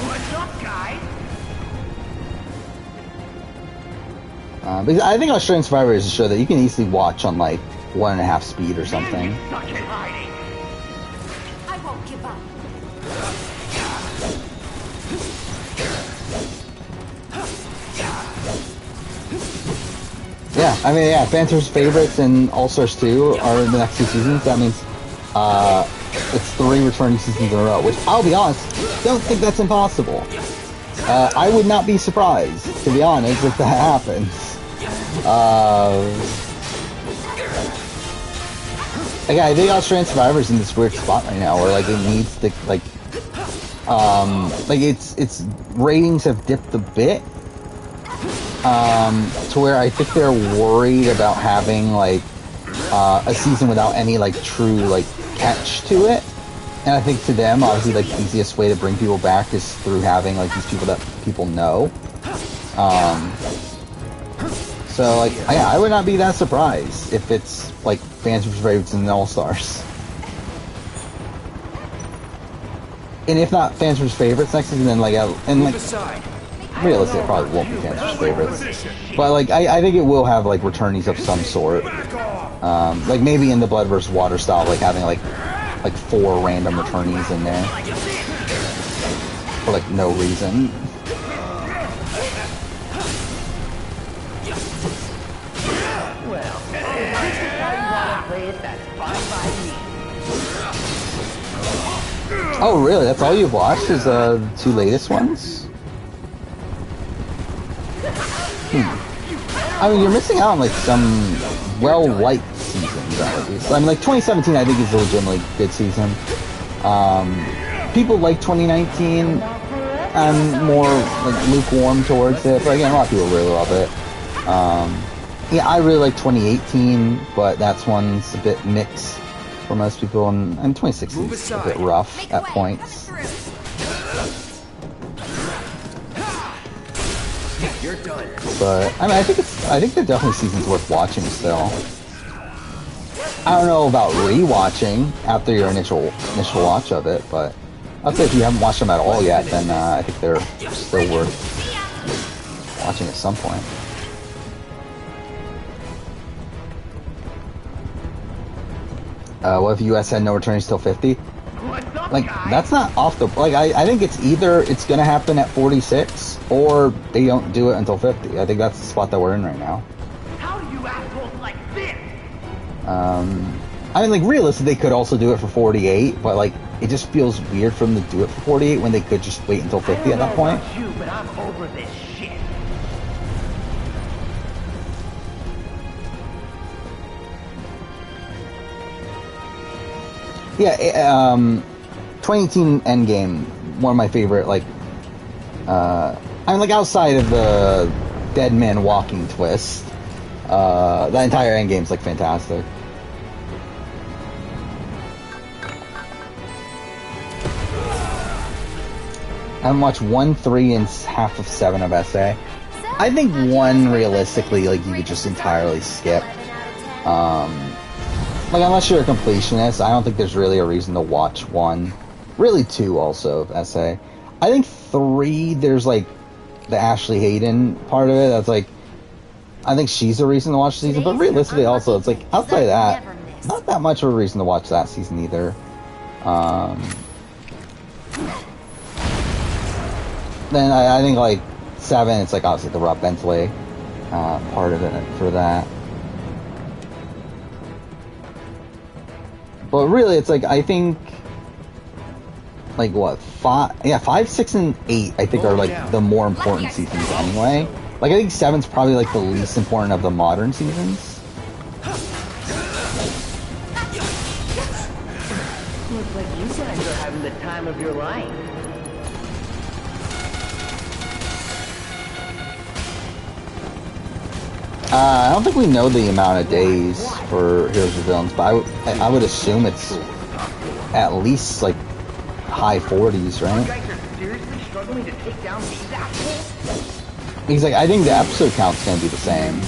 What's up, guys? Because I think Australian Survivor is a show that you can easily watch on, like, 1.5 speed or something. Stuck in hiding. I won't give up. Yeah, I mean, yeah, Phantom's favorites and All Stars 2 are in the next 2 seasons. That means it's 3 returning seasons in a row, which I'll be honest, don't think that's impossible. I would not be surprised, to be honest, if that happens. Like, I think Australian Survivor's in this weird spot right now, where like it needs to like its ratings have dipped a bit. To where I think they're worried about having like a season without any like true like catch to it, and I think to them obviously like the easiest way to bring people back is through having like these people that people know. So like I would not be that surprised if it's like fans vs. favorites and All Stars, and if not fans vs. favorites next season, then like realistically, it probably won't be fans vs. favorites. But, like, I think it will have, like, returnees of some sort. Like, maybe in the Blood vs. Water style, like, having, like 4 random returnees in there. For, like, no reason. Well, that's fine by me. Oh, really? That's all you've watched is the 2 latest ones? I mean, you're missing out on like some well-liked seasons, at least. I mean, like 2017, I think is a legitimately good season. People like 2019. I'm more like lukewarm towards it, but again, a lot of people really love it. Yeah, I really like 2018, but that's one's a bit mixed for most people, and 2016 is a bit rough at points. You're done. But I mean, I think they're definitely seasons worth watching still. I don't know about rewatching after your initial watch of it, but I'd say if you haven't watched them at all yet, then I think they're still worth watching at some point. What if US had no returns till 50? Like, that's not off the... Like, I think it's either it's gonna happen at 46, or they don't do it until 50. I think that's the spot that we're in right now. How do you assholes like this? I mean, like, realistically, they could also do it for 48, but, like, it just feels weird for them to do it for 48 when they could just wait until 50 at that point. I don't know about you, but I'm over this shit. Yeah, 2018 Endgame, one of my favorite, like, I mean, like, outside of the dead man walking twist, the entire Endgame's, like, fantastic. I haven't watched 1, 3, and half of 7 of SA. I think 1, realistically, like, you could just entirely skip. Like, unless you're a completionist, I don't think there's really a reason to watch 1. Really 2 also of SA. I think 3, there's, like, the Ashley Hayden part of it. That's, like, I think she's a reason to watch the season. But realistically also, it's, like, outside of that, not that much of a reason to watch that season either. Then I think, like, 7, it's, like, obviously the Rob Bentley part of it for that. But really, it's like, I think, like, what, 5, 6, and 8, I think, are, like, the more important seasons anyway. Like, I think 7's probably, like, the least important of the modern seasons. Looks like you guys are having the time of your life. I don't think we know the amount of days for Heroes or Villains, but I would assume it's at least, like, high 40s, right? You guys are seriously struggling to take down these assholes? Because, like, I think the episode count's gonna be the same.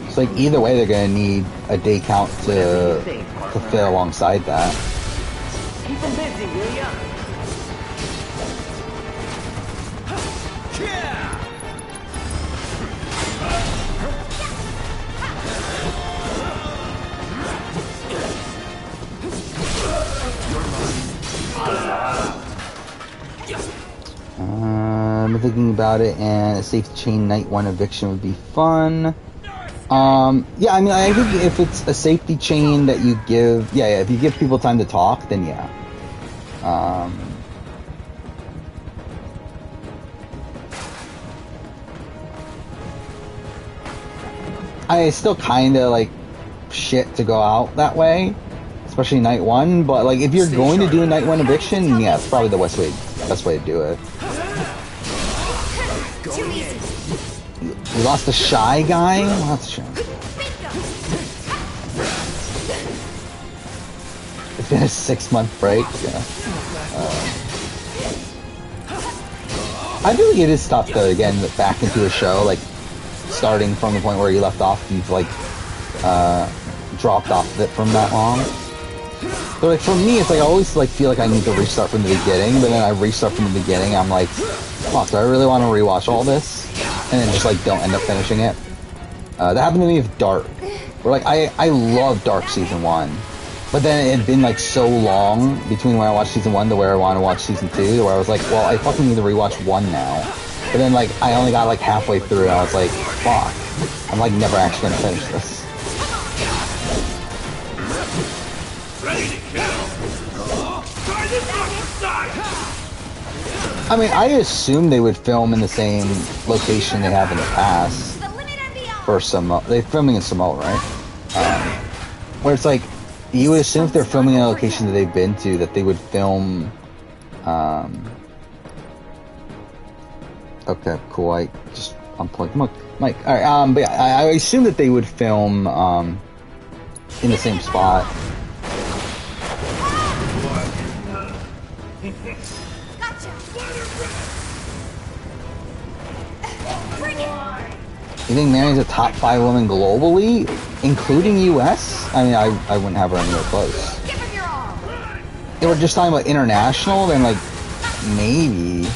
So, like, either way, they're gonna need a day count to fit alongside that. Keep them busy, will ya? I'm thinking about it, and a safe chain night 1 eviction would be fun. Yeah, I mean, I think if it's a safety chain that you give, yeah, if you give people time to talk, then yeah. I still kind of like shit to go out that way, especially night one. But like, if you're going to do a night one eviction, yeah, it's probably the best way to do it. We lost a shy guy. Well, that's a shame. It's been a 6-month break. Yeah. I feel like it is tough to get back into a show, like starting from the point where you left off. You've like dropped off of it from that long. So like for me, it's like I always like feel like I need to restart from the beginning, but then I restart from the beginning. I'm like, fuck, do I really want to rewatch all this? And then just like don't end up finishing it. That happened to me with Dark. Where like I love Dark season 1, but then it had been like so long between when I watched season 1 to where I want to watch season 2, to where I was like, well, I fucking need to rewatch 1 now. But then like I only got like halfway through, and I was like, fuck, I'm like never actually gonna finish this. I mean, I assume they would film in the same location they have in the past. For Samoa, they're filming in Samoa, right? Where it's like, you would assume if they're filming in a location that they've been to, that they would film. Okay, cool. I'm playing Mike. All right. But yeah, I assume that they would film in the same spot. You think Marian's a top 5 woman globally, including US? I mean, I wouldn't have her anywhere close. If we're just talking about international, then like maybe.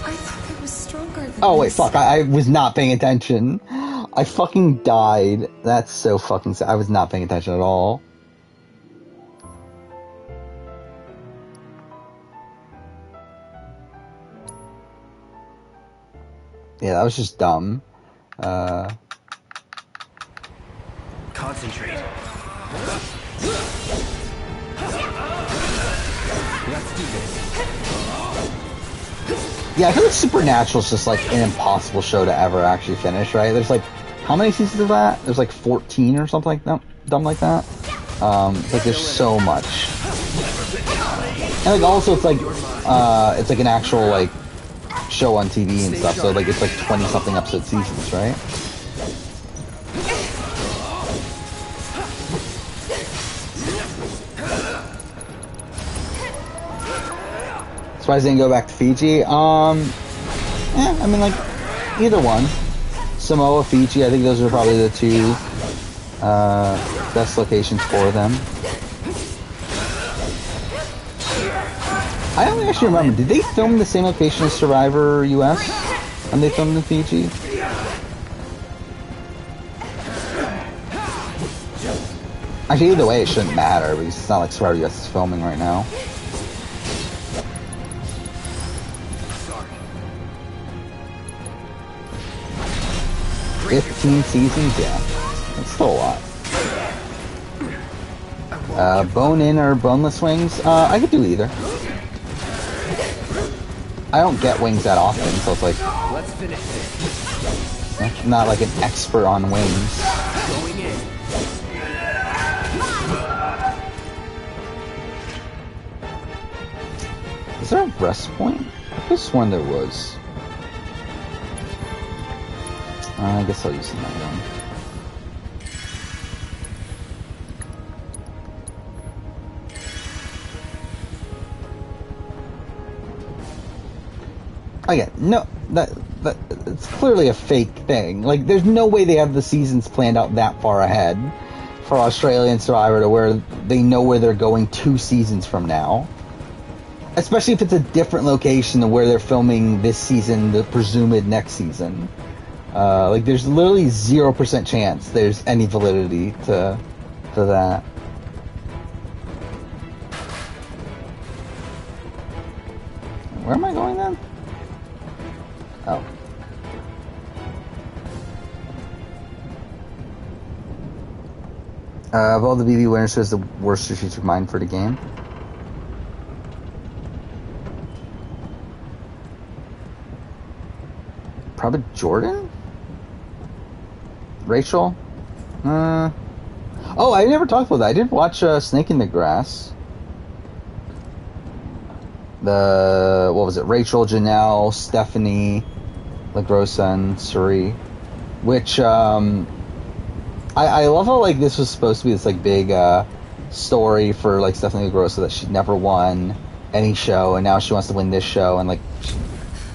I thought it was stronger than Oh wait, fuck! I was not paying attention. I fucking died. That's so fucking sad. I was not paying attention at all. Yeah, that was just dumb. Concentrate. Let's do this. Yeah, I feel like Supernatural's just like an impossible show to ever actually finish, right? There's like, how many seasons of that? There's like 14 or something like that, dumb like that. Like there's so much. And like also it's like an actual like show on TV and stuff, so like it's like 20 something episode seasons, right? Surprised they didn't go back to Fiji. I mean like either one. Samoa, Fiji, I think those are probably the two best locations for them. I don't actually remember. Did they film in the same location as Survivor US when they filmed in Fiji? Actually, either way, it shouldn't matter because it's not like Survivor US is filming right now. 15 seasons? Yeah. That's still a lot. Bone-in or boneless wings? I could do either. I don't get wings that often, so it's like... Let's finish this. I'm not like an expert on wings. Going in. Is there a rest point? I could have sworn there was. I guess I'll use the night one. Again, no, that it's clearly a fake thing. Like, there's no way they have the seasons planned out that far ahead for Australian Survivor to where they know where they're going 2 seasons from now. Especially if it's a different location than where they're filming this season, the presumed next season. Like, there's literally 0% chance there's any validity to that. Where am I going then? Oh. Of all the VII winners, who has the worst strategic mind for the game? Probably Jordan? Rachel? Oh, I never talked about that. I did watch Snake in the Grass. What was it? Rachel, Janelle, Stephanie, LaGrossa, and Suri. Which, I love how, like, this was supposed to be this, like, big, story for, like, Stephanie LaGrossa that she'd never won any show, and now she wants to win this show, and, like, she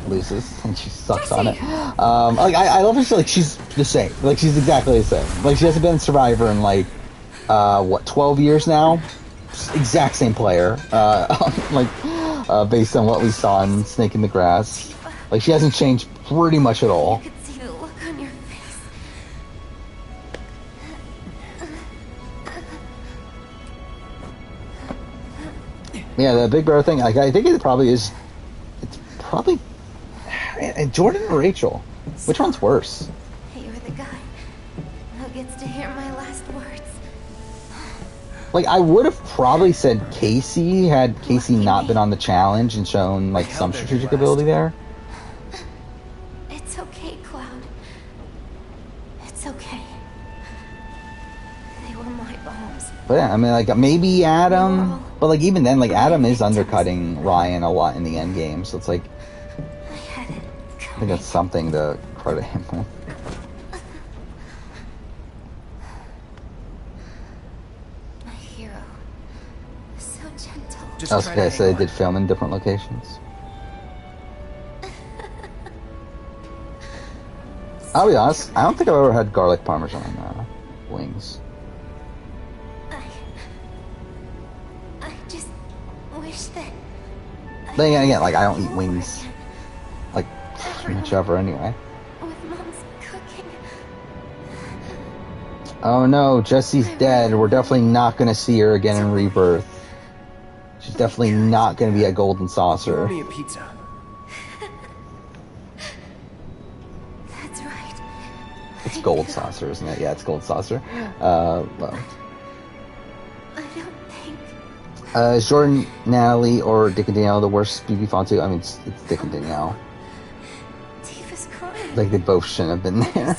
loses, and she sucks on it. Like, I love her, like, she's the same. Like, she's exactly the same. Like, she hasn't been a Survivor in, like, 12 years now? Exact same player. Like, based on what we saw in Snake in the Grass. Like, she hasn't changed pretty much at all. You could see the look on your face. Yeah, the Big Brother thing, like, I think it probably is... It's probably... Jordan or Rachel? Which one's worse? You're the guy who gets to hear my last words. Like, I would have probably said Casey had Casey not been on the challenge and shown, like, some strategic ability there. It's okay, Cloud. It's okay. They were my bombs. But yeah, I mean, like, maybe Adam... But, like, even then, like, Adam is undercutting Ryan a lot in the end game, so it's like... I think that's something to credit him with. I was gonna say they did film in different locations. I'll be honest, I don't think I've ever had garlic parmesan wings. I just wish that... Then again, like, I don't eat wings, like, much ever anyway. With Mom's cooking. Oh no, Jesse's dead. We're definitely not gonna see her again in Rebirth. She's definitely not going to be a golden saucer. Order me a pizza. That's right. It's gold saucer, isn't it? Yeah, it's gold saucer. Well. I don't think... Is Jordan, Natalie, or Dick and Danielle the worst BB Fontu? I mean, it's Dick and Danielle. Tifa's crying. Like, they both shouldn't have been there.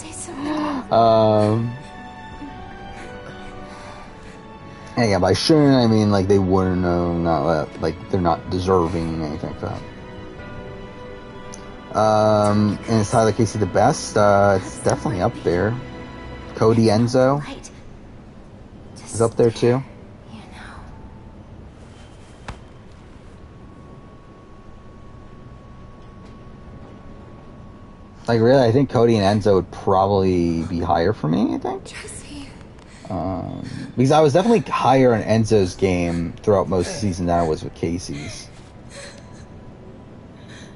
And yeah, by shouldn't, I mean, like, they wouldn't know, not that, like, they're not deserving, anything like that. And is Tyler Casey the best? It's definitely up there. Cody Enzo is up there, too. Like, really, I think Cody and Enzo would probably be higher for me, I think. Because I was definitely higher in Enzo's game throughout most of the season than I was with Casey's.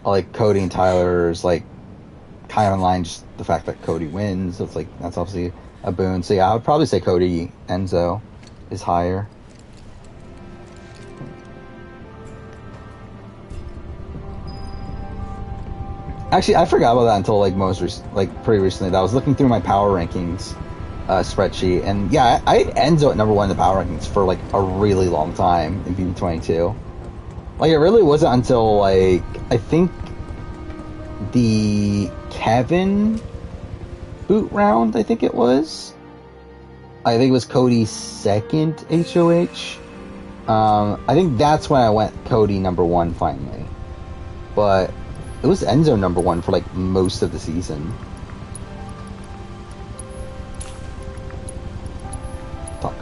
Like, Cody and Tyler's, like, kind of in line, just the fact that Cody wins. So it's like, that's obviously a boon. So yeah, I would probably say Cody Enzo is higher. Actually, I forgot about that until, like, pretty recently. I was looking through my power rankings spreadsheet, and yeah, I had Enzo at number 1 in the power rankings for, like, a really long time in BB22. Like, it really wasn't until, like, I think the Kevin boot round, I think it was. I think it was Cody's second HOH. I think that's when I went Cody number 1 finally. But it was Enzo number 1 for, like, most of the season. Fuck.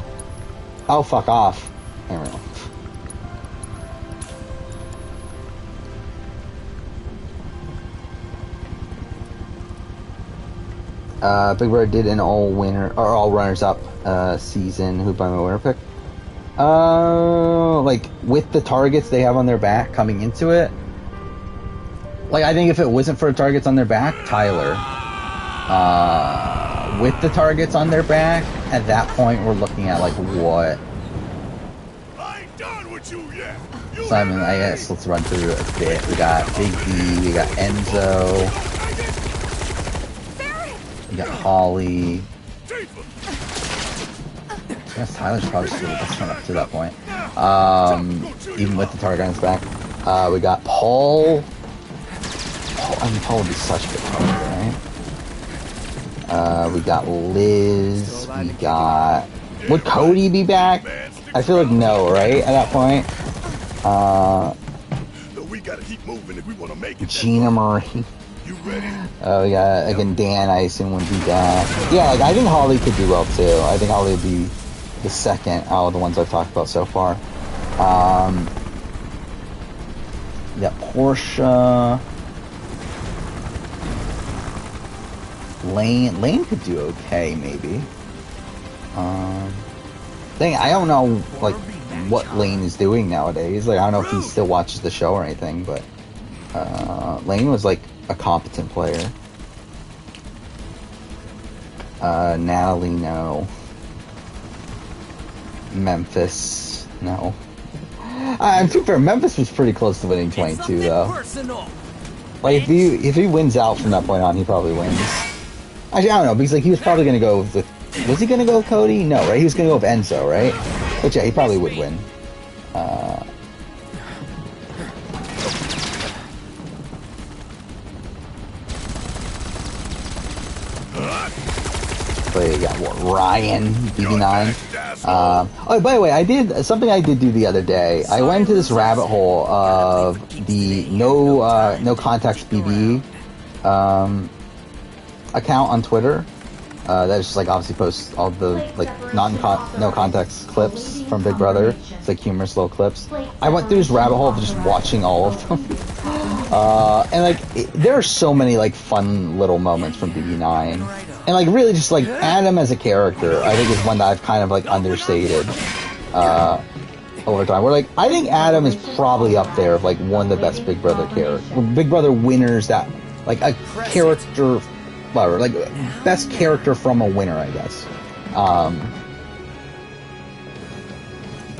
Oh, fuck off. There we go. Big Bird did an all runners up season. Who'd buy my winner pick? Like, with the targets they have on their back coming into it. Like, I think if it wasn't for targets on their back, Tyler. With the targets on their back, at that point we're looking at, like, what? Simon, I guess let's run through a bit. We got Big D, we got Enzo, we got Holly. I guess Tyler's probably still the best one up to that point. Even with the target on his back. We got Paul. Paul would be such a good target, right? We got Liz. We got... Would Cody be back? I feel like no, right? At that point. Gina Marie. We got, again, Dan, I assume, would be back. Yeah, like, I think Holly could do well, too. I think Holly would be the second out of the ones I've talked about so far. We got Portia. Lane could do okay, maybe. I don't know, like, what Lane is doing nowadays. Like, I don't know if he still watches the show or anything, but Lane was, like, a competent player. Natalie, no. Memphis, no. To be fair, Memphis was pretty close to winning 22, though. Like, if he wins out from that point on, he probably wins. Actually, I don't know, because, like, he was probably gonna go with... Was he gonna go with Cody? No, right? He was gonna go with Enzo, right? But yeah, he probably would win. So you got what, Ryan, BB9. Oh, by the way, I did something I did do the other day. I went into this rabbit hole of the no context BB account on Twitter. That just like obviously posts all the like no context clips from Big Brother. It's like humorous little clips. I went through this rabbit hole of just watching all of them. And like there are so many like fun little moments from BB9. And like really just like Adam as a character, I think is one that I've kind of like understated over time. Where like I think Adam is probably up there of like one of the best Big Brother Big Brother winners that like a character, whatever, like best character from a winner, I guess.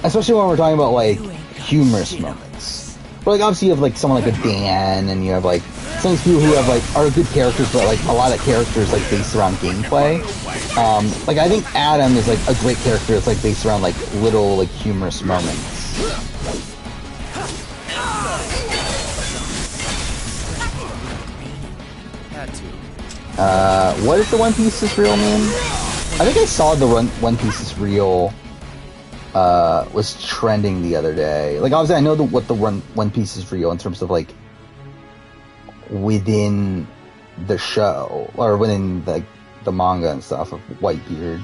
Especially when we're talking about like humorous moments. But like obviously you have like someone like a Dan, and you have like some of these people who have like are good characters, but like a lot of characters like based around gameplay. Like I think Adam is like a great character that's like based around like little like humorous moments. What is the One Piece is Real meme? I think I saw the One Piece is Real was trending the other day. Like obviously I know what the One Piece is Real in terms of like within the show or within like the manga and stuff of Whitebeard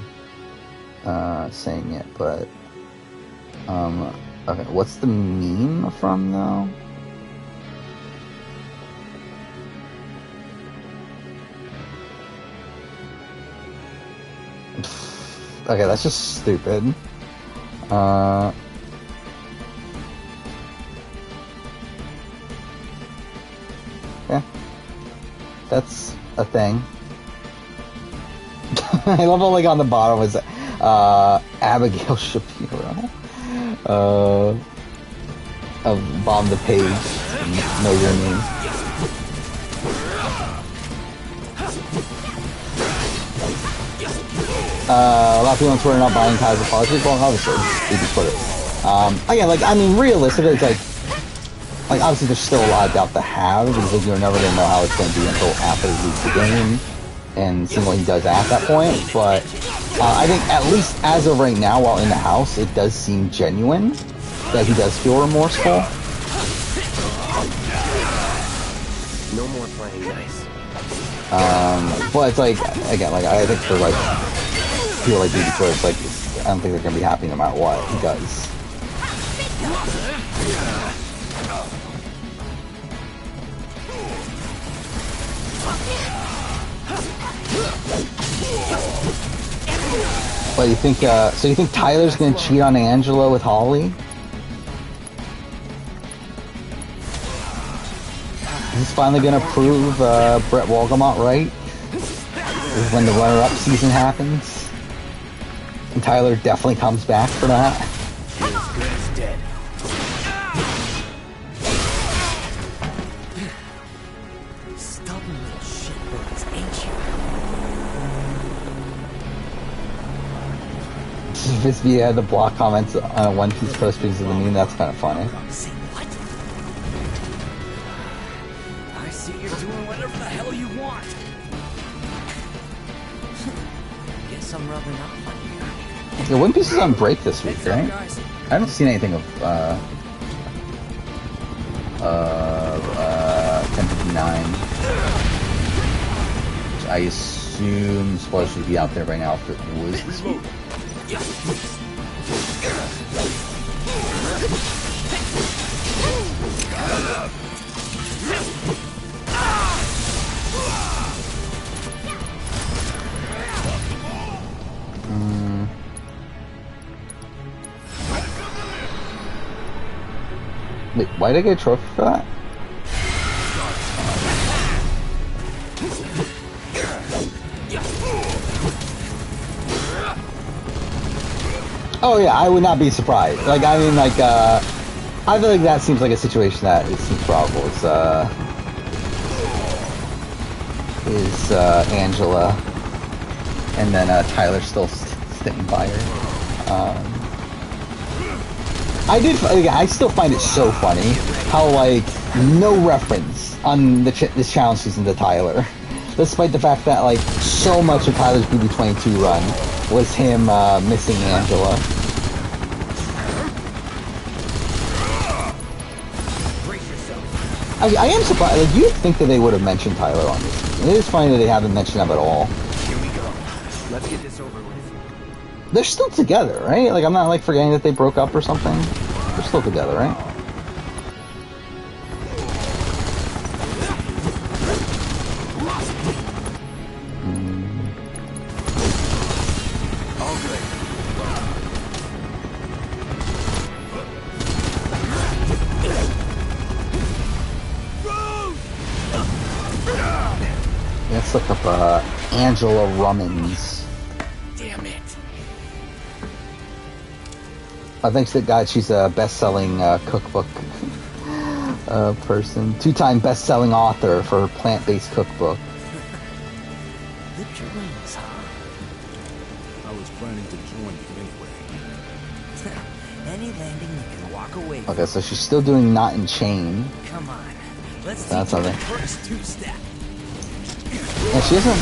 saying it, but okay, what's the meme from though? Okay, that's just stupid. Yeah, that's a thing. I love how like on the bottom is Abigail Shapiro of Bomb the Page, know your name. A lot of people on Twitter not buying ties of politics. Well, obviously, they just put it. Again, like, I mean, realistically, it's like, obviously there's still a lot of doubt to have, because like, you're never going to know how it's going to be until after he leaves the game, and seeing what he does at that point, but I think at least as of right now, while in the house, it does seem genuine, that he does feel remorseful. No more playing nice. But it's like, again, like, I think for like, people like BB Twitter, it's like, I don't think they're going to be happy no matter what he does. But you think, so you think Tyler's going to cheat on Angela with Holly? Is this finally going to prove Brett Wolgamott right? Is when the runner-up season happens? And Tyler definitely comes back for that? Feels good as dead. Visby had to block comments on a One Piece post because of the meme. That's kind of funny. Say what? I see you're doing whatever the hell you want. Guess I'm rubbing off on you. Yeah, One Piece is on break this week, right? I haven't seen anything of 1059. Which I assume spoilers should be out there right now if it was this week. Wait, why did I get a trophy for that? Oh yeah, I would not be surprised. Like, I mean, like, I feel like that seems like a situation that it seems probable. Is Angela, and then Tyler still sitting by her. I still find it so funny how, like, no reference on this challenge season to Tyler, despite the fact that, like, so much of Tyler's BB22 run was him missing Angela. I am surprised. Like, you'd think that they would have mentioned Tyler on this. It is funny that they haven't mentioned him at all. Here we go. Let's get this over with. They're still together, right? Like, I'm not, like, forgetting that they broke up or something. They're still together, right? All good. Let's look up Angela Rummins. Damn it. Thanks to God, she's a best-selling cookbook person. 2-time best-selling author for her plant-based cookbook. Lift your wings, huh? I was planning to join you anyway. Any landing you can walk away from. Okay, so she's still doing Knot and Chain. Come on. Let's That's take the okay. first two-step. Yeah, she hasn't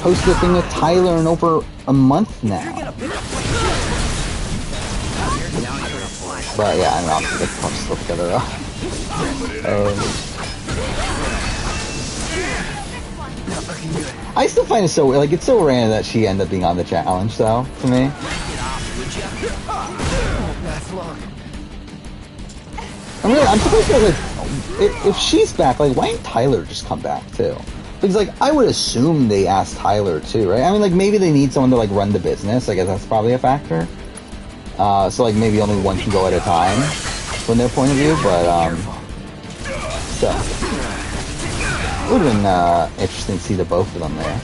posted a thing with Tyler in over a month now. But yeah, I don't know, they're probably still together though. I still find it so, like, it's so random that she ended up being on the challenge though, to me. I'm surprised that, like, if she's back, like, why didn't Tyler just come back too? Because, like, I would assume they asked Tyler too, right? I mean, like, maybe they need someone to, like, run the business. I guess that's probably a factor. So, like, maybe only one can go at a time from their point of view, but, so. It would have been, interesting to see the both of them there.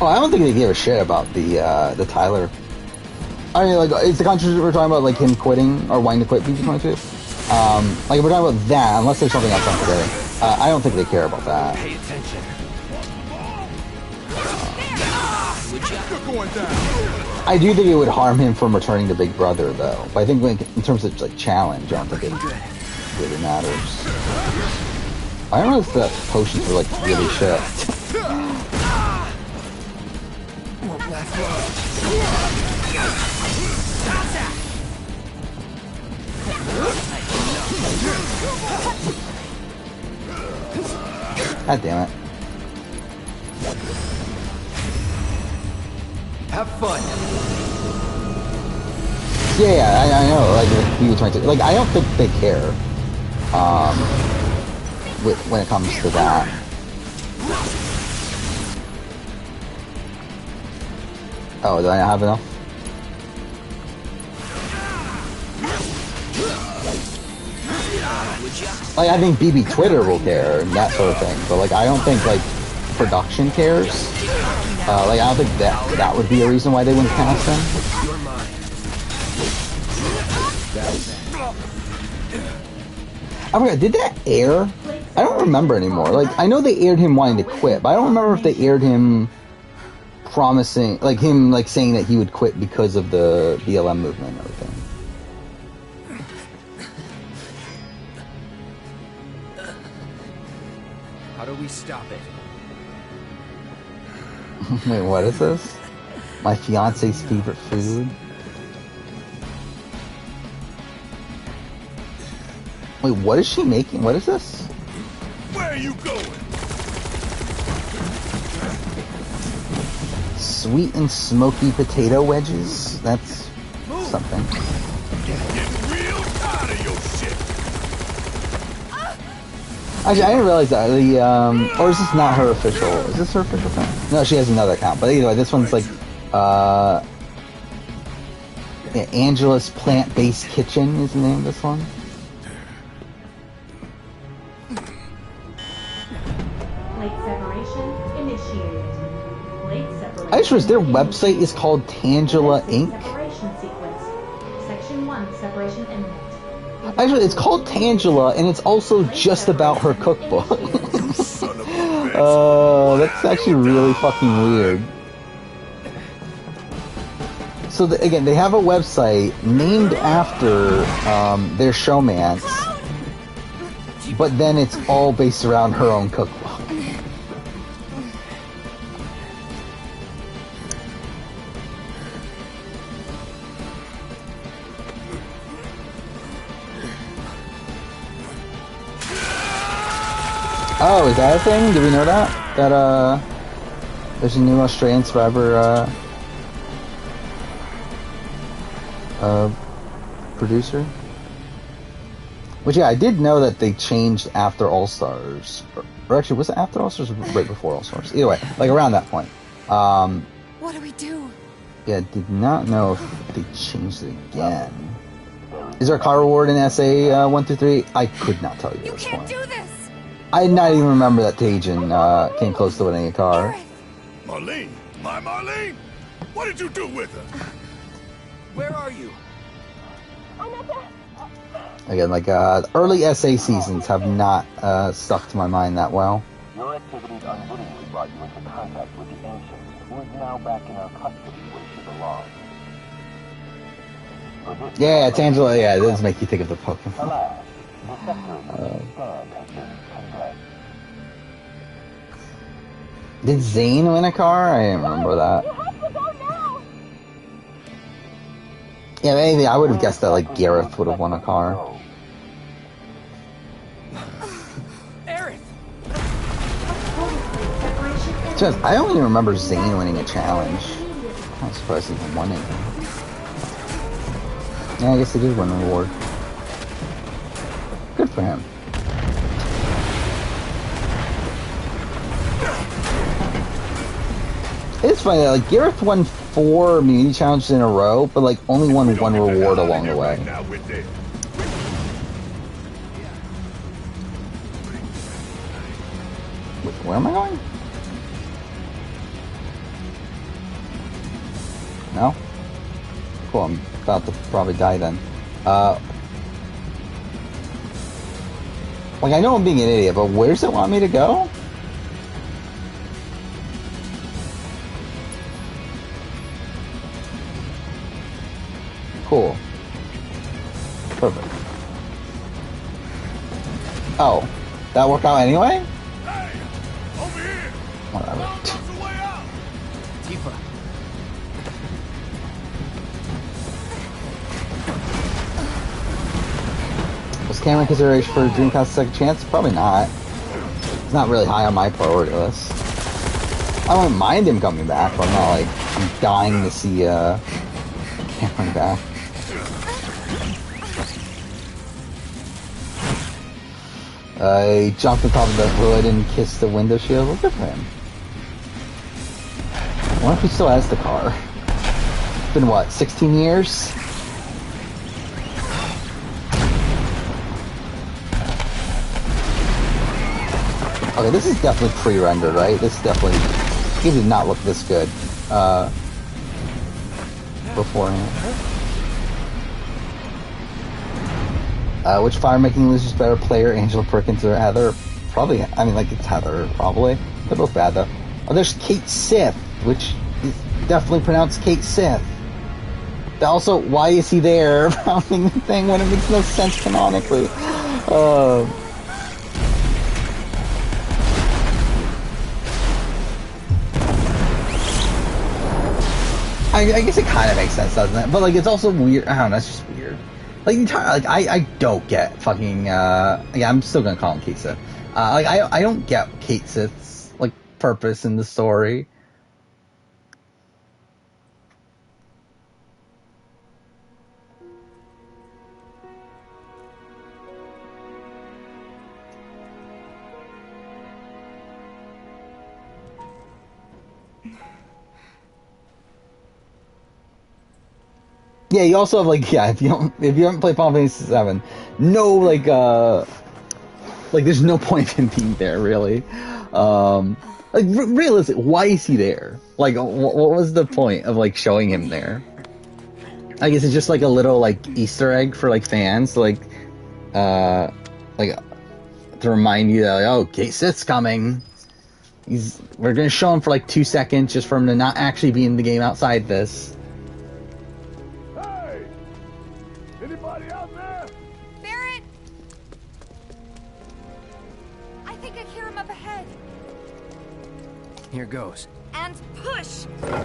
Oh, I don't think they gave a shit about the Tyler. I mean, like, it's the controversy we're talking about, like, him quitting or wanting to quit BB22. Like, if we're talking about that, unless there's something else I'm forgetting, I don't think they care about that. Pay attention. I do think it would harm him from returning to Big Brother, though. But I think, like, in terms of, like, challenge, I don't think it really matters. I don't know if the potions were, like, really shit. God damn it. Have fun. Yeah, I know, like, BB22, like, I don't think they care, when it comes to that. Oh, do I not have enough? Like, I think BB Twitter will care and that sort of thing, but, like, I don't think, like, production cares. Like, I don't think that would be a reason why they wouldn't cast him. You're mine. I forgot, did that air? I don't remember anymore. Like, I know they aired him wanting to quit, but I don't remember if they aired him promising, like him like saying that he would quit because of the BLM movement and everything. How do we stop it? Wait, what is this? My fiance's favorite food? Wait, what is she making? What is this? Where are you going? Sweet and smoky potato wedges? That's something. Getting real tired of your shit. Actually, I didn't realize that. Or is this not her official? Is this her official account? No, she has another account. But either way, this one's like, yeah, Angela's Plant-Based Kitchen is the name of this one. I just realized their website is called Tangela Inc. Actually, it's called Tangela, and it's also just about her cookbook. That's actually really fucking weird. So, again, they have a website named after their showmance, but then it's all based around her own cookbook. Oh, is that a thing? Did we know that? That, there's a new Australian Survivor, producer? Which, yeah, I did know that they changed after All-Stars. Or actually, was it after All-Stars or right before All-Stars? Either way, like around that point. What do we do? Yeah, did not know if they changed it again. Is there a car reward in SA 1 through 3? I could not tell you at this point. Do this! I did not even remember that Tajin came close to winning a car. Marlene? My Marlene? What did you do with her? Where are you? Again, like, early SA seasons have not stuck to my mind that well. Your activities unwittingly brought you into contact with the Ancients, who is now back in our custody where she belongs. Yeah, Tangela, yeah, it does make you think of the Pokemon. Alas, the sector in which you stand has been condemned. Did Zane win a car? I didn't remember that. Yeah, maybe I would have guessed that, like, Gareth would have won a car. Just, I only remember Zane winning a challenge. I'm surprised he even won anything. Yeah, I guess he did win an award. Good for him. It's funny that, like, Gareth won 4 immunity challenges in a row, but, like, only won 1 reward along the way. Wait, where am I going? No? Cool, I'm about to probably die then. Like, I know I'm being an idiot, but where does it want me to go? Cool. Perfect. Oh, that worked out anyway? Hey! Over here! Whatever. Tifa. Was Cameron consideration for Dreamcast second chance? Probably not. It's not really high on my priority list. I wouldn't mind him coming back, but I'm not like I'm dying to see Cameron back. He jumped on top of the hood and kissed the window shield. Well, good for him. I wonder if he still has the car. It's been what, 16 years? Okay, Okay, this is definitely pre-rendered, right? This definitely... This game did not look this good. Beforehand. Which fire-making loses better player, Angela Perkins or Heather? Probably, I mean, like, it's Heather, probably. They're both bad, though. Oh, there's Kate Sith, which is definitely pronounced Kate Sith. Also, why is he there mounting the thing when it makes no sense canonically? I guess it kind of makes sense, doesn't it? But, like, it's also weird. I don't know, it's just weird. Like, I don't get fucking, yeah, I'm still gonna call him Kate Sith. Like, I don't get Kate Sith's, like, purpose in the story. Yeah, you also have, like, yeah, if you haven't played Final Fantasy VII, no, like, there's no point in being there, really. Like, realistic, why is he there? Like, what was the point of, like, showing him there? I guess it's just, like, a little, like, Easter egg for, like, fans, like, to remind you that, like, oh, Kate Sith's coming. We're gonna show him for, like, 2 seconds, just for him to not actually be in the game outside this. Anybody out there? Barrett! I think I hear him up ahead. Here goes. And push! I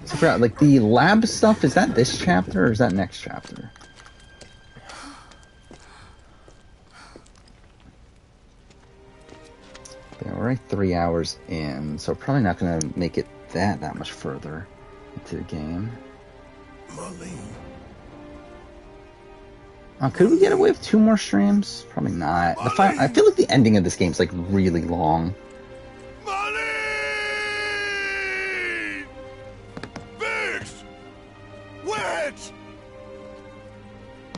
forgot, like, the lab stuff, is that this chapter, or is that next chapter? Yeah, we're like 3 hours in, so we're probably not gonna make it that much further into the game. Could we get away with 2 more streams? Probably not. I feel like the ending of this game is, like, really long. Vix! Witch!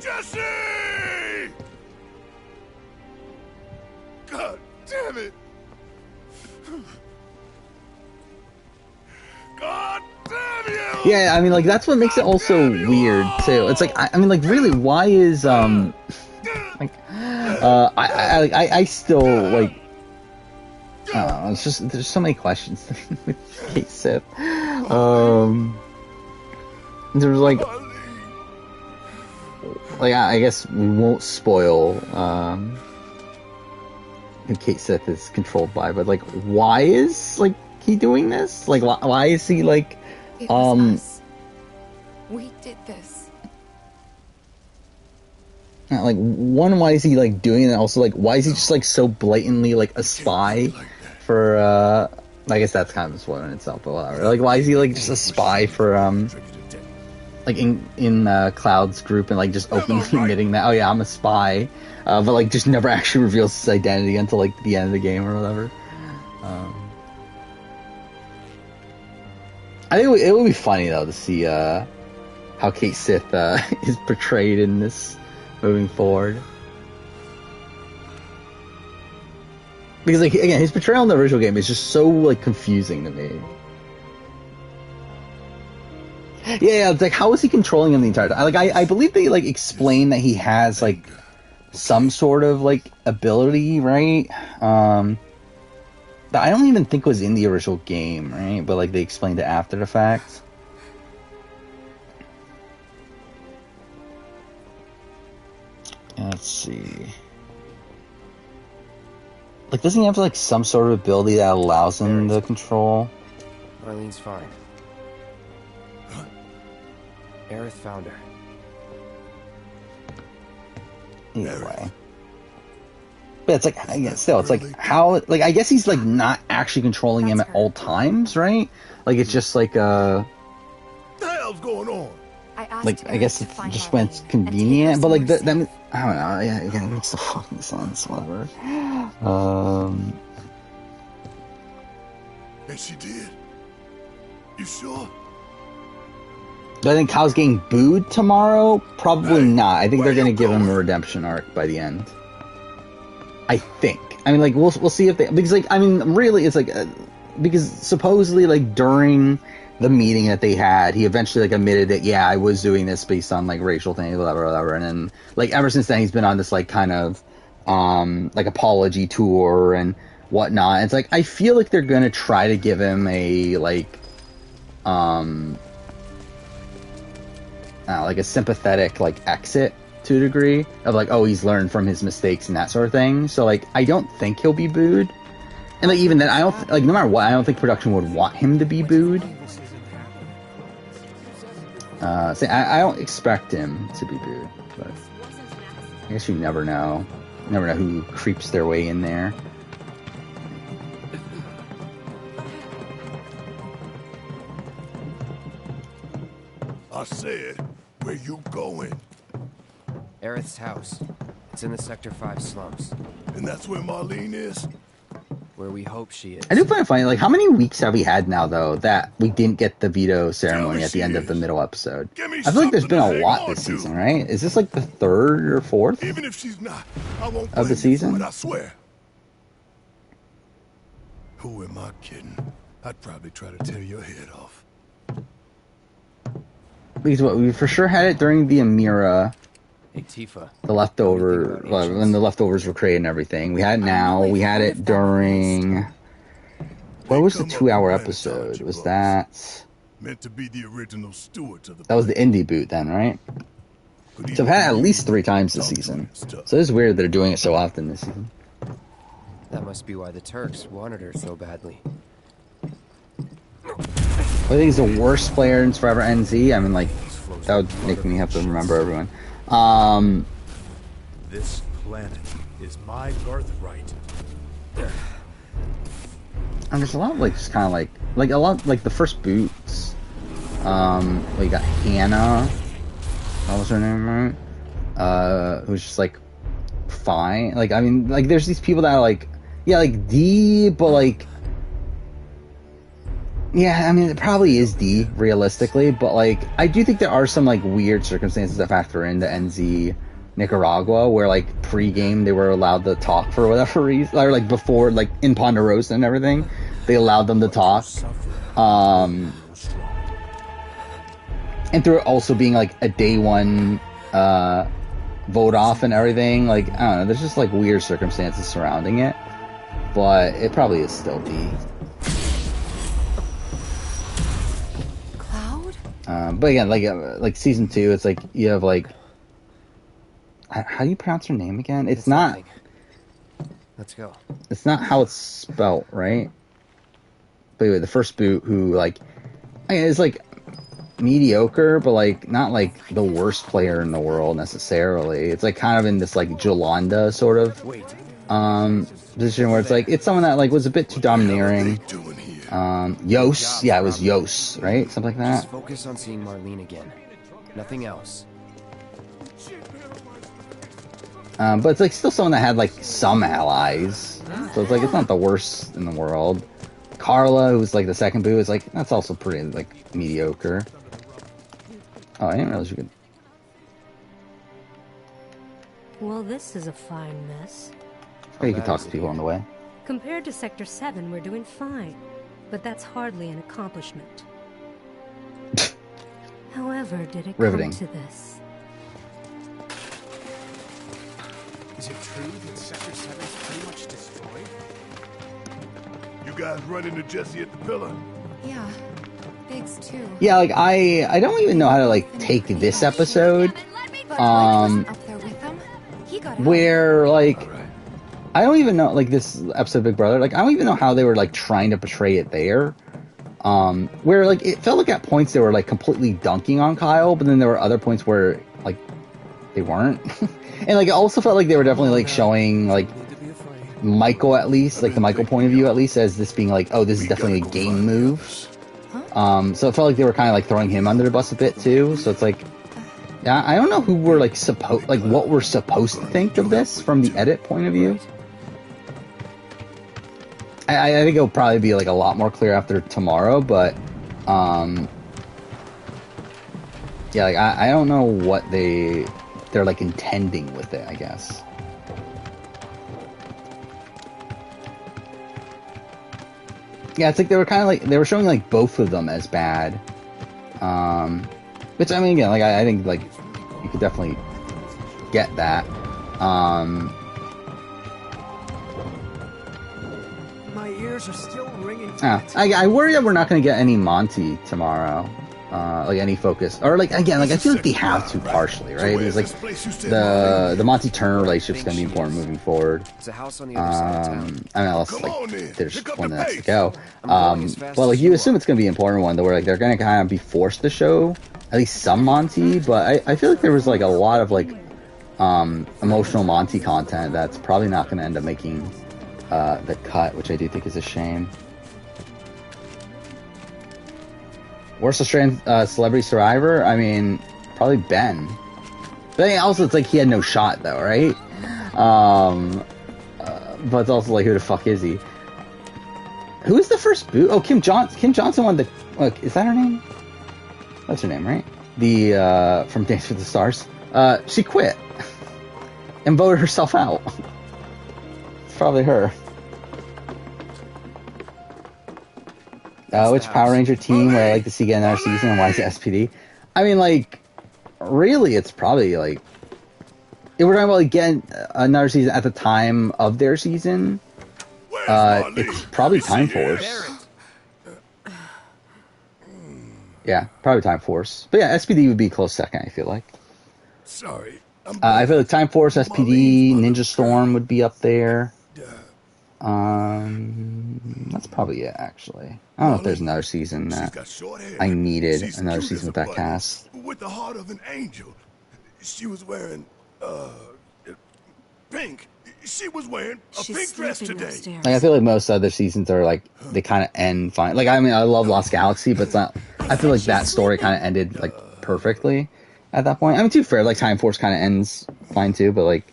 Jesse! God damn it! God damn you! Yeah, I mean, like, that's what makes it also weird, too. It's like, I mean, like, really, why is, like, I still, like, I don't know, it's just, there's so many questions with Kate Sith. There's, like, I guess we won't spoil, who Kate Sith is controlled by, but, like, why is, like, he doing this? Like, why is he, like, It was us. We did this. Like, one, why is he, like, doing it? And also, like, why is he just, like, so blatantly, like, a spy for, I guess that's kind of a spoiler in itself, but whatever. Like, why is he, like, just a spy for, like, in Cloud's group and, like, just openly admitting that, oh yeah, I'm a spy, but, like, just never actually reveals his identity until, like, the end of the game or whatever. I think it would be funny, though, to see how Kate Sith is portrayed in this moving forward. Because, like, again, his portrayal in the original game is just so, like, confusing to me. Yeah, it's like, how is he controlling him the entire time? Like, I believe they, like, explain that he has, like, some sort of, like, ability, right? That I don't even think was in the original game, right? But, like, they explained it after the fact. Let's see. Like, doesn't he have, like, some sort of ability that allows him to control? Marlene's fine. Aerith found her. Either way. But it's like, again, still, it's like, how, like, I guess he's, like, not actually controlling him at all times, right? Like, it's just like, What the hell's going on? like, I guess it's just when it's convenient, but, like, that, I don't know, yeah, again, it makes no fucking sense, whatever. And she did? You sure? Do I think Kyle's getting booed tomorrow? Probably not. I think they're gonna give him a redemption arc by the end. I think. I mean, like, we'll see if they... Because, like, I mean, really, it's like... because supposedly, like, during the meeting that they had, he eventually, like, admitted that, yeah, I was doing this based on, like, racial things, whatever. And then, like, ever since then, he's been on this, like, kind of, like, apology tour and whatnot. It's like, I feel like they're gonna try to give him a, like a sympathetic, like, exit to a degree of, like, oh, he's learned from his mistakes and that sort of thing. So, like, I don't think he'll be booed. And, like, even then, I don't like, no matter what, I don't think production would want him to be booed. So I don't expect him to be booed, but I guess you never know. You never know who creeps their way in there. I said, where you going? Aerith's house. It's in the Sector 5 slums. And that's where Marlene is? Where we hope she is. I do find it funny, like, how many weeks have we had now, though, that we didn't get the veto ceremony at the end of the middle episode? I feel like there's been a lot this season, right? Is this, like, the third or fourth Even if she's not, I won't of the season? but I swear. Who am I kidding? I'd probably try to tear your head off. Because what, we for sure had it during the Amira... Hey, Tifa. The leftover, when the leftovers were created and everything. We had it now. We had it during... What was the 2-hour episode? Was that... Meant to be the original steward to the... That was the indie boot then, right? So I've had it at least 3 times this season. So it's weird they're doing it so often this season. That must be why the Turks wanted her so badly. I think he's the worst player in Forever NZ. I mean, like, that would make me have to remember everyone. This planet is my birthright. And there's a lot of, like, just kind of like a lot, like the first boots. We got Hannah. What was her name, right? Who's just like fine. Like, I mean, like, there's these people that are like, yeah, like D, but like, yeah, I mean, it probably is D, realistically, but, like, I do think there are some, like, weird circumstances that factor into NZ Nicaragua, where, like, pre-game they were allowed to talk for whatever reason, or, like, before, like, in Ponderosa and everything, they allowed them to talk. And through it also being, like, a day one, vote off and everything, like, I don't know, there's just, like, weird circumstances surrounding it, but it probably is still D. But again, like season 2, it's like you have like, how do you pronounce her name again? It's not. Let's go. It's not how it's spelt, right? But anyway, the first boot who like, is like mediocre, but like not like the worst player in the world necessarily. It's like kind of in this like Jolanda sort of position where it's like it's someone that like was a bit too domineering. Yos, yeah, it was Yos, right? Something like that. Just focus on seeing Marlene again. Nothing else. But it's like still someone that had like some allies. So it's like it's not the worst in the world. Carla, who's like the second boo, is like that's also pretty like mediocre. Oh, I didn't realize you could. Well, this is a fine mess. Oh, you can talk to people on the way. Compared to Sector 7, we're doing fine. But that's hardly an accomplishment. However, did it Riveting. come to this? Is it true that Sector 7's pretty much destroyed? You guys run into Jesse at the pillar? Yeah. Biggs too. Yeah, like I don't even know how to like take this episode. Where like I don't even know, like, this episode of Big Brother, like, I don't even know how they were, like, trying to portray it there. Where, like, it felt like at points they were, like, completely dunking on Kyle, but then there were other points where, like, they weren't. And, like, it also felt like they were definitely, like, showing, like, Michael at least, like, the Michael point of view at least, as this being, like, oh, this is definitely a game move. So it felt like they were kind of, like, throwing him under the bus a bit, too. So it's, like, yeah, I don't know who we're, like, what we're supposed to think of this from the edit point of view. I think it'll probably be like a lot more clear after tomorrow, but yeah, like I don't know what they're like intending with it, I guess. Yeah, it's like they were kind of like they were showing like both of them as bad. Which I mean, again, like I think like you could definitely get that. My ears are still ringing. I worry that we're not going to get any Monty tomorrow. Like any focus, or like again, like I feel like they have to partially, right? There's like the Monty Turner relationship's gonna be important moving forward. It's a house on the other side of town. I mean, unless like there's one that has to go. But like you assume it's gonna be an important one, though, where like they're gonna kind of be forced to show at least some Monty. But I feel like there was like a lot of like emotional Monty content that's probably not gonna end up making the cut, which I do think is a shame. Worst Australian celebrity survivor? I mean, probably Ben. But also, it's like he had no shot, though, right? But it's also like, who the fuck is he? Who is the first boot? Oh, Kim Johnson. Kim Johnson won the... Look, is that her name? That's her name, right? The, from Dance with the Stars. She quit. And voted herself out. It's probably her. Which Power Ranger team would I like to see get another season, and why is it SPD? I mean, like, really, it's probably, like... If we're talking about, like, getting another season at the time of their season, it's probably Time Force. Yeah, probably Time Force. But yeah, SPD would be a close second, I feel like. Sorry. I feel like Time Force, SPD, Ninja Storm would be up there. That's probably it, actually. I don't know if there's another season that I needed another season with that cast. With the heart of an angel. She was wearing, pink. She was wearing a pink dress today. Like, I feel like most other seasons are like, they kind of end fine. Like, I mean, I love Lost Galaxy, but it's not, I feel like that story kind of ended, like, perfectly at that point. I mean, to be fair, like, Time Force kind of ends fine, too, but, like,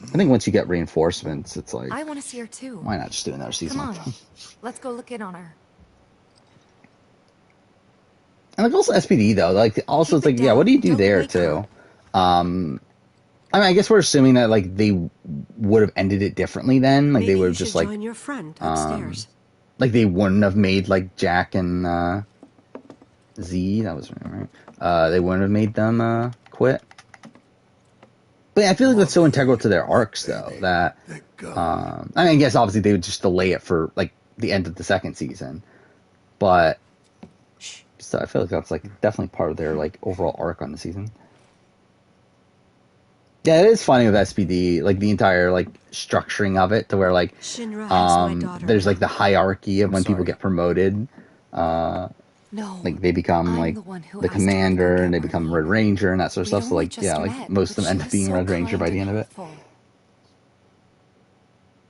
I think once you get reinforcements, it's like... I want to see her too. Why not just do another season? Come on, let's go look in on her. And like also SPD though, like also it's like, yeah, what do you do there too? I mean, I guess we're assuming that like they would have ended it differently then. Like Maybe they would have you just should like join your friend upstairs. Like they wouldn't have made like Jack and Z. That was right. They wouldn't have made them quit. But yeah, I feel like that's so integral to their arcs, though, that, I mean, I guess obviously they would just delay it for, like, the end of the second season. But, so I feel like that's, like, definitely part of their, like, overall arc on the season. Yeah, it is funny with SPD, like, the entire, like, structuring of it to where, like, there's, like, the hierarchy of when people get promoted. No, like they become like the commander and they become Red Ranger and that sort of stuff. So like yeah, like most of them end up being Red Ranger by the end of it.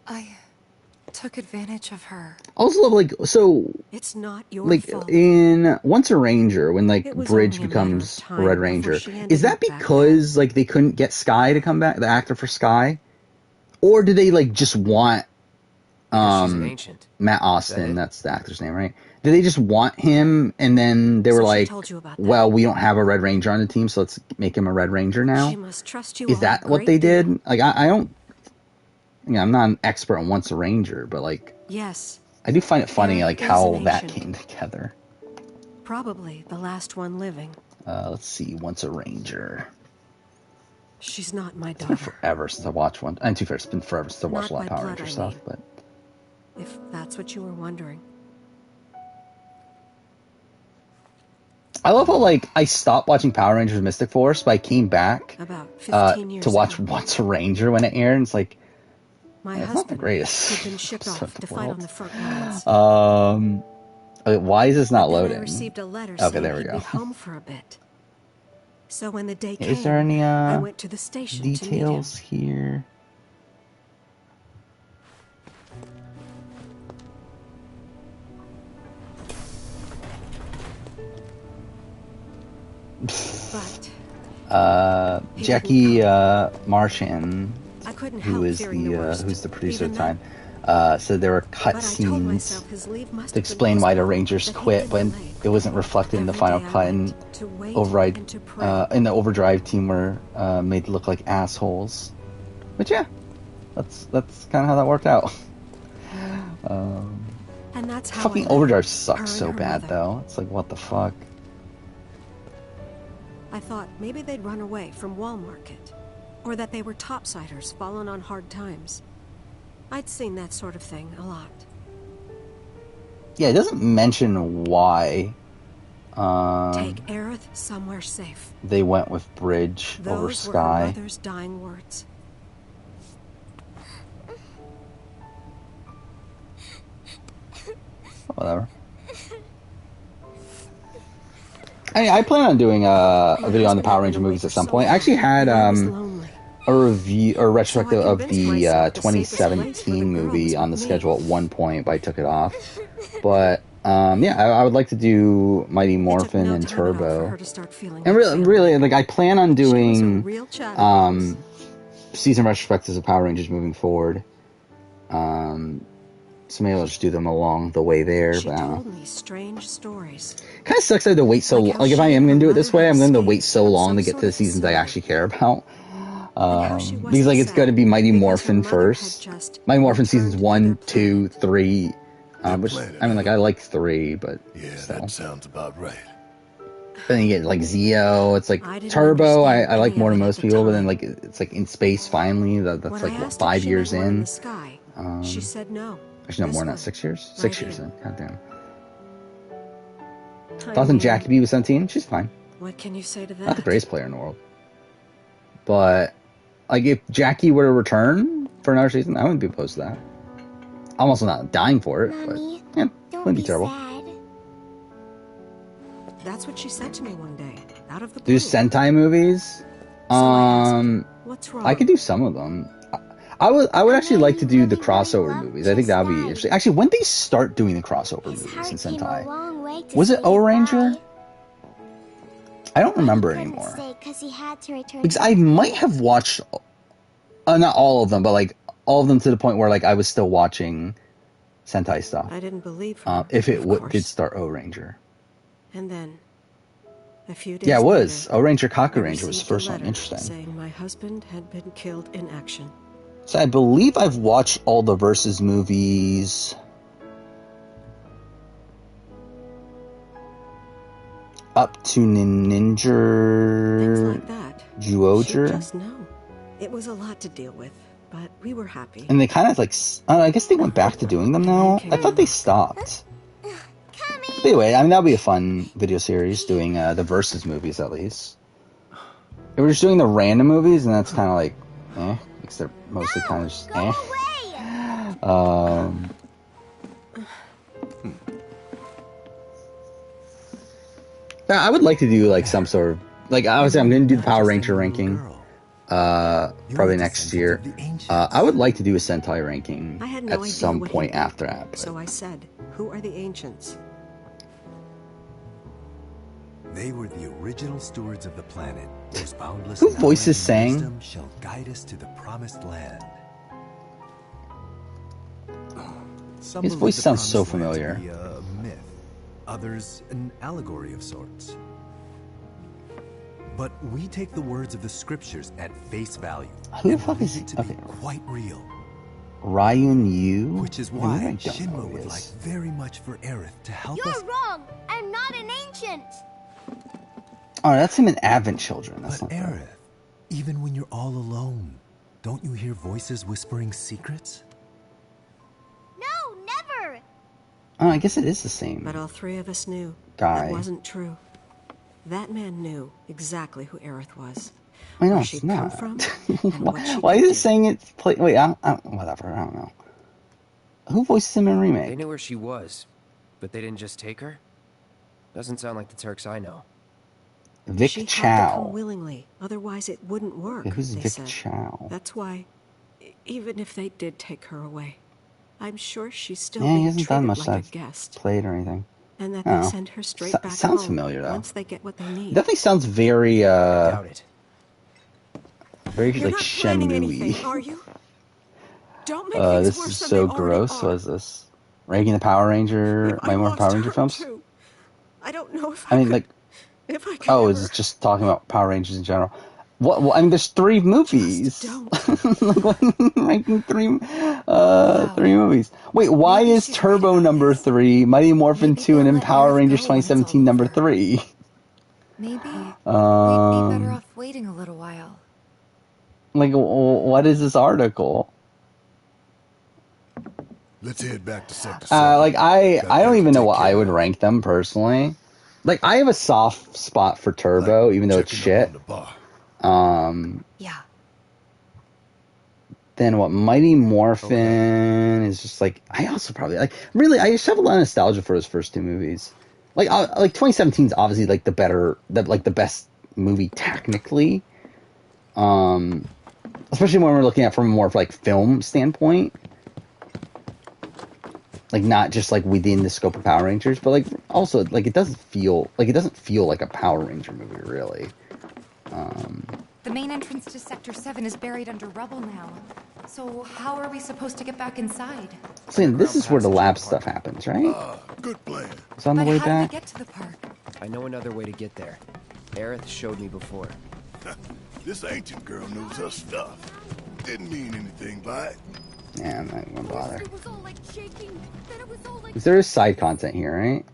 I took advantage of her. Also love like so. It's not your like fault. in Once a Ranger when like Bridge becomes Red Ranger. Is that because like they couldn't get Sky to come back, the actor for Sky, or did they like just want Matt Austin? That's the actor's name, right? Did they just want him, and then they were like, well, we don't have a Red Ranger on the team, so let's make him a Red Ranger now? She must trust you. Is that what they did? Like, I don't... You know, I'm not an expert on Once a Ranger, but, like... Yes. I do find it funny, like, how that came together. Probably the last one living. Let's see, Once a Ranger. She's not my daughter. It's been forever since I watched one. And to be fair, it's been forever since I watched a lot of Power Ranger stuff, but... If that's what you were wondering. I love how, like, I stopped watching Power Rangers Mystic Force, but I came back about 15 years to watch ago. Once a Ranger when it aired, and it's like, my it's husband not the greatest. had been shipped off to fight on the front lines. Okay, why is this not Then loading? I received a letter okay, saying there we he'd go. be home for a bit. So when the day came, Is there any I went to the station details to meet him. here? But Jackie Marchand, I couldn't who help is fearing the worst, who's the producer at even the time, said there were cut But I told scenes myself his leave must to have been explain why the postponed, Rangers that he quit, did but delay. it wasn't reflected in the Every final day I cut. And liked to wait Override, and to pray. in the Overdrive team were made to look like assholes. But yeah, that's kind of how that worked out. And And that's how Fucking I met Overdrive her sucks and so her bad, mother. though. It's like, what the fuck? I thought maybe they'd run away from Wall Market. Or that they were topsiders fallen on hard times. I'd seen that sort of thing a lot. Yeah, it doesn't mention why Take Aerith somewhere safe. they went with Bridge Those over were her Sky. mother's dying words. Whatever. I plan on doing a video on the Power Ranger movies at some point. I actually had a review or retrospective of the 2017 movie on the schedule at one point, but I took it off. But yeah, I would like to do Mighty Morphin and Turbo. And really, like I plan on doing season retrospectives of Power Rangers moving forward. So maybe I'll just do them along the way there. But I don't know. Told me strange stories. Kind of sucks I have to wait so long. Like if I am going to do it this way, I'm going to wait so long to get to the seasons I actually care about. Because like it's going to be Mighty Morphin first. Mighty Morphin seasons 1, 2, 3. Which I mean, like I like 3, but yeah, still. that sounds about right. Then you get like Zeo. It's like Turbo. I like more than most people, but then like it's like in space finally. That's like what, 5 years in. She said no. Actually, no more than that. 6 years. 6 years in. God damn. Thoughts on Jackie B with 17? She's fine. What can you say to that? Not the greatest player in the world. But, like, if Jackie were to return for another season, I wouldn't be opposed to that. I'm also not dying for it, Mommy, but, yeah, wouldn't be terrible. Sad. That's what she said to me one day, out of the Do blue. Sentai movies? What's wrong? I could do some of them. I would actually like to do the crossover movies. I think that would be interesting. Actually, when did they start doing the crossover movies in Sentai? Was it O-Ranger? I don't remember anymore. Because I might have watched, not all of them, but like all of them to the point where like I was still watching Sentai stuff. I didn't believe her, if it did start O-Ranger. And then, a few days Yeah, it was. later, O-Ranger, Kaku I Ranger was the received first a one. letter Interesting. saying my husband had been killed in action. So I believe I've watched all the Versus movies up to Ninja Like that. Juoger. She'd just know. It was a lot to deal with, but we were happy. And they kind of like, I guess they went back to doing them now. I thought they stopped. But anyway, I mean, that'll be a fun video series doing the Versus movies at least. If we're just doing the random movies, and that's kind of like, because they're mostly kind of just, I would like to do like some sort of, like obviously I'm going to do the Power Ranger ranking, probably next year. I would like to do a Sentai ranking I had no at idea some what point he did, after that. But So I said, who are the ancients? They were the original stewards of the planet, whose boundless Who voices knowledge sang? and wisdom shall guide us to the promised land. Some His believe voice the sounds so promised land to familiar. be a myth, others an allegory of sorts. But we take the words of the scriptures at face value. Who the and fuck believe is it to be quite real? Ryun Yu? Which is I why don't know Shinra who he would is. like very much for Aerith to help You're us. wrong. I'm not an ancient. Oh, that's him in Advent Children. That's But not bad. Aerith, even when you're all alone, don't you hear voices whispering secrets? No, never. Oh, I guess it is the same But all three of us knew guy. that wasn't true. That man knew exactly who Aerith was. I know where it's she'd not. come from, and what she Why could is do. it saying it's play? Wait, whatever. I don't know. Who voices him in They Remake? knew where she was, but they didn't just take her? Doesn't sound like the Turks I know. Vic She had to Chow. come willingly, otherwise it wouldn't work. Yeah, who's they Vic said. Chow? That's why, even if they did take her away, I'm sure she's still Yeah, he being hasn't treated done much like that a guest, played or anything. and that I don't they know. send her straight back Sounds home familiar though. once they get what they need. Definitely sounds very Doubt it. very You're like not planning anything, Shenmue-y. are you? Don't make things This worse is than so they already gross. are. What is this? Ranking the Power Ranger, If I my more lost Power Ranger her films? too, I don't know if I mean, could, like, if I could oh, ever... is it just talking about Power Rangers in general? What? I mean, there's 3 movies. Like, ranking 3 movies. Wait, why is Turbo number 3, Mighty Morphin 2, and then Power Rangers 2017 number 3? Maybe we'd be better off waiting a little while. Like, what is this article? Let's head back to Sector 7. Like, I don't even know what I would rank them personally. Like, I have a soft spot for Turbo, even though it's shit. Yeah. Then what? Mighty Morphin is just like, I also probably like. Really, I just have a lot of nostalgia for his first 2 movies. Like 2017 is obviously like the best movie technically. Especially when we're looking at from a more like film standpoint. Like, not just like within the scope of Power Rangers, but like also like it doesn't feel like a Power Ranger movie really. The main entrance to Sector 7 is buried under rubble now. So how are we supposed to get back inside? So this is where the lab stuff happens, right? Good plan. It's on the way how back. do we get to the park? I know another way to get there. Aerith showed me before. This ancient girl knows her stuff. Didn't mean anything by it. Yeah, I'm not gonna bother. There is side content here, right?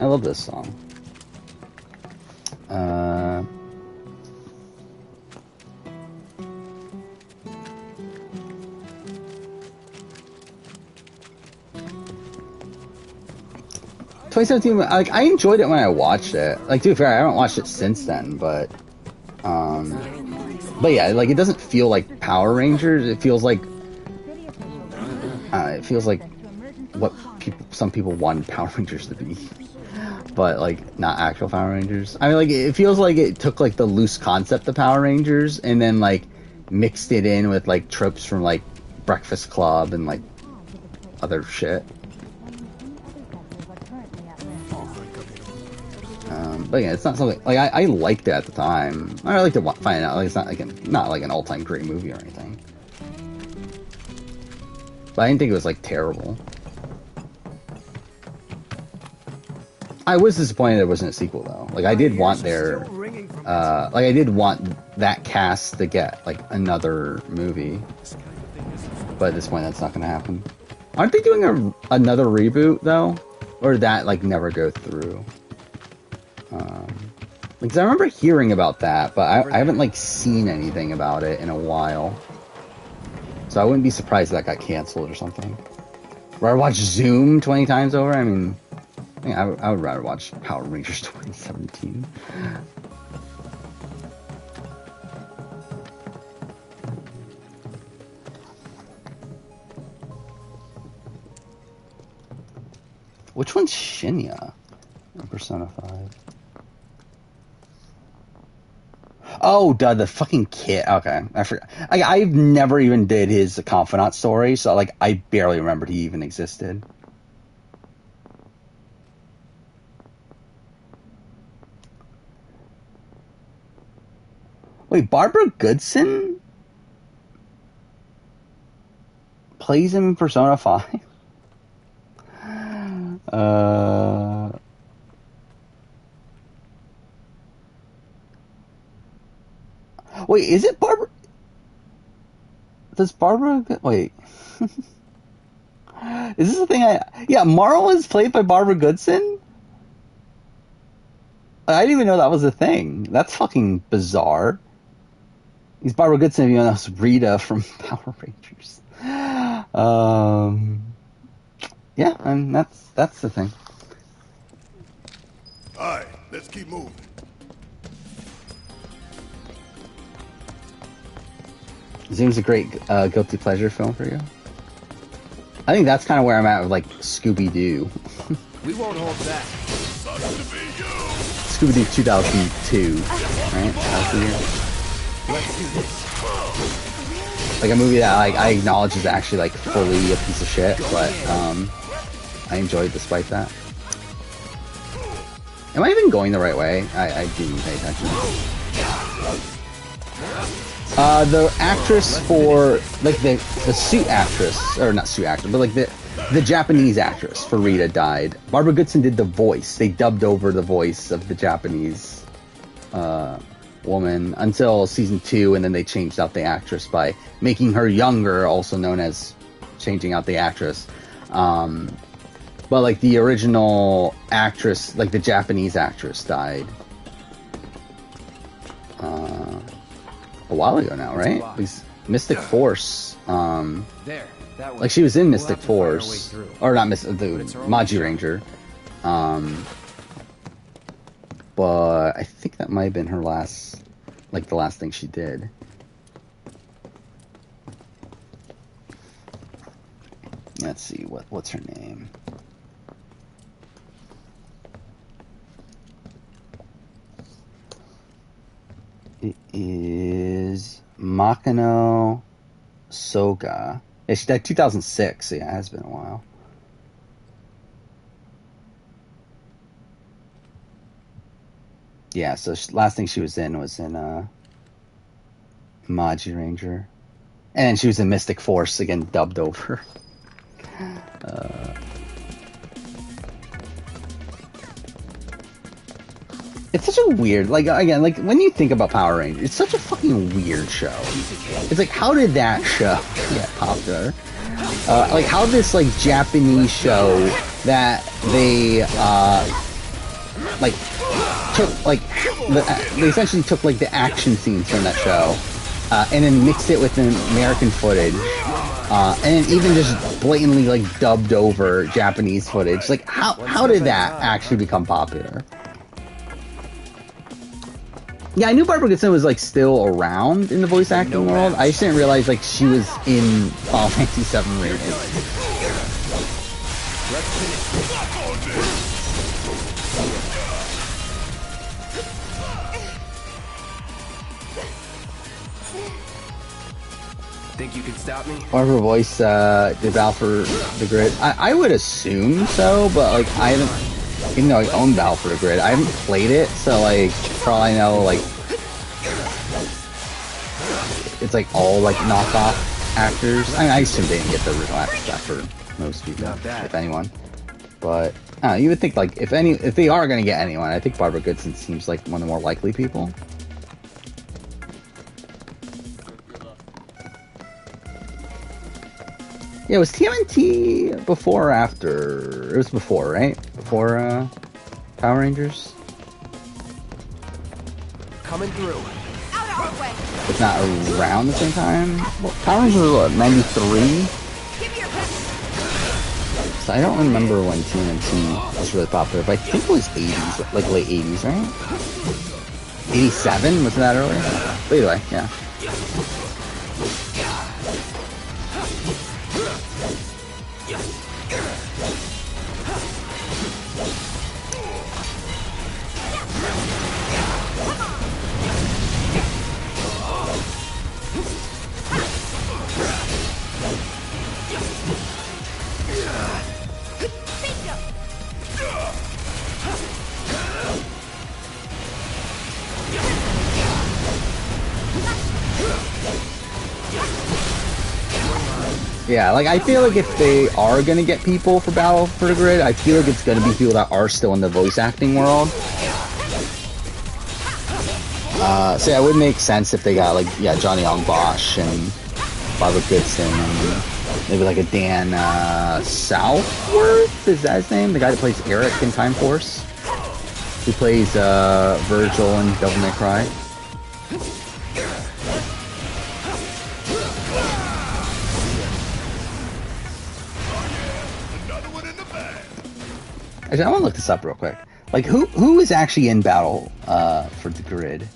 I love this song. 2017, like, I enjoyed it when I watched it. Like, to be fair, I haven't watched it since then, but yeah, like, it doesn't feel like Power Rangers. It feels like what some people want Power Rangers to be, but like not actual Power Rangers. I mean, like, it feels like it took like the loose concept of Power Rangers and then like mixed it in with like tropes from like Breakfast Club and like other shit. But yeah, it's not something like I liked it at the time. I liked to find out. Like, it's not like an all-time great movie or anything. But I didn't think it was like terrible. I was disappointed there wasn't a sequel though. Like, I did want I did want that cast to get like another movie. But at this point, that's not going to happen. Aren't they doing another reboot though, or did that like never go through? Because I remember hearing about that, but I haven't like seen anything about it in a while. So I wouldn't be surprised if that got canceled or something. Or I watched Zoom 20 times over. I mean, I would rather watch Power Rangers 2017. Which one's Shinya? Persona 5. Oh, duh, the fucking kid. Okay, I forgot. I've never even did his Confidant story, so like I barely remembered he even existed. Wait, Barbara Goodson plays him in Persona 5? Wait, is it Barbara? Does Barbara... Wait. Is this a thing Yeah, Marl is played by Barbara Goodson? I didn't even know that was a thing. That's fucking bizarre. He's Barbara Goodson, if you know, that's Rita from Power Rangers. Yeah, and that's the thing. Alright, let's keep moving. Zoom's a great guilty pleasure film for you. I think that's kind of where I'm at with like Scooby-Doo. We won't hold back. Scooby-Doo 2002, right? That's the year. Let's do this. Like a movie that I acknowledge is actually like fully a piece of shit, but I enjoyed it despite that. Am I even going the right way? I didn't pay attention. The actress for like the suit actress, or not suit actor, but like the Japanese actress for Rita died. Barbara Goodson did the voice. They dubbed over the voice of the Japanese woman until season 2, and then they changed out the actress by making her younger, also known as changing out the actress. But like the original actress, like the Japanese actress, died a while ago now, right? At least Mystic Force. Like she was in Mystic Force, or not the Maji Ranger. But I think that might have been her last, like the last thing she did. Let's see, what's her name? It is Makino Soga. Yeah, she died 2006. So yeah, it has been a while. Yeah, so last thing she was in Maji Ranger. And she was in Mystic Force, again, dubbed over. It's such a weird, like, again, like, when you think about Power Rangers, it's such a fucking weird show. It's like, how did that show get popular? Like, how this, like, Japanese show that they, like, took, like, they essentially took, like, the action scenes from that show, and then mixed it with the American footage, and then even just blatantly, like, dubbed over Japanese footage. Like, how did that actually become popular? Yeah, I knew Barbara Goodson was, like, still around in the voice acting world. I just didn't realize, like, she was in Final Fantasy VII Remake. Think you could stop me? Or her voice did Battle for the Grid. I would assume so, but, like, I haven't... Even though I own Battle for the Grid, I haven't played it, so, like, for all I know, like... It's, like, all, like, knockoff actors. I mean, I assume they didn't get the original actors back for most people, if anyone. But, I don't know, you would think, like, if they are gonna get anyone, I think Barbara Goodson seems like one of the more likely people. Yeah, was TMNT before or after? It was before, right? Before Power Rangers? Coming through. It's not around the same time? Well, Power Rangers was what, 93? So I don't remember when TMNT was really popular, but I think it was 80s, like late 80s, right? 87? Wasn't that earlier? But either way, yeah. Yeah, like, I feel like if they are gonna get people for Battle for the Grid, I feel like it's gonna be people that are still in the voice acting world. So yeah, it would make sense if they got, like, yeah, Johnny Young Bosch and Barbara Goodson and maybe, like, a Dan Southworth? Is that his name? The guy that plays Eric in Time Force? Who plays Virgil in Devil May Cry? Actually, I want to look this up real quick. Like, who is actually in Battle for the Grid?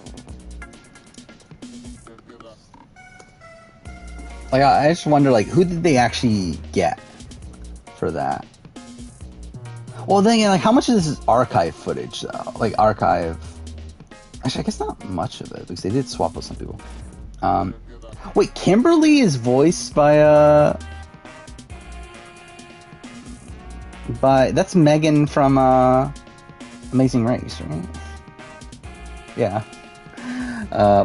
Like, I just wonder, like, who did they actually get for that? Well, then again, like, how much of this is archive footage, though? Like, archive... Actually, I guess not much of it, because they did swap with some people. Wait, Kimberly is voiced by, that's Megan from, Amazing Race, right? Yeah.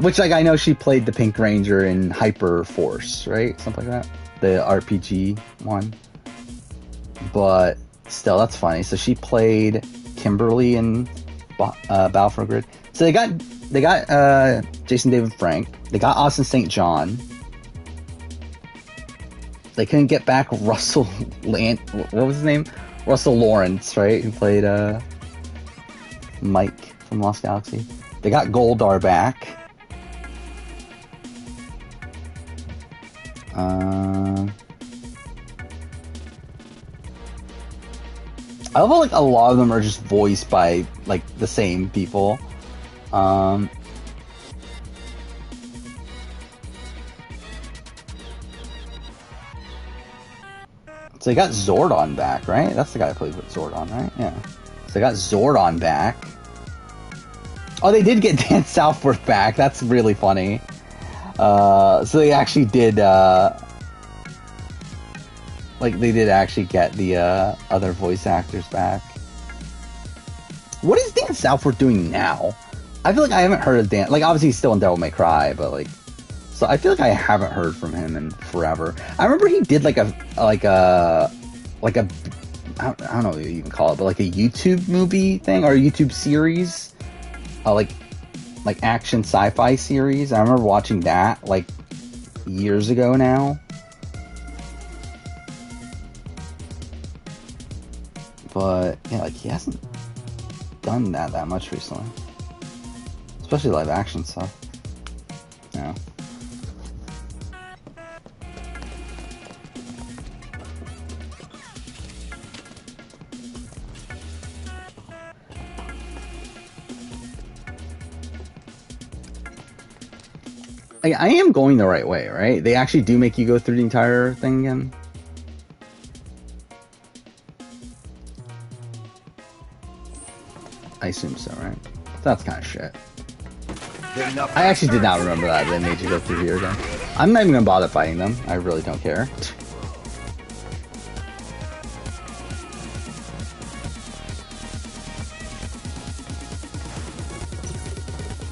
Which, like, I know she played the Pink Ranger in Hyper Force, right? Something like that. The RPG one. But still, that's funny. So she played Kimberly in Battlefield Grid. So they got Jason David Frank. They got Austin St. John. They couldn't get back Russell what was his name? Russell Lawrence, right? Who played Mike from Lost Galaxy. They got Goldar back. I love how, like, a lot of them are just voiced by, like, the same people. So they got Zordon back, right? That's the guy who played with Zordon, right? Yeah. So they got Zordon back. Oh, they did get Dan Southworth back. That's really funny. So they actually did, they did actually get the other voice actors back. What is Dan Southworth doing now? I feel like I haven't heard of Dan. Like, obviously he's still in Devil May Cry, but, like, so I feel like I haven't heard from him in forever. I remember he did I don't know what you even call it, but like a YouTube movie thing or a YouTube series, like action sci-fi series. I remember watching that like years ago now. But yeah, like he hasn't done that much recently, especially live action stuff. Yeah. I am going the right way, right? They actually do make you go through the entire thing again. I assume so, right? That's kind of shit. I actually did not remember that they made you go through here again. I'm not even gonna bother fighting them. I really don't care.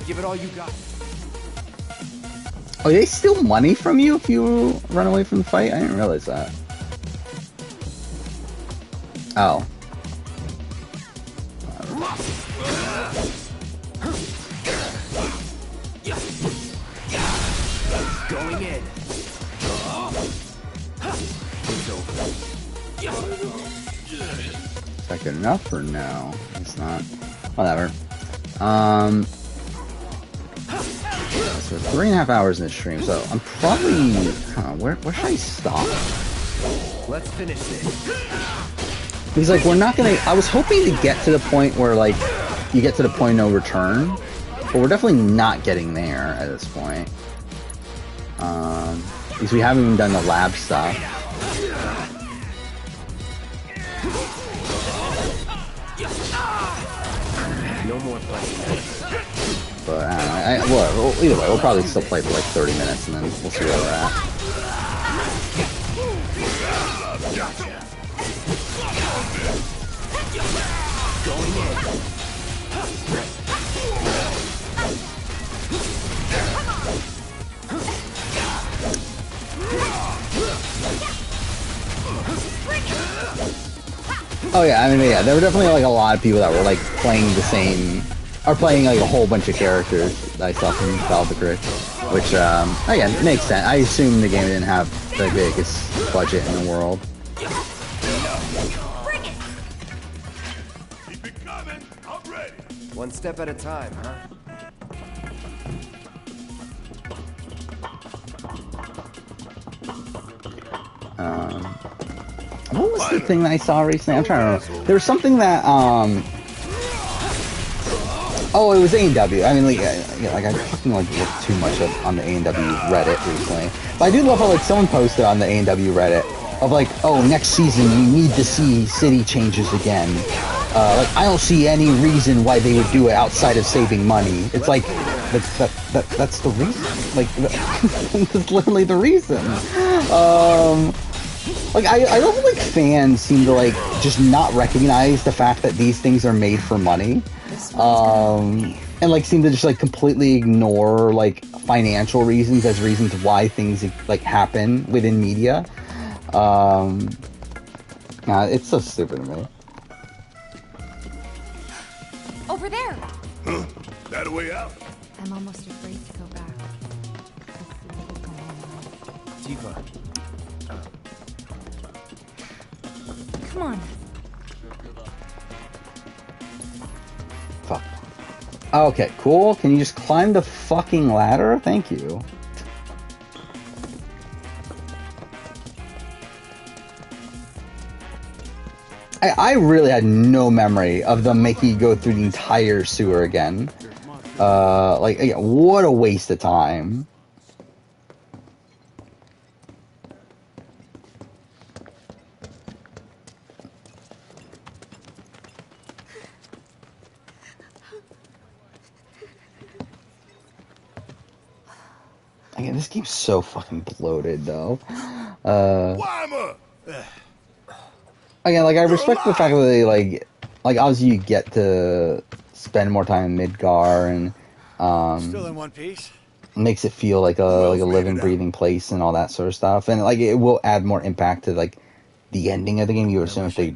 Give it all you got. Oh, they steal money from you if you run away from the fight? I didn't realize that. Oh. Going in. Is that good enough or no? It's not. Whatever. So 3.5 hours in the stream, so I'm probably, where should I stop? Let's finish this. Because like we're not gonna. I was hoping to get to the point where like you get to the point of no return, but we're definitely not getting there at this point. Because we haven't even done the lab stuff. No more fighting. But I don't know, well, either way, we'll probably still play for like 30 minutes and then we'll see where we're at. Oh yeah, I mean, yeah, there were definitely like a lot of people that were like playing the same, or playing like a whole bunch of characters that I saw from Battlefield Grid, which, again, makes sense. I assume the game didn't have the biggest budget in the world. Keep it coming. I'm ready. One step at a time, huh? What was the thing that I saw recently? I'm trying to remember. There was something that, oh, it was A&W. I mean, like I fucking like looked too much on the A&W Reddit recently. But I do love how like someone posted on the A&W Reddit of like, oh, next season we need to see city changes again. Like I don't see any reason why they would do it outside of saving money. It's like that's the reason. Like that's literally the reason. Like I love like fans seem to like just not recognize the fact that these things are made for money. and like seem to just like completely ignore like financial reasons as reasons why things like happen within media. It's so stupid to me. Over there. Huh? That a way out? I'm almost afraid to go back. Tifa. Come on. Fuck. Okay, cool. Can you just climb the fucking ladder? Thank you. I really had no memory of them making you go through the entire sewer again. Like, again, what a waste of time. Again, this game's so fucking bloated, though. Again, like, I respect the fact that they, like obviously you get to spend more time in Midgar, and, Still in one piece? makes it feel like a living, breathing place and all that sort of stuff. And, like, it will add more impact to, like, the ending of the game. You would assume if they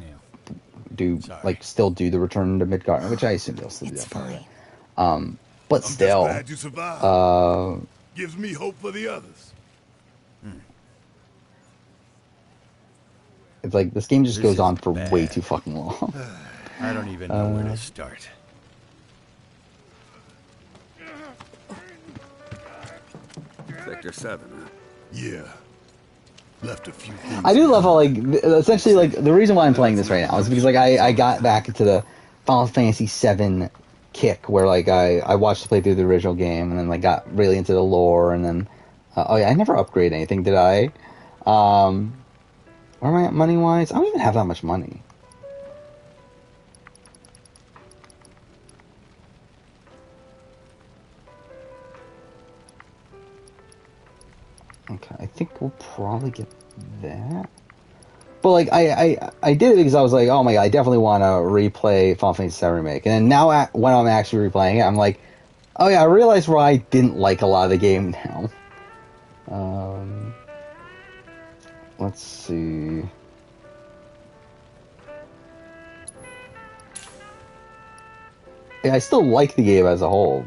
do, like, still do the return to Midgar, which I assume they'll still do that part of it. But still, glad you survived. Gives me hope for the others. it's like, this game just goes on for way too fucking long. I don't even know where to start. Sector 7, huh? Yeah. Left a few things. I do love how, like, essentially, like, the reason why I'm playing this right now is because, like, I got back into the Final Fantasy VII kick, where, like, I watched the playthrough of the original game, and then, like, got really into the lore, and then, oh yeah, I never upgraded anything, did I? Where am I at money-wise? I don't even have that much money. Okay, I think we'll probably get that. But, like, I did it because I was like, oh my god, I definitely want to replay Final Fantasy VII Remake. And then now, when I'm actually replaying it, I'm like, oh yeah, I realize why I didn't like a lot of the game now. Let's see. Yeah, I still like the game as a whole,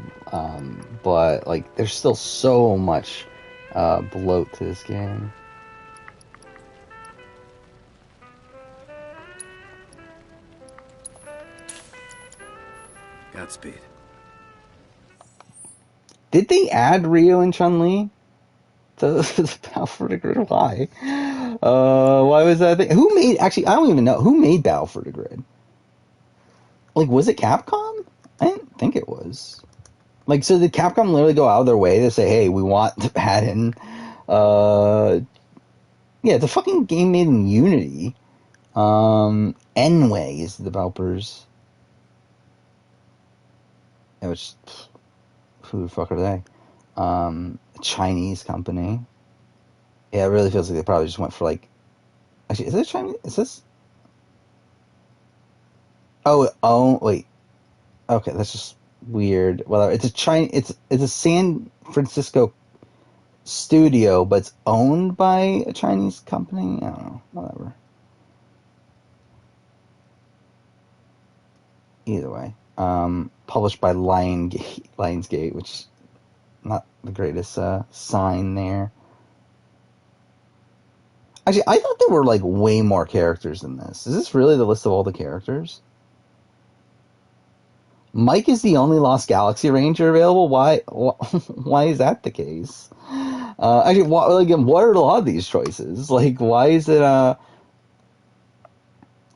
but, like, there's still so much bloat to this game. Godspeed. Did they add Ryo and Chun-Li to the Battle for the Grid? Why? Why was that thing? Who made... Actually, I don't even know. Who made Battle for the Grid? Like, was it Capcom? I didn't think it was. Like, so did Capcom literally go out of their way to say, hey, we want to add in... yeah, it's a fucking game made in Unity. N-Way is the developers. Yeah, which... Who the fuck are they? A Chinese company. Yeah, it really feels like they probably just went for, like... Actually, is it Chinese? Is this... Oh, wait. Okay, that's just weird. Well, it's a San Francisco studio, but it's owned by a Chinese company. I don't know. Whatever. Either way, published by Lionsgate, which is not the greatest sign there. Actually, I thought there were like way more characters than this. Is this really the list of all the characters? Mike is the only Lost Galaxy Ranger available. Why is that the case? Actually, what are a lot of these choices? Like, why is it?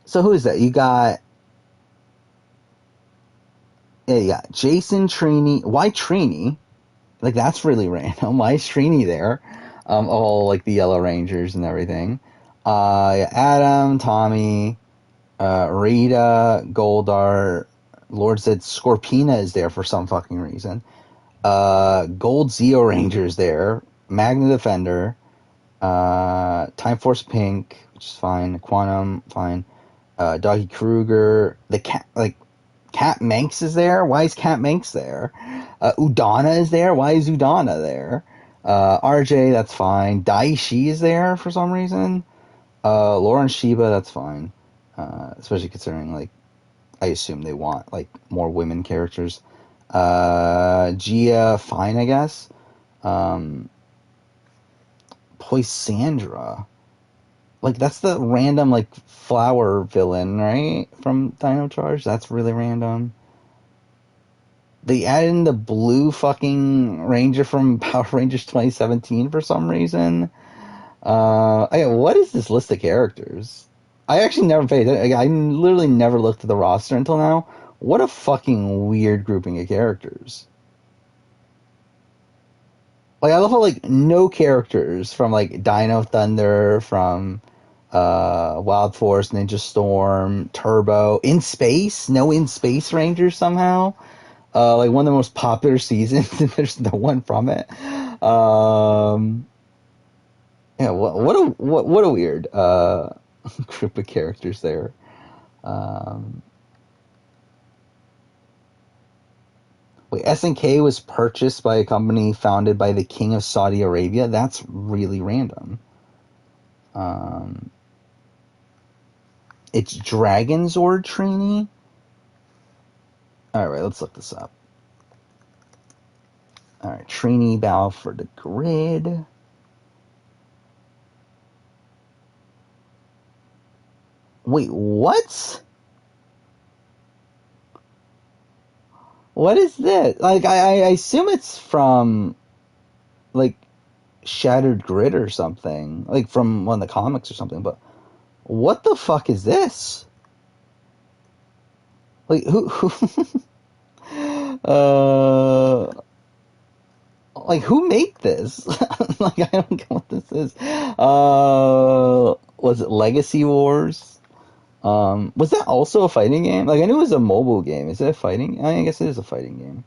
So who is that? You got Jason, Trini. Why Trini? Like, that's really random. Why is Trini there? All like the Yellow Rangers and everything. Adam, Tommy, Rita, Goldar. Lord said Scorpina is there for some fucking reason. Gold Zeo Ranger is there. Magna Defender. Time Force Pink, which is fine. Quantum, fine. Doggy Kruger. The cat, like, Cat Manx is there. Why is Cat Manx there? Udana is there. Why is Udana there? RJ, that's fine. Daishi is there for some reason. Lauren Shiba, that's fine. Especially considering, like, I assume they want, like, more women characters. Gia, fine, I guess. Poisandra. Like, that's the random, like, flower villain, right? From Dino Charge? That's really random. They added in the blue fucking ranger from Power Rangers 2017 for some reason. What is this list of characters? I actually never paid. I literally never looked at the roster until now. What a fucking weird grouping of characters. Like, I love how, like, no characters from, like, Dino Thunder, from Wild Force, Ninja Storm, Turbo, In Space, no In Space Rangers somehow. Like, one of the most popular seasons, and there's no one from it. Yeah, what a weird group of characters there. Wait, SNK was purchased by a company founded by the King of Saudi Arabia? That's really random. It's Dragon Zord Trini? Alright, let's look this up. Alright, Trini Bow for the grid. Wait, what? What is this? Like, I assume it's from, like, Shattered Grid or something. Like, from one of the comics or something, but what the fuck is this? Like, who like, who made this? Like, I don't get what this is. Was it Legacy Wars? Was that also a fighting game? Like, I knew it was a mobile game. Is it a fighting? I guess it is a fighting game.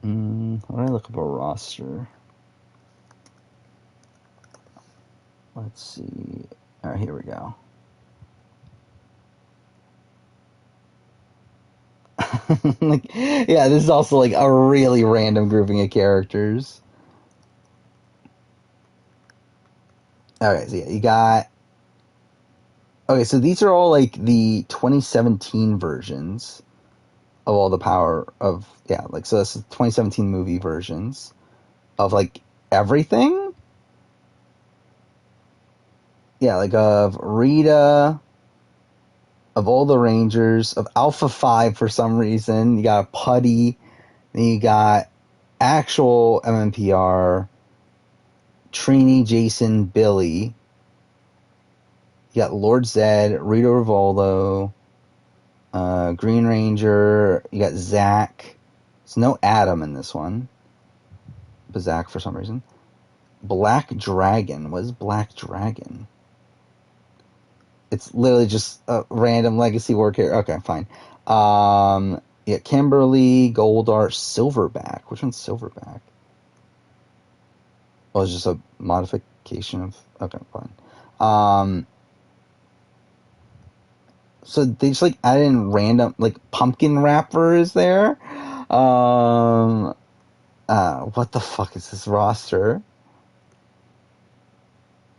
When I look up a roster, let's see. All right, here we go. Like, yeah, this is also like a really random grouping of characters. Okay, so yeah, you got. Okay, so these are all like the 2017 versions of all the power of, yeah, like, so that's the 2017 movie versions of, like, everything. Yeah, like, of Rita, of all the Rangers, of Alpha 5 for some reason. You got Putty, then you got actual MMPR, Trini, Jason, Billy. You got Lord Zed, Rita Revoldo, Green Ranger. You got Zack. There's no Adam in this one, but Zack for some reason. Black Dragon. What is Black Dragon? It's literally just a random Legacy War character. Okay, fine. Yeah, Kimberly, Goldar, Silverback. Which one's Silverback? Oh, it's just a modification of... Okay, fine. So they just, like, added in random... Like, Pumpkin Rapper is there. What the fuck is this roster?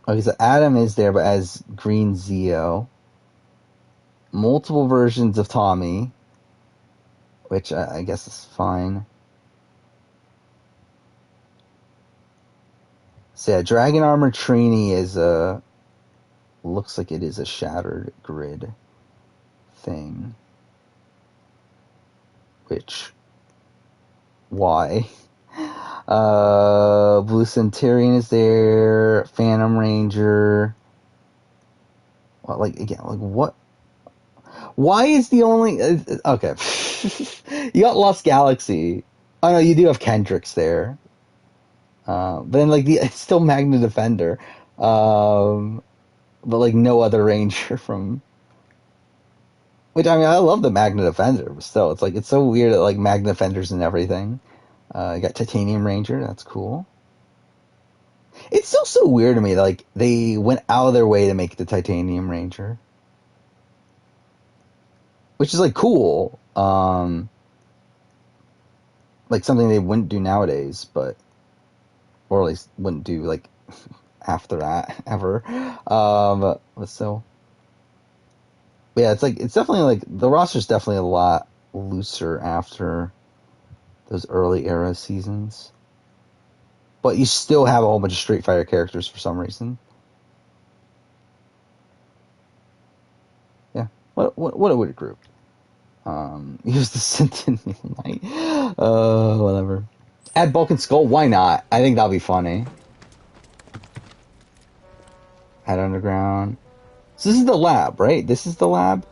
Okay, so Adam is there, but as Green Zeo. Multiple versions of Tommy, which I guess is fine. So yeah, Dragon Armor Trini is looks like it is a Shattered Grid thing. Which, why? Blue Centurion is there. Phantom Ranger. Well, like, again, like, what? Why is the only... okay. You got Lost Galaxy. Oh, no, you do have Kendricks there. But then, like, it's still Magna Defender. But, like, no other Ranger from... Which, I mean, I love the Magna Defender, but still, it's, like, it's so weird that, like, Magna Defender's and everything. You got Titanium Ranger, that's cool. It's still so weird to me that, like, they went out of their way to make the Titanium Ranger. which is like cool. Like something they wouldn't do nowadays, but or at least wouldn't do like after that ever. But still, yeah, it's definitely like the roster's definitely a lot looser after those early era seasons. But you still have a whole bunch of Street Fighter characters for some reason. Yeah, what a weird group. Use the Sentinel Knight. Whatever. Add Bulk and Skull, why not? I think that'll be funny. Add Underground. So this is the lab, right? This is the lab?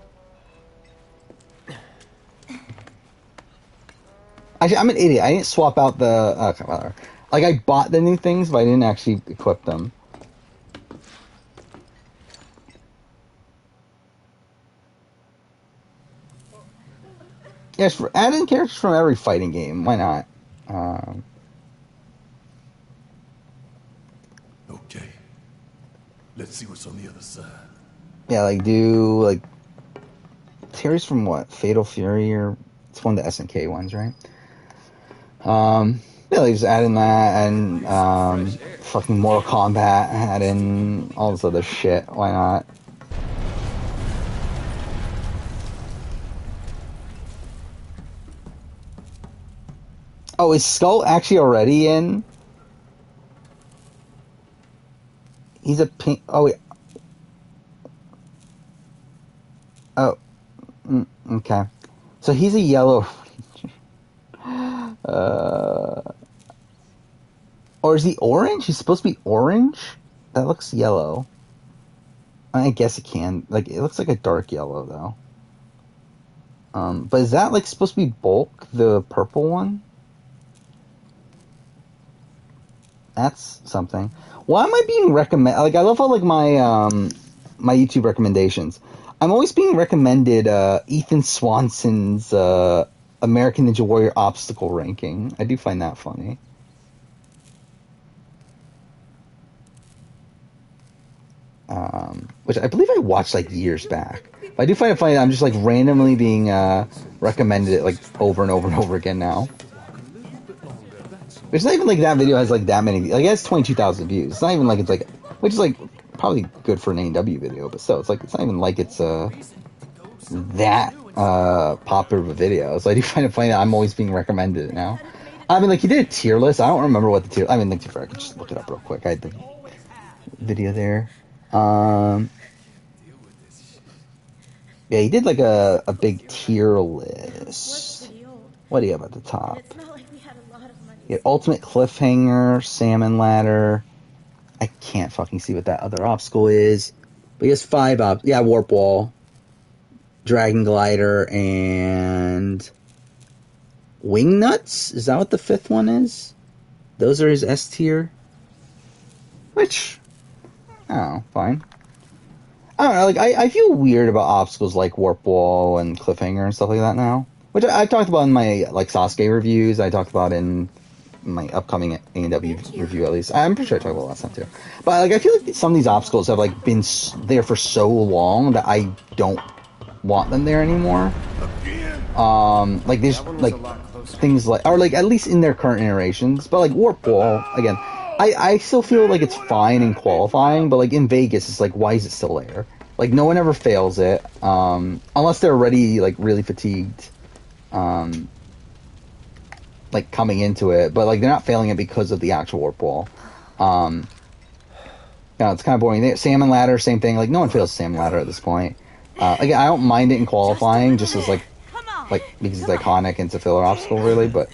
Actually, I'm an idiot. I didn't swap out the... Okay, whatever. Like, I bought the new things, but I didn't actually equip them. Yes, add in characters from every fighting game. Why not? Okay. Let's see what's on the other side. Yeah, like do like Terry's from what? Fatal Fury or it's one of the SNK ones, right? Yeah, like just add in that and fucking Mortal Kombat, add in all this other shit. Why not? Oh, is Skull actually already in? He's a pink. Oh, wait. Oh, okay. So he's a yellow. Or is he orange? He's supposed to be orange? That looks yellow. I guess it can. Like, it looks like a dark yellow, though. But is that, like, supposed to be Bulk, the purple one? That's something. Why am I being recommended? Like, I love how, like, my my YouTube recommendations. I'm always being recommended Ethan Swanson's American Ninja Warrior obstacle ranking. I do find that funny. Which I believe I watched like years back. But I do find it funny that I'm just like randomly being recommended it like over and over and over again now. It's not even like that video has like that many. Like it has 22,000 views. It's not even like it's like, which is like probably good for an AEW video, but still, it's like it's not even like it's that popular of a video. So I do find it funny that I'm always being recommended it now. I mean, like he did a tier list. I don't remember what the tier. I mean, like I could just look it up real quick. I had the video there. Yeah, he did like a big tier list. What do you have at the top? Yeah, Ultimate Cliffhanger, Salmon Ladder. I can't fucking see what that other obstacle is. But he has 5 yeah, Warp Wall, Dragon Glider, and Wing Nuts? Is that what the 5th one is? Those are his S tier? Which, oh, fine. I don't know, like, I feel weird about obstacles like Warp Wall and Cliffhanger and stuff like that now. Which I talked about in my, like, Sasuke reviews. I talked about in my upcoming AEW review, at least. I'm pretty sure I talked about it last time, too. But, like, I feel like some of these obstacles have, like, been there for so long that I don't want them there anymore. Like, there's, like, things like... Or, like, at least in their current iterations. But, like, Warp Wall, again... I still feel like it's fine in qualifying, but like in Vegas, it's like, why is it still there? Like no one ever fails it, unless they're already like really fatigued, like coming into it. But like they're not failing it because of the actual warp wall. You know, it's kind of boring. Salmon Ladder, same thing. Like no one fails Salmon Ladder at this point. Again, I don't mind it in qualifying, just as like because it's iconic and it's a filler obstacle, really. But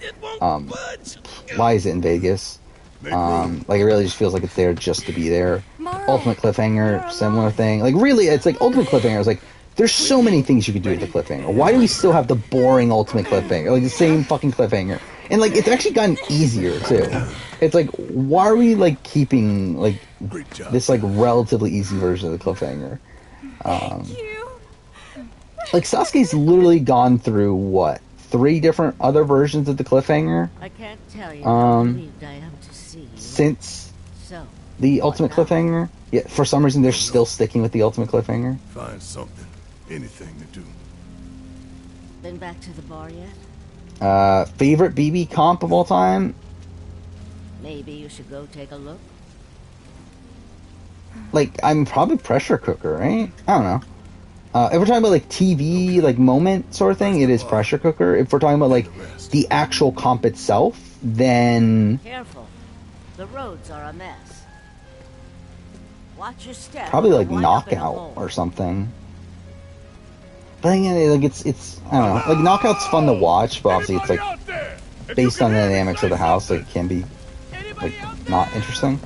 why is it in Vegas? Like it really just feels like it's there just to be there. Ultimate Cliffhanger, similar thing. Like really, it's like Ultimate Cliffhanger is like there's so many things you could do with the cliffhanger. Why do we still have the boring Ultimate Cliffhanger? Like the same fucking cliffhanger. And like it's actually gotten easier too. It's like why are we like keeping like this like relatively easy version of the cliffhanger? Like Sasuke's literally gone through what? 3 different other versions of the cliffhanger? I can't tell you how relieved I am to see. Since the Ultimate Cliffhanger? Yeah, for some reason they're still sticking with the Ultimate Cliffhanger. Find something, anything to do. Been back to the bar yet? Favorite BB comp of all time? Maybe you should go take a look. Like, I'm probably Pressure Cooker, right? I don't know. If we're talking about, like, TV, like, moment sort of thing, it is Pressure Cooker. If we're talking about, like, the actual comp itself, then... Careful. The roads are a mess. Watch your step. Probably, like, Knockout or something. But again, like, it's I don't know. Like, Knockout's fun to watch, but obviously it's, like, based on the dynamics of the house, like, it can be, like, not interesting.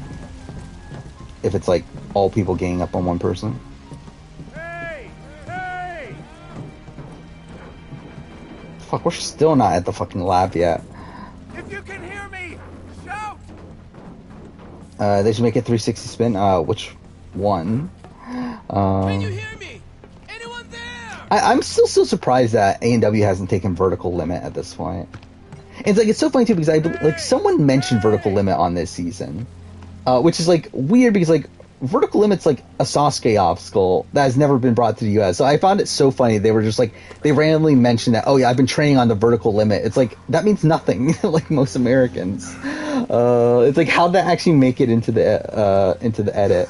If it's, like, all people ganging up on one person. Fuck, we're still not at the fucking lab yet. If you can hear me, shout! They should make a 360 spin. Which one? Can you hear me? Anyone there? I'm still so surprised that A&W hasn't taken vertical limit at this point. It's like, it's so funny too, because someone mentioned vertical limit on this season, which is like weird because like vertical limit's like a Sasuke obstacle that has never been brought to the US. So I found it so funny. They were just like, they randomly mentioned that, oh yeah, I've been training on the vertical limit. It's like, that means nothing, like most Americans. It's like, how'd that actually make it into the edit?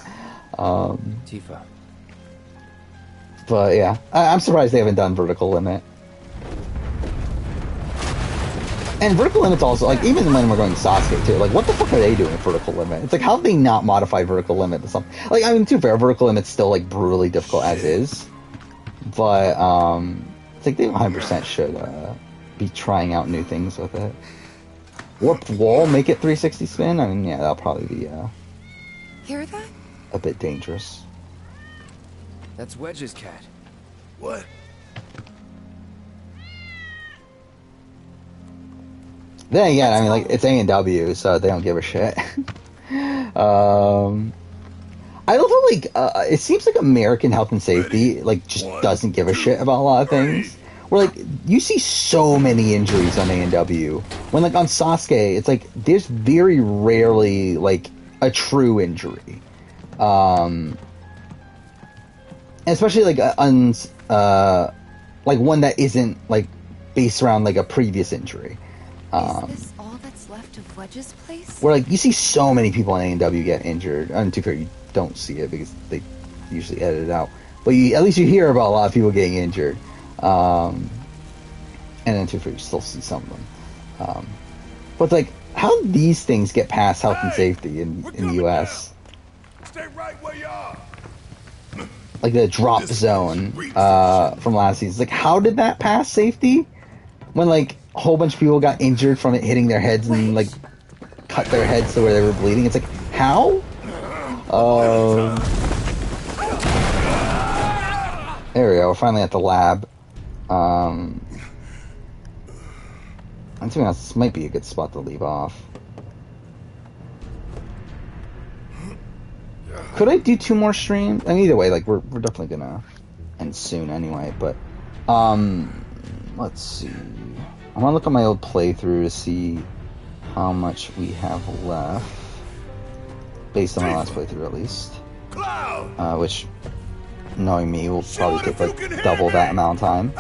Tifa. But yeah, I'm surprised they haven't done vertical limit. And vertical limit's also, like, even when we're going Sasuke too, like, what the fuck are they doing with vertical limit? It's like, how have they not modified vertical limit to something? Like, I mean, to be fair, vertical limit's still, like, brutally difficult as is. But, it's like, they 100% should, be trying out new things with it. Warped Wall, make it 360 spin? I mean, yeah, that'll probably be, Hear that? a bit dangerous. That's Wedge's cat. What? Then again, I mean, like, it's A&W, so they don't give a shit. I love how, like, it seems like American health and safety, like, just doesn't give a shit about a lot of things. Where, like, you see so many injuries on A&W. When, like, on Sasuke, it's like, there's very rarely, like, a true injury. Especially, like, like, one that isn't, like, based around, like, a previous injury. Is this all that's left of Wedge's place? Where, like, you see so many people in A&W get injured. And to be fair, you don't see it because they usually edit it out. But at least you hear about a lot of people getting injured. And then to be fair, you still see some of them. But it's like, how do these things get past health and safety in the US? Stay right where you are. Like the drop zone from last season. It's like, how did that pass safety? When, like, a whole bunch of people got injured from it hitting their heads and, like, cut their heads to where they were bleeding. It's like, how? There we go. We're finally at the lab. And to be honest, this might be a good spot to leave off. Could I do 2 more streams? I mean, either way, like, we're definitely gonna end soon anyway, but, let's see. I want to look at my old playthrough to see how much we have left. Based on my last playthrough, at least. Which, knowing me, will probably take, like, double that amount of time.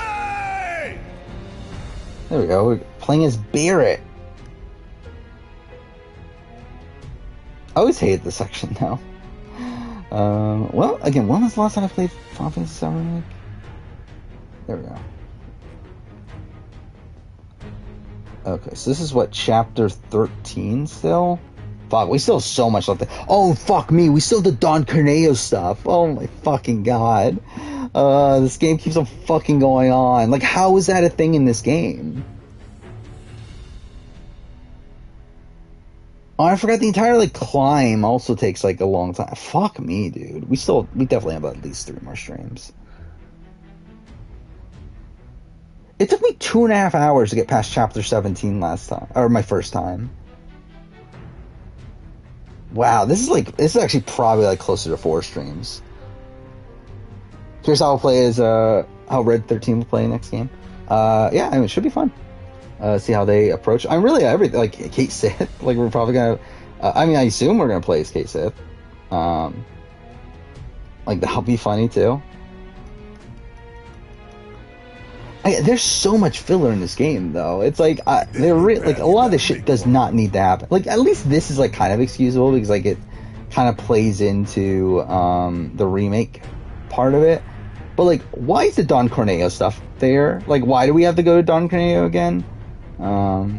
There we go. We're playing as Barrett. I always hated this section now. Well, again, when was the last time I played Final Fantasy VII Remake? There we go. Okay, so this is what, chapter 13 still? Fuck, we still have so much left. Oh, fuck me, we still have the Don Corneo stuff. Oh my fucking god. This game keeps on fucking going on. Like, how is that a thing in this game? Oh, I forgot the entire, like, climb also takes, like, a long time. Fuck me, dude. We definitely have at least 3 more streams. It took me 2.5 hours to get past chapter 17 last time, or my first time. Wow, this is actually probably, like, closer to 4 streams. Here's how I'll play as, how Red 13 will play next game. Yeah, I mean, it should be fun. See how they approach. I'm really, like, Kate Sith, like, we're probably gonna, I mean, I assume we're gonna play as Kate Sith. Like, that'll be funny, too. There's so much filler in this game, though. It's like like a lot of this shit does not need to happen. Like at least this is like kind of excusable because like it kind of plays into the remake part of it. But like, why is the Don Corneo stuff there? Like, why do we have to go to Don Corneo again? Oh.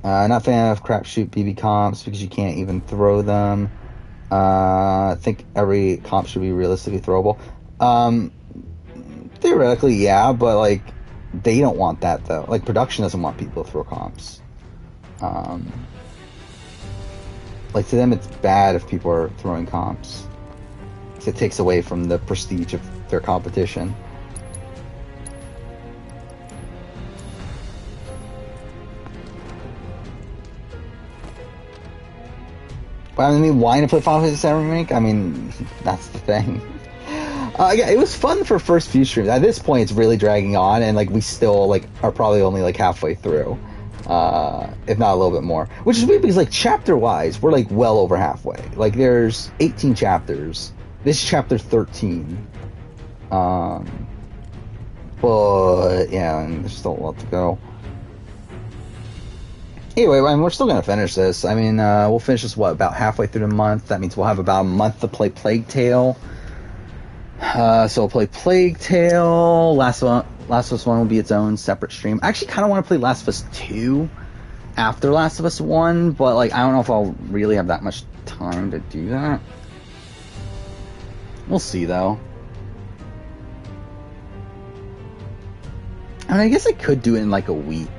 Not a fan of crapshoot BB comps because you can't even throw them. I think every comp should be realistically throwable. Theoretically, yeah, but like they don't want that though. Like production doesn't want people to throw comps. Like to them, it's bad if people are throwing comps. It takes away from the prestige of their competition. But I mean, why to play Final Fantasy VII Remake? I mean, that's the thing. Yeah, it was fun for first few streams. At this point, it's really dragging on, and like we still like are probably only like halfway through, if not a little bit more. Which is weird because like chapter-wise, we're like well over halfway. Like there's 18 chapters. This is chapter 13. But yeah, and there's still a lot to go. Anyway, I mean, we're still gonna finish this. I mean, we'll finish this about halfway through the month. That means we'll have about a month to play Plague Tale. So we'll play Plague Tale. Last of Us 1 will be its own separate stream. I actually kind of want to play Last of Us 2 after Last of Us 1, but like I don't know if I'll really have that much time to do that. We'll see though. I mean, I guess I could do it in like a week.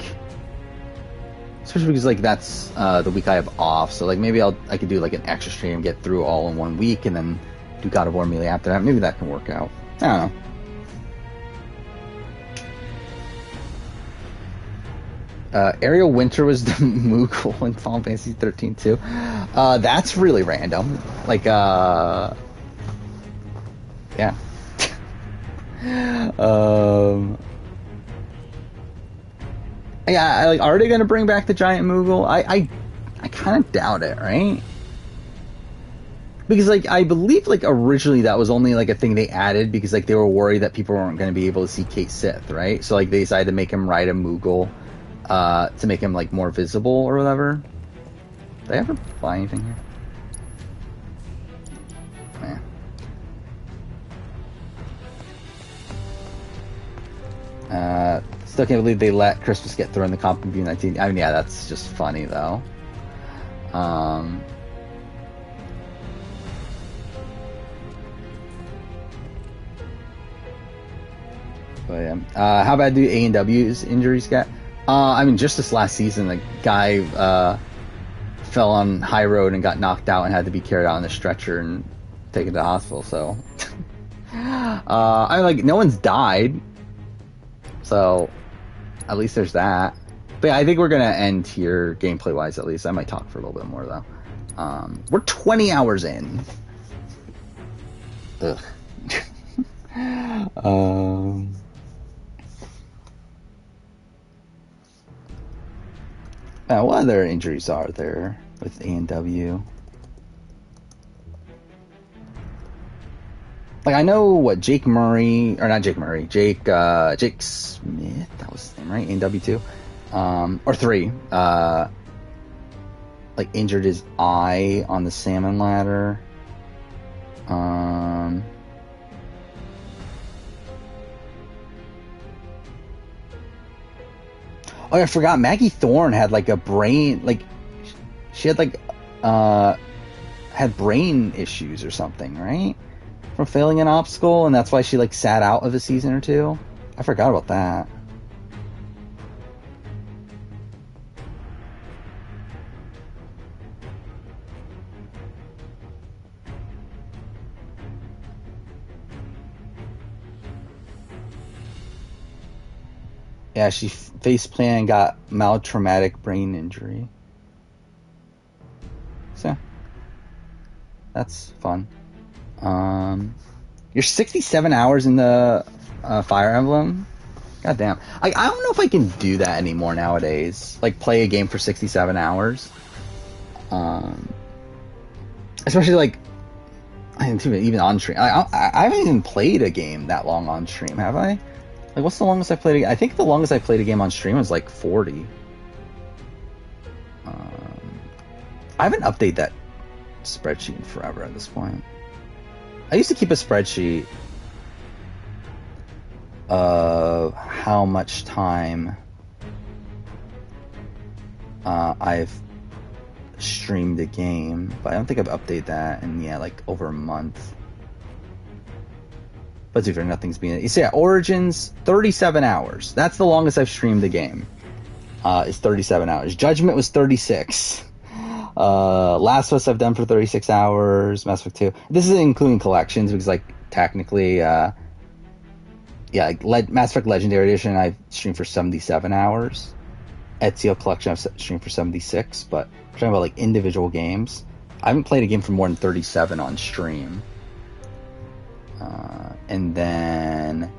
Especially because like that's the week I have off, so like maybe I could do like an extra stream, get through all in 1 week, and then do God of War immediately after that. Maybe that can work out. I don't know. Ariel Winter was the Moogle in Final Fantasy 13 too. That's really random. Like yeah. Yeah, are they gonna bring back the giant Moogle? I kind of doubt it, right? Because like I believe like originally that was only like a thing they added because like they were worried that people weren't going to be able to see Kate Sith, right? So like they decided to make him ride a Moogle to make him like more visible or whatever. Did I ever buy anything here? Yeah. Still can't believe they let Christmas get thrown in the comp in V19. I mean, yeah, that's just funny though. But yeah, how bad do A&W's injuries get? I mean, just this last season, a guy fell on high road and got knocked out and had to be carried out on a stretcher and taken to the hospital. So, I mean, like no one's died, so at least there's that. But yeah, I think we're gonna end here gameplay wise. At least I might talk for a little bit more though. We're 20 hours in. Ugh. What other injuries are there with A&W? Like I know what Jake Smith, that was his name, right? A&W 2, or 3, like injured his eye on the salmon ladder. Oh, I forgot. Maggie Thorne had like a brain, like she had like had brain issues or something, right? From failing an obstacle, and that's why she like sat out of a season or two. I forgot about that. Yeah, she faceplanted and got mild traumatic brain injury. So, that's fun. You're 67 hours in the Fire Emblem? God damn. I don't know if I can do that anymore nowadays. Like, play a game for 67 hours. especially like even on stream. I haven't even played a game that long on stream, have I? Like, what's the longest I played? I think the longest I played a game on stream was like 40. I haven't updated that spreadsheet in forever at this point. I used to keep a spreadsheet of how much time I've streamed a game, but I don't think I've updated that in like over a month. But if nothing's being, you see, yeah, Origins 37 hours. That's the longest I've streamed the game. Is 37 hours. Judgment was 36. Last of Us I've done for 36 hours. Mass Effect 2. This is including collections because, like, technically, Mass Effect Legendary Edition I've streamed for 77 hours. Ezio Collection I've streamed for 76. But I'm talking about like individual games. I haven't played a game for more than 37 on stream. And then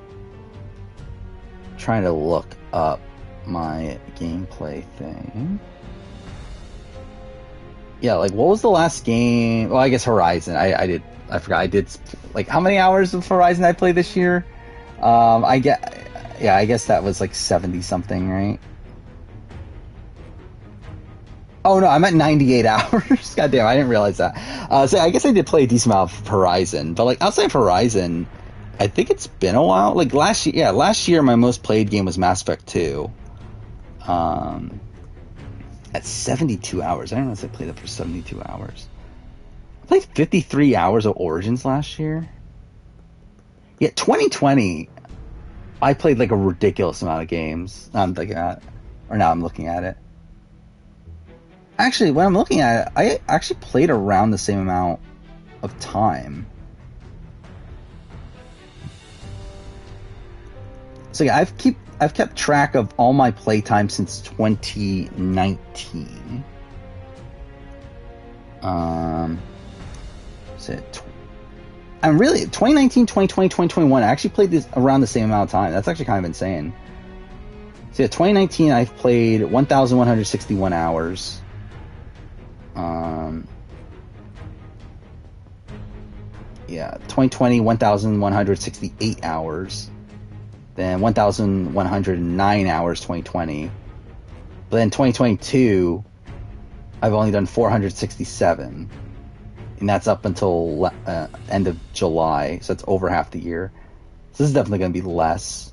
trying to look up my gameplay thing. Yeah, like what was the last game? Well, I guess Horizon. I forgot. I did like how many hours of Horizon I played this year? I guess that was like 70 something, right? Oh no, I'm at 98 hours. God damn, I didn't realize that. So I guess I did play a decent amount of Horizon, but like outside of Horizon, I think it's been a while. Like last year my most played game was Mass Effect 2. At 72 hours. I don't know if I played it for 72 hours. I played 53 hours of Origins last year. Yeah, 2020, I played like a ridiculous amount of games. Now I'm looking at it. Actually, when I'm looking at it, I actually played around the same amount of time. So yeah, I've kept track of all my playtime since 2019. I'm really 2019, 2020, 2021. I actually played this around the same amount of time. That's actually kind of insane. So yeah, 2019 I've played 1,161 hours. 2020 1,168 hours. Then 1,109 hours 2020. But then 2022, I've only done 467. And that's up until end of July. So that's over half the year. So this is definitely going to be less.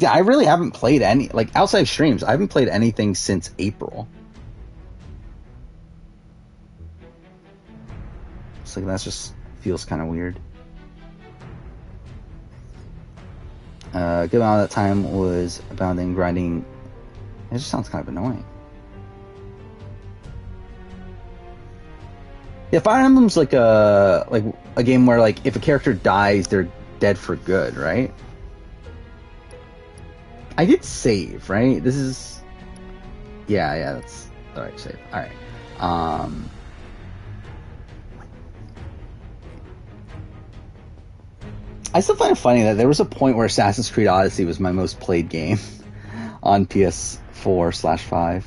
I really haven't played any, like outside of streams, I haven't played anything since April. So that just feels kind of weird. A good amount of that time was abounding grinding. It just sounds kind of annoying. Yeah, Fire Emblem's like a game where like if a character dies, they're dead for good, right? I did save, right? This is that's alright, save. Alright. I still find it funny that there was a point where Assassin's Creed Odyssey was my most played game on PS4/5.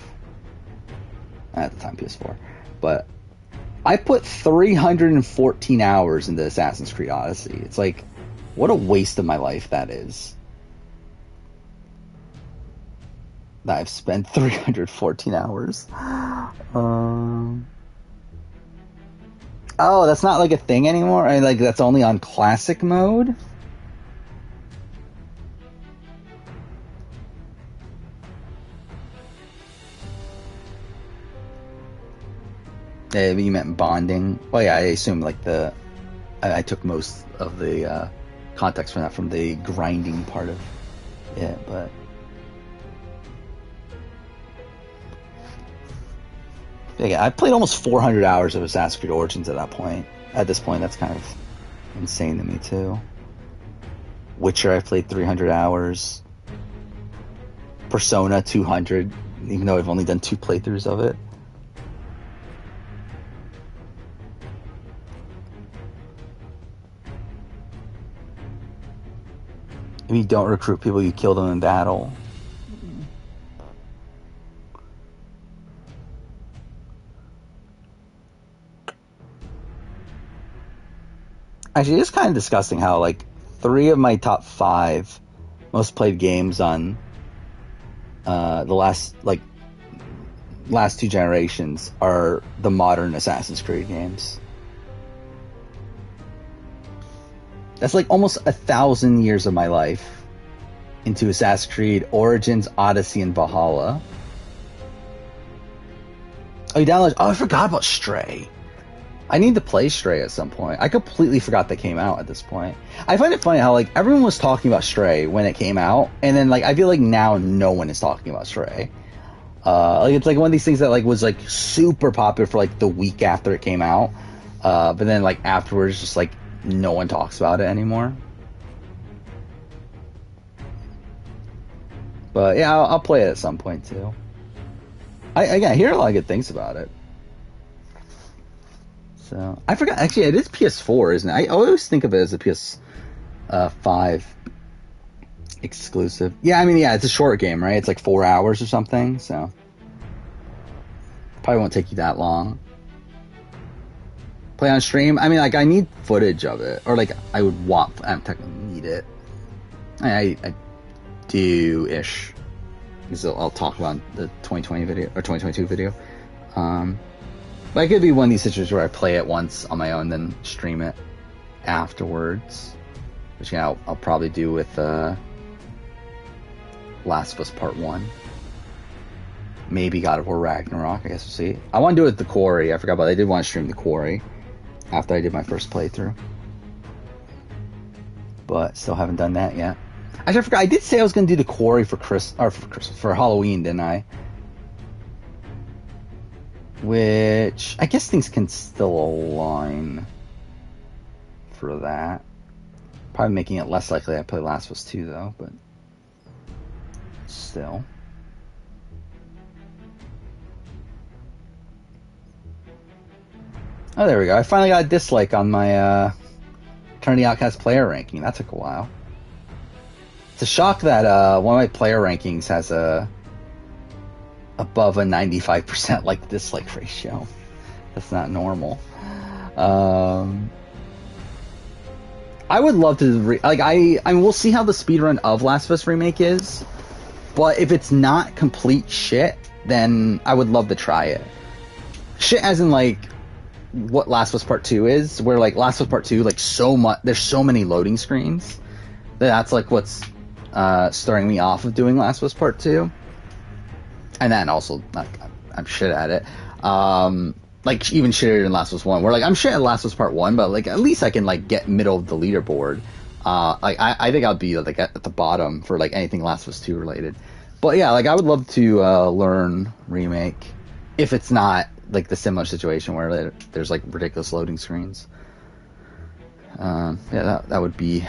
At the time, PS4. But I put 314 hours into Assassin's Creed Odyssey. It's like, what a waste of my life that is. That I've spent 314 hours. Oh, that's not like a thing anymore? Like that's only on classic mode? You meant bonding? Well, yeah, I assume like I took most of the context from that from the grinding part of it, but yeah, I played almost 400 hours of Assassin's Creed Origins at this point. That's kind of insane to me too. Witcher, I played 300 hours. Persona 200, even though I've only done 2 playthroughs of it. If you don't recruit people, you kill them in battle. Actually, it's kind of disgusting how, like, 3 of my top 5 most played games on the last 2 generations are the modern Assassin's Creed games. That's like almost 1,000 years of my life into Assassin's Creed Origins, Odyssey, and Valhalla. Oh, you downloaded? Oh, I forgot about Stray. I need to play Stray at some point. I completely forgot that came out at this point. I find it funny how, like, everyone was talking about Stray when it came out, and then, like, I feel like now no one is talking about Stray. Like, it's like one of these things that, like, was, like, super popular for, like, the week after it came out. But then, like, afterwards, just, like, no one talks about it anymore. But yeah, I'll play it at some point too. I hear a lot of good things about it. So I forgot. Actually, it is PS4, isn't it? I always think of it as a PS5 exclusive. Yeah, I mean, yeah, it's a short game, right? It's like 4 hours or something. So probably won't take you that long. Play on stream. I mean, like, I need footage of it, or like I would want. I don't technically need it. I do-ish. Because I'll talk about the 2020 video or 2022 video. But it could be one of these situations where I play it once on my own, then stream it afterwards, which I'll probably do with Last of Us Part 1. Maybe God of War Ragnarok. I guess we'll see. I want to do it with The Quarry. I forgot about it. I did want to stream The Quarry after I did my first playthrough, but still haven't done that yet. Actually, I forgot. I did say I was going to do The Quarry for Halloween, didn't I? Which I guess things can still align for that. Probably making it less likely I play Last of Us 2 though, but still. Oh, there we go. I finally got a dislike on my Turn the Outcast player ranking. That took a while. It's a shock that one of my player rankings has above a 95% like dislike ratio. That's not normal. I would love to I mean, we'll see how the speedrun of Last of Us Remake is, but if it's not complete shit, then I would love to try it. Shit as in, like, what Last of Us Part 2 is, where, like, Last of Us Part 2, like, there's so many loading screens that's like what's starting me off of doing Last of Us Part 2. And then also, like, I'm shit at it. Like, even shittier than Last of Us 1, where, like, I'm shit at Last of Us Part 1, but, like, at least I can, like, get middle of the leaderboard. Like, I think I'll be, like, at the bottom for, like, anything Last of Us 2 related. But yeah, like, I would love to learn Remake if it's not, like, the similar situation where there's, like, ridiculous loading screens. Yeah, that would be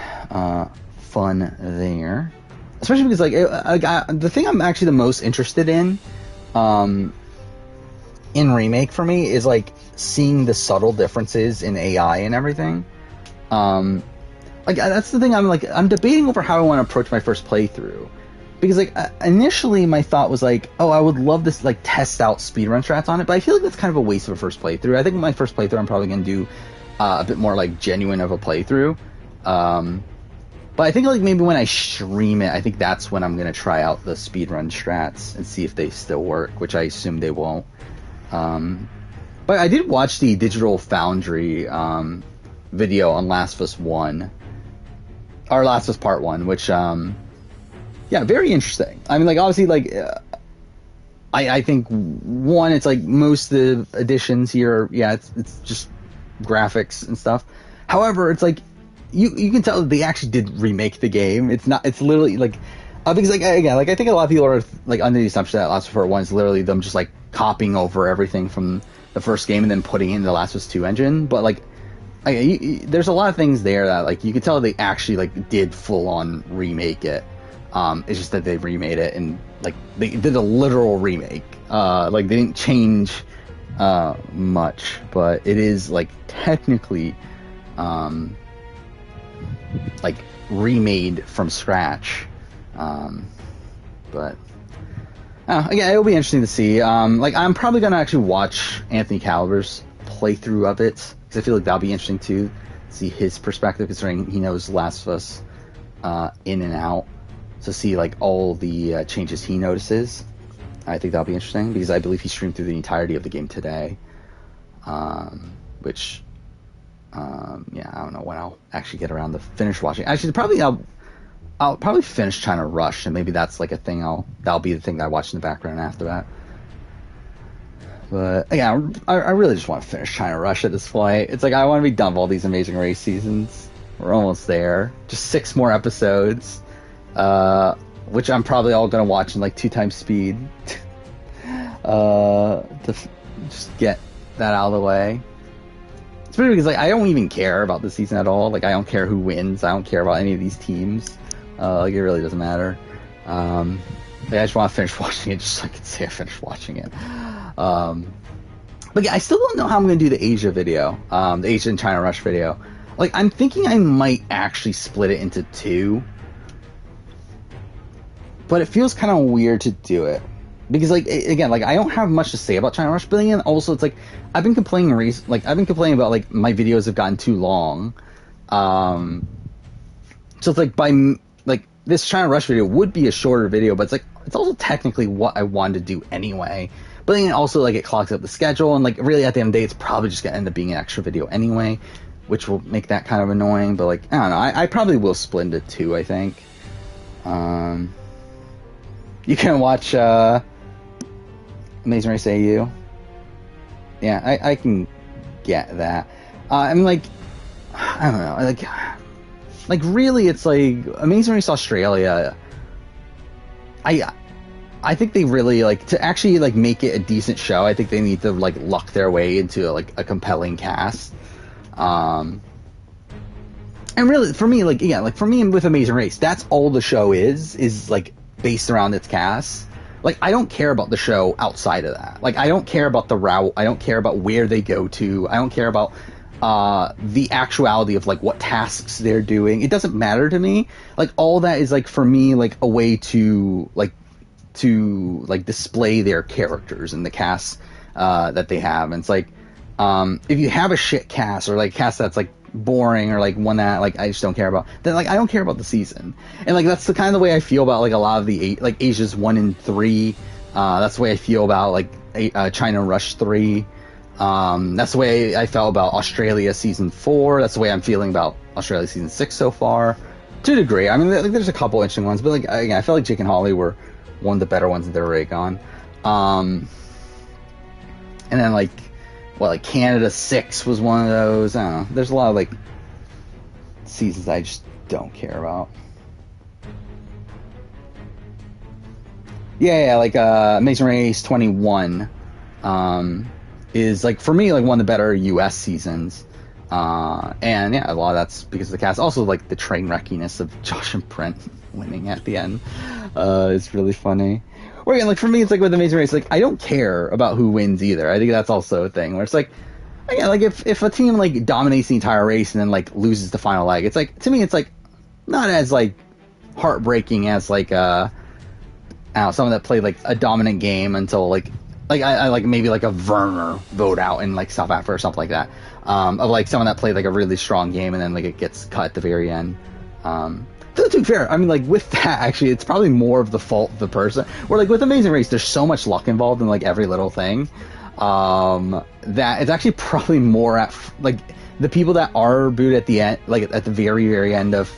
fun there. Especially because, like, the thing I'm actually the most interested in Remake for me is, like, seeing the subtle differences in AI and everything. Like, that's the thing I'm debating over how I want to approach my first playthrough. Because, like, initially my thought was, like, oh, I would love to, like, test out speedrun strats on it, but I feel like that's kind of a waste of a first playthrough. I think my first playthrough I'm probably going to do a bit more, like, genuine of a playthrough. But I think, like, maybe when I stream it, I think that's when I'm going to try out the speedrun strats and see if they still work, which I assume they won't. But I did watch the Digital Foundry video on Last of Us 1, or Last of Us Part 1, which, yeah, very interesting. I mean, like, obviously, like, I think, one, it's like most of the additions here, yeah, it's just graphics and stuff. However, it's like, you can tell that they actually did remake the game. It's literally, like, because, like, again, like, I think a lot of people are, like, under the assumption that Last of Us Part 1 is literally them just, like, copying over everything from the first game and then putting it in the Last of Us 2 engine, but, like, there's a lot of things there that, like, you can tell they actually, like, did full-on remake it. It's just that they remade it and, like, they did a literal remake. Like, they didn't change much, but it is, like, technically like, remade from scratch. But again, it'll be interesting to see. Like, I'm probably gonna actually watch Anthony Caliber's playthrough of it, because I feel like that'll be interesting too, see his perspective, considering he knows Last of Us in and out. So see like all the changes he notices. I think that'll be interesting because I believe he streamed through the entirety of the game today. Which, yeah, I don't know when I'll actually get around to finish watching. Actually, probably I'll probably finish China Rush, and maybe that's like a thing. That'll be the thing that I watch in the background after that. But yeah, I really just want to finish China Rush at this point. It's like I want to be done with all these Amazing Race seasons. We're almost there. Just 6 more episodes, which I'm probably all gonna watch in like 2 times speed. To just get that out of the way. Especially because like I don't even care about the season at all. Like I don't care who wins. I don't care about any of these teams. Like it really doesn't matter. I just want to finish watching it just so I can say I finished watching it. But yeah, I still don't know how I'm going to do the Asia video, the Asia and China Rush video. Like I'm thinking I might actually split it into 2, but it feels kind of weird to do it because like again, like I don't have much to say about China Rush, but then also it's like I've been complaining about like my videos have gotten too long. So it's like this China Rush video would be a shorter video, but it's like it's also technically what I wanted to do anyway. But then also like it clogs up the schedule, and like really at the end of the day, it's probably just gonna end up being an extra video anyway, which will make that kind of annoying. But like I don't know, I probably will split into 2. I think. You can watch Amazing Race AU. Yeah, I can get that. I mean, like I don't know, like really, it's like Amazing Race Australia. I think they really like to actually like make it a decent show. I think they need to like luck their way into like a compelling cast. And really, for me, like yeah, like for me with Amazing Race, that's all the show is like based around its cast. Like I don't care about the show outside of that. Like I don't care about the route. I don't care about where they go to. I don't care about the actuality of like what tasks they're doing. It doesn't matter to me. Like all that is like for me like a way to display their characters and the cast that they have. And it's like if you have a shit cast or like cast that's like boring or like one that like I just don't care about, then like I don't care about the season. And like that's the kind of the way I feel about like a lot of the like Asia's 1 and 3. That's the way I feel about like China Rush 3. That's the way I felt about Australia season 4. That's the way I'm feeling about Australia season 6 so far, to a degree. I mean, there's a couple interesting ones, but like again, I felt like Jake and Holly were one of the better ones that they're already gone. And then like Canada 6 was one of those. I don't know. There's a lot of like seasons I just don't care about. Yeah, like Amazing Race 21 is like for me like one of the better US seasons. And yeah, a lot of that's because of the cast. Also like the train wreckiness of Josh and Brent winning at the end is really funny. Or again, like for me, it's like with Amazing Race, like I don't care about who wins either. I think that's also a thing where it's like, again, like if a team like dominates the entire race and then like loses the final leg, it's like to me, it's like not as like heartbreaking as like I don't know, someone that played like a dominant game until like I like maybe like a Werner vote out in like South Africa or something like that. Of like someone that played like a really strong game and then like it gets cut at the very end. To be fair, I mean, like, with that, actually, it's probably more of the fault of the person. Where, like, with Amazing Race, there's so much luck involved in, like, every little thing, that it's actually probably more at, like, the people that are booed at the end, like, at the very, very end of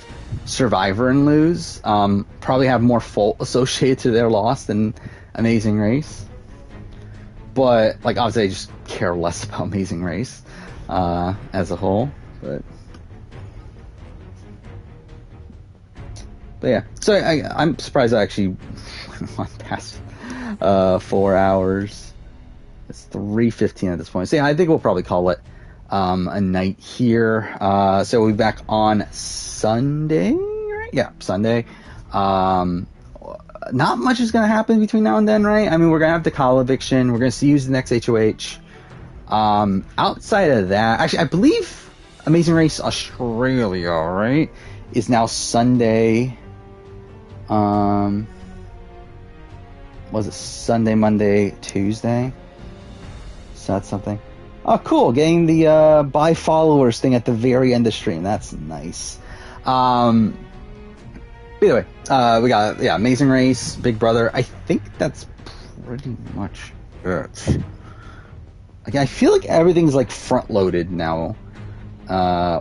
Survivor and lose, probably have more fault associated to their loss than Amazing Race. But, like, obviously, I just care less about Amazing Race, as a whole, but yeah, so I'm surprised I actually went past 4 hours. It's 3:15 at this point. So yeah, I think we'll probably call it a night here. So we'll be back on Sunday, right? Yeah, Sunday. Not much is going to happen between now and then, right? I mean, we're going to have the call eviction. We're going to use the next HOH. Outside of that, actually, I believe Amazing Race Australia, right, is now Sunday. Was it Sunday, Monday, Tuesday? So that's something. Oh, cool. Getting the buy followers thing at the very end of stream. That's nice. Either way, we got, Amazing Race, Big Brother. I think that's pretty much it. Like, I feel like everything's, like, front-loaded now.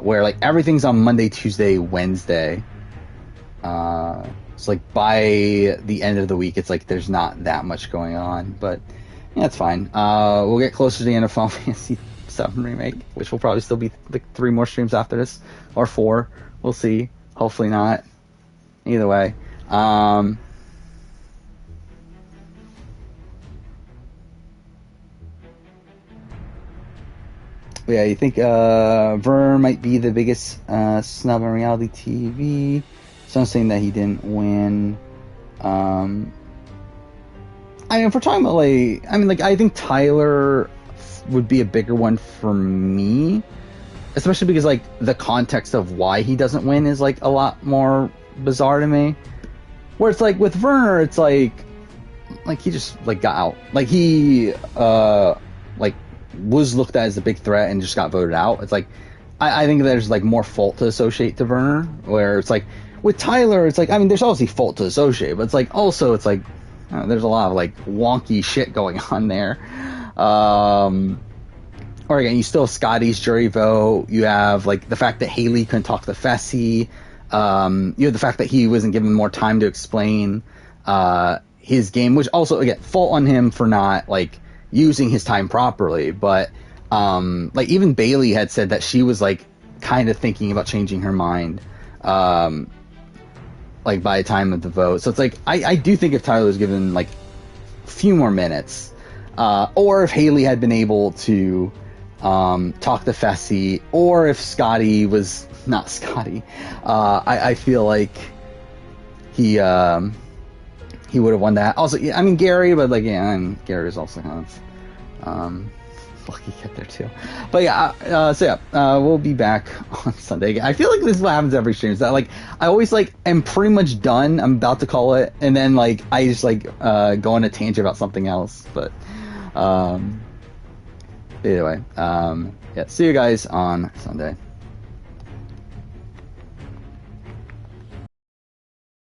Where, like, everything's on Monday, Tuesday, Wednesday. So, like, by the end of the week, it's like there's not that much going on. But, yeah, it's fine. We'll get closer to the end of Final Fantasy VII Remake, which will probably still be, like, 3 more streams after this. Or 4. We'll see. Hopefully not. Either way. Yeah, you think Vern might be the biggest snub on reality TV? Some saying that he didn't win. I mean, if we're talking about, like, I think Tyler would be a bigger one for me, especially because, like, the context of why he doesn't win is, like, a lot more bizarre to me. Where it's like with Werner, it's like he just, like, got out. Like, he like was looked at as a big threat and just got voted out. It's like I think there's, like, more fault to associate to Werner, where it's like with Tyler, it's like, I mean, there's obviously fault to associate, but it's like also it's like there's a lot of, like, wonky shit going on there. Or again, you still have Scotty's jury vote. You have, like, the fact that Haley couldn't talk to Fessy. You have the fact that he wasn't given more time to explain his game, which also, again, fault on him for not, like, using his time properly. But like, even Bailey had said that she was, like, kind of thinking about changing her mind, like, by the time of the vote. So it's like I do think if Tyler was given, like, a few more minutes, or if Haley had been able to talk to Fessy, or if Scotty was not Scotty, I feel like he would have won that. Also, I mean, Gary, but, like, yeah, and Gary is also kind of lucky to get there too. But yeah, so yeah, we'll be back on Sunday. I feel like this is what happens every stream. Is that, like, I always, like, am pretty much done. I'm about to call it, and then, like, I just, like, go on a tangent about something else. But either way, yeah, see you guys on Sunday.